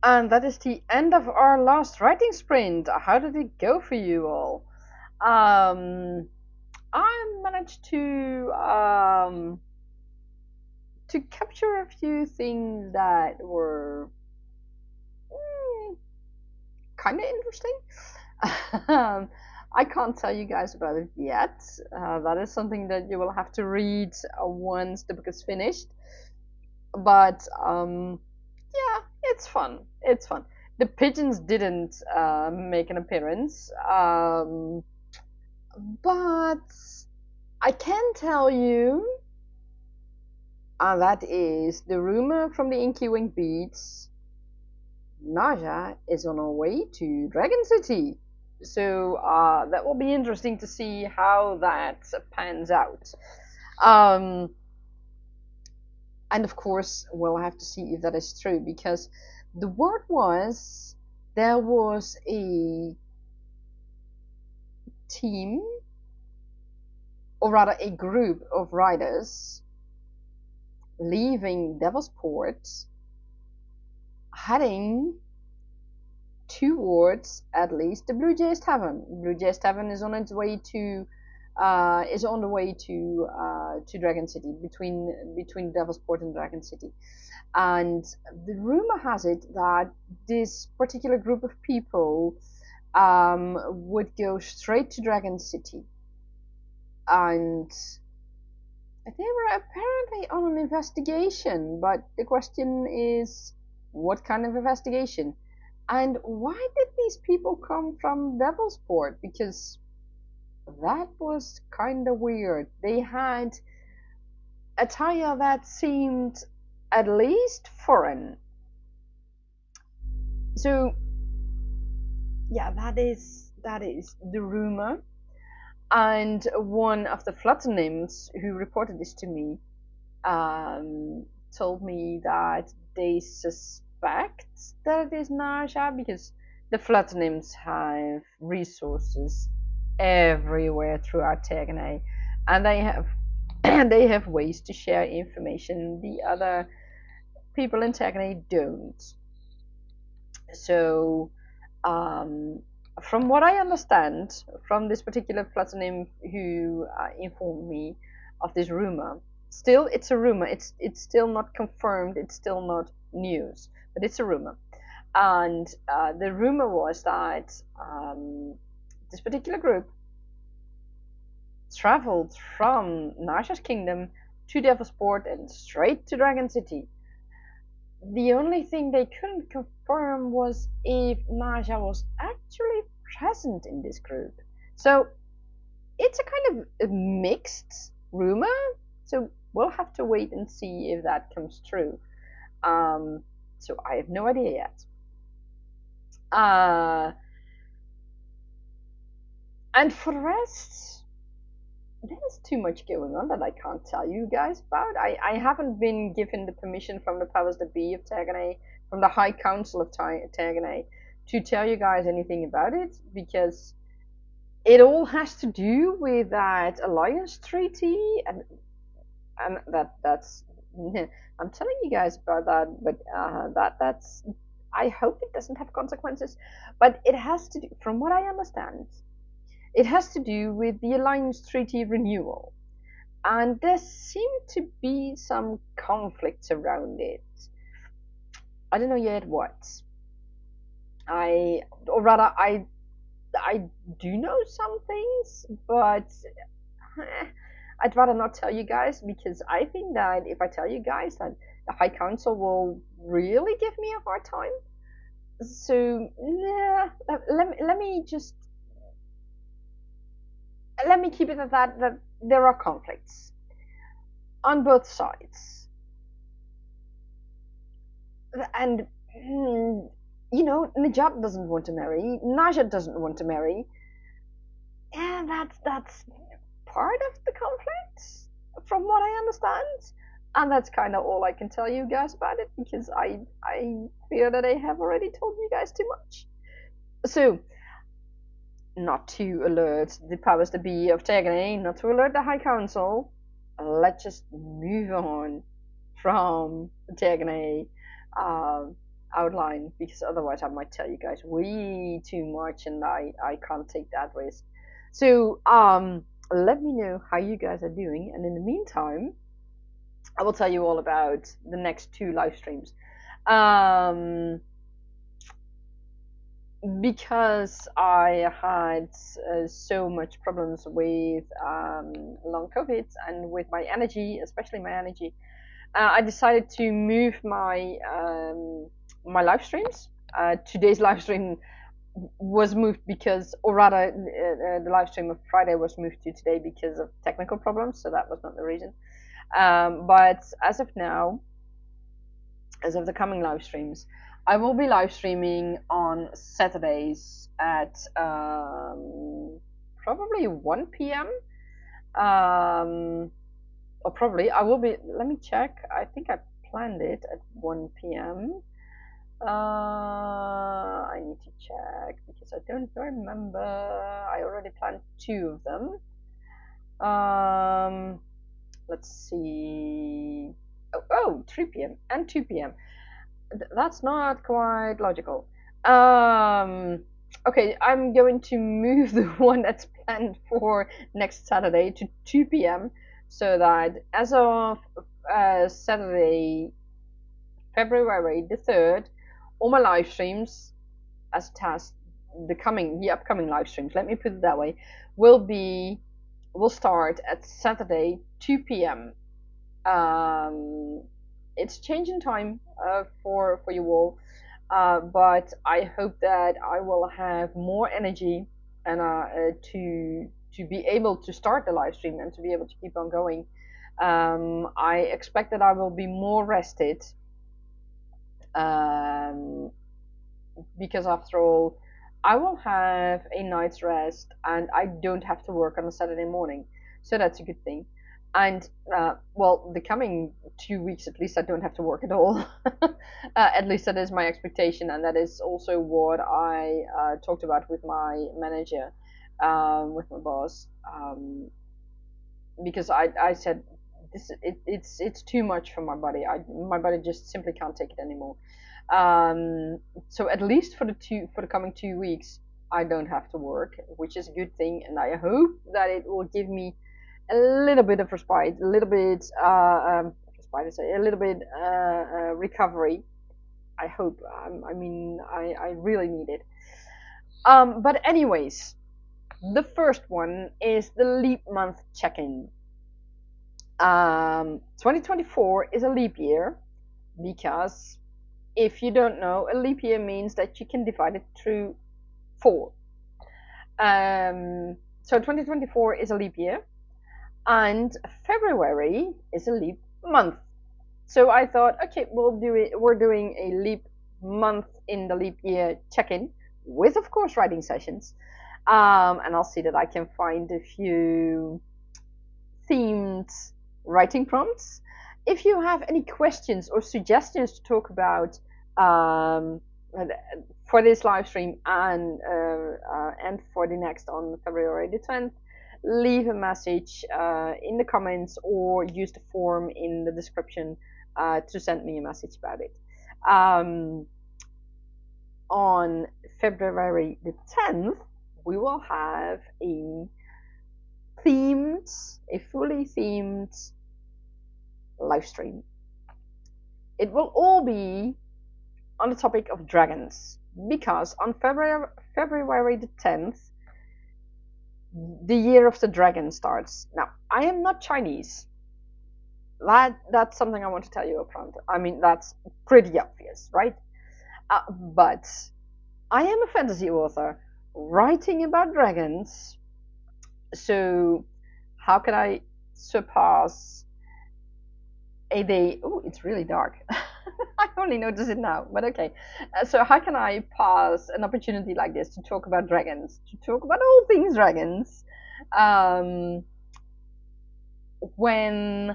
S1: And that is the end of our last writing sprint. How did it go for you all? I managed to capture a few things that were kind of interesting. I can't tell you guys about it yet. That is something that you will have to read once the book is finished. But yeah, it's fun. It's fun. The pigeons didn't make an appearance, but I can tell you that is the rumor from the Inky Winged Beats. Nasya is on her way to Dragon City. So that will be interesting to see how that pans out. And of course, we'll have to see if that is true, because the word was there was a team, or rather a group of riders leaving Devilsport, heading towards at least the Blue Jays Tavern. Blue Jays Tavern is on its way to on the way to Dragon City, between Devilsport and Dragon City. And the rumor has it that this particular group of people would go straight to Dragon City, and they were apparently on an investigation. But the question is, what kind of investigation? And why did these people come from Devilsport? Because that was kind of weird. They had attire that seemed at least foreign. So yeah, that is the rumor. And one of the flutter nymphs who reported this to me told me that they suspect that it is Nasya, because the flutter nymphs have resources everywhere throughout Tergaenae, and they have they have ways to share information the other people in Tergaenae don't. So from what I understand from this particular flutter nymph who informed me of this rumor, still it's a rumor, it's still not confirmed, it's still not news, but it's a rumor. And the rumor was that this particular group traveled from Nasya's kingdom to Devilsport and straight to Dragon City. The only thing they couldn't confirm was if Nasya was actually present in this group. So it's a kind of a mixed rumor. So we'll have to wait and see if that comes true. So I have no idea yet. And for the rest, there's too much going on that I can't tell you guys about. I haven't been given the permission from the powers that be of Tergaenae, from the High Council of Tergaenae, to tell you guys anything about it, because it all has to do with that alliance treaty, and that's I'm telling you guys about that, but that's I hope it doesn't have consequences, but it has to do, from what I understand, it has to do with the alliance treaty renewal, and there seem to be some conflicts around it. I don't know yet what. Or rather, I do know some things, but I'd rather not tell you guys, because I think that if I tell you guys, that the High Council will really give me a hard time. So yeah, let me keep it at that there are conflicts on both sides, and Nejat doesn't want to marry, Nasya doesn't want to marry, and that's part of the conflict, from what I understand. And that's kind of all I can tell you guys about it, because I fear that I have already told you guys too much. So, not to alert the powers that be of Tergaenae, not to alert the High Council, let's just move on from Tergaenae outline, because otherwise I might tell you guys way too much, and I can't take that risk. So let me know how you guys are doing, and in the meantime, I will tell you all about the next two live streams. Because I had so much problems with long COVID and with my energy, especially my energy, I decided to move my live streams. Today's live stream was moved because, or rather, the live stream of Friday was moved to today because of technical problems. So that was not the reason. But as of now, as of the coming live streams, I will be live streaming on Saturdays at probably 1 p.m. Or probably I will be. Let me check. I think I planned it at 1 p.m. I need to check because I don't remember. I already planned two of them. Let's see. Oh, 3 p.m. and 2 p.m. That's not quite logical. Okay, I'm going to move the one that's planned for next Saturday to 2 p.m. so that as of Saturday, February the 3rd, all my live streams, as it has the upcoming live streams, let me put it that way, will start at Saturday 2 p.m. It's changing time for you all, but I hope that I will have more energy and to be able to start the live stream and to be able to keep on going. I expect that I will be more rested, because after all, I will have a night's rest and I don't have to work on a Saturday morning, so that's a good thing. And well, the coming 2 weeks at least I don't have to work at all. At least that is my expectation, and that is also what I talked about with my manager, with my boss, because I said it's too much for my body. My body just simply can't take it anymore. So at least for the coming 2 weeks, I don't have to work, which is a good thing, and I hope that it will give me a little bit of respite, a little bit a little bit recovery. I hope. I mean, I really need it. But anyways, the first one is the leap month check-in. 2024 is a leap year because, if you don't know, a leap year means that you can divide it through 4. So 2024 is a leap year, and February is a leap month. So I thought, okay, we're doing a leap month in the leap year check-in with, of course, writing sessions. And I'll see that I can find a few themed writing prompts. If you have any questions or suggestions to talk about for this live stream and for the next on February the 10th, leave a message in the comments or use the form in the description to send me a message about it. On February the 10th, we will have a fully themed live stream. It will all be on the topic of dragons, because on February the 10th, the year of the dragon starts. Now, I am not Chinese. That's something I want to tell you up front. I mean, that's pretty obvious, right? But I am a fantasy author writing about dragons. So how can I surpass a day? Oh, it's really dark. I only notice it now, but okay. So how can I pass an opportunity like this to talk about dragons, to talk about all things dragons, when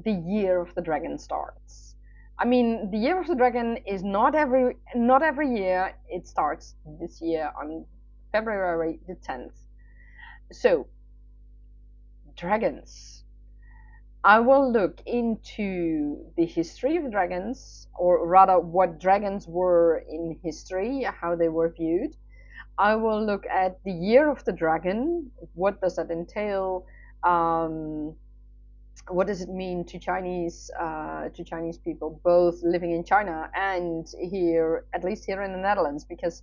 S1: the year of the dragon starts? I mean, the year of the dragon is not every year. It starts this year on February the 10th. So, dragons. I will look into the history of dragons, or rather, what dragons were in history, how they were viewed. I will look at the year of the dragon. What does that entail? Um, what does it mean to Chinese people, both living in China and here, at least here in the Netherlands? Because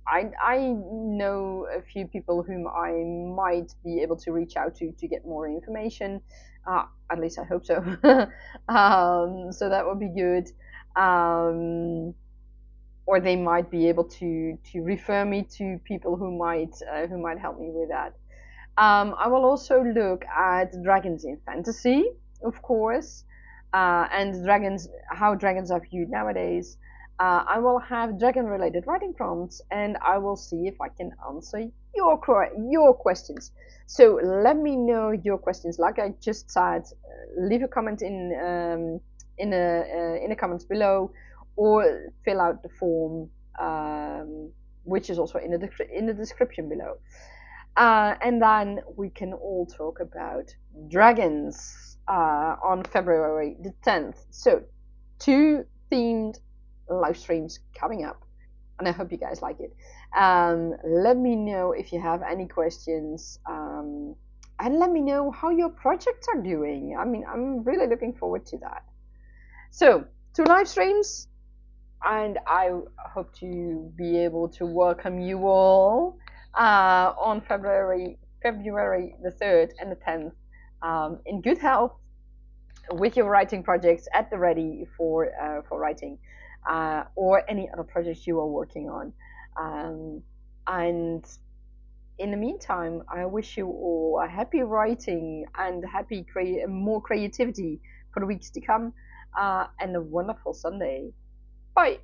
S1: I know a few people whom I might be able to reach out to get more information. At least I hope so. So that would be good. Or they might be able to refer me to people who might help me with that. I will also look at dragons in fantasy, of course, and dragons, how dragons are viewed nowadays. I will have dragon-related writing prompts, and I will see if I can answer your questions. So let me know your questions. Like I just said, leave a comment in the comments below, or fill out the form, which is also in the description below. And then we can all talk about dragons on February the 10th. So, 2 themed live streams coming up, and I hope you guys like it. Let me know if you have any questions, and let me know how your projects are doing. I mean, I'm really looking forward to that. So, 2 live streams, and I hope to be able to welcome you all on February the 3rd and the 10th, in good health, with your writing projects at the ready for writing, or any other projects you are working on. And in the meantime, I wish you all a happy writing and more creativity for the weeks to come, and a wonderful Sunday. Bye.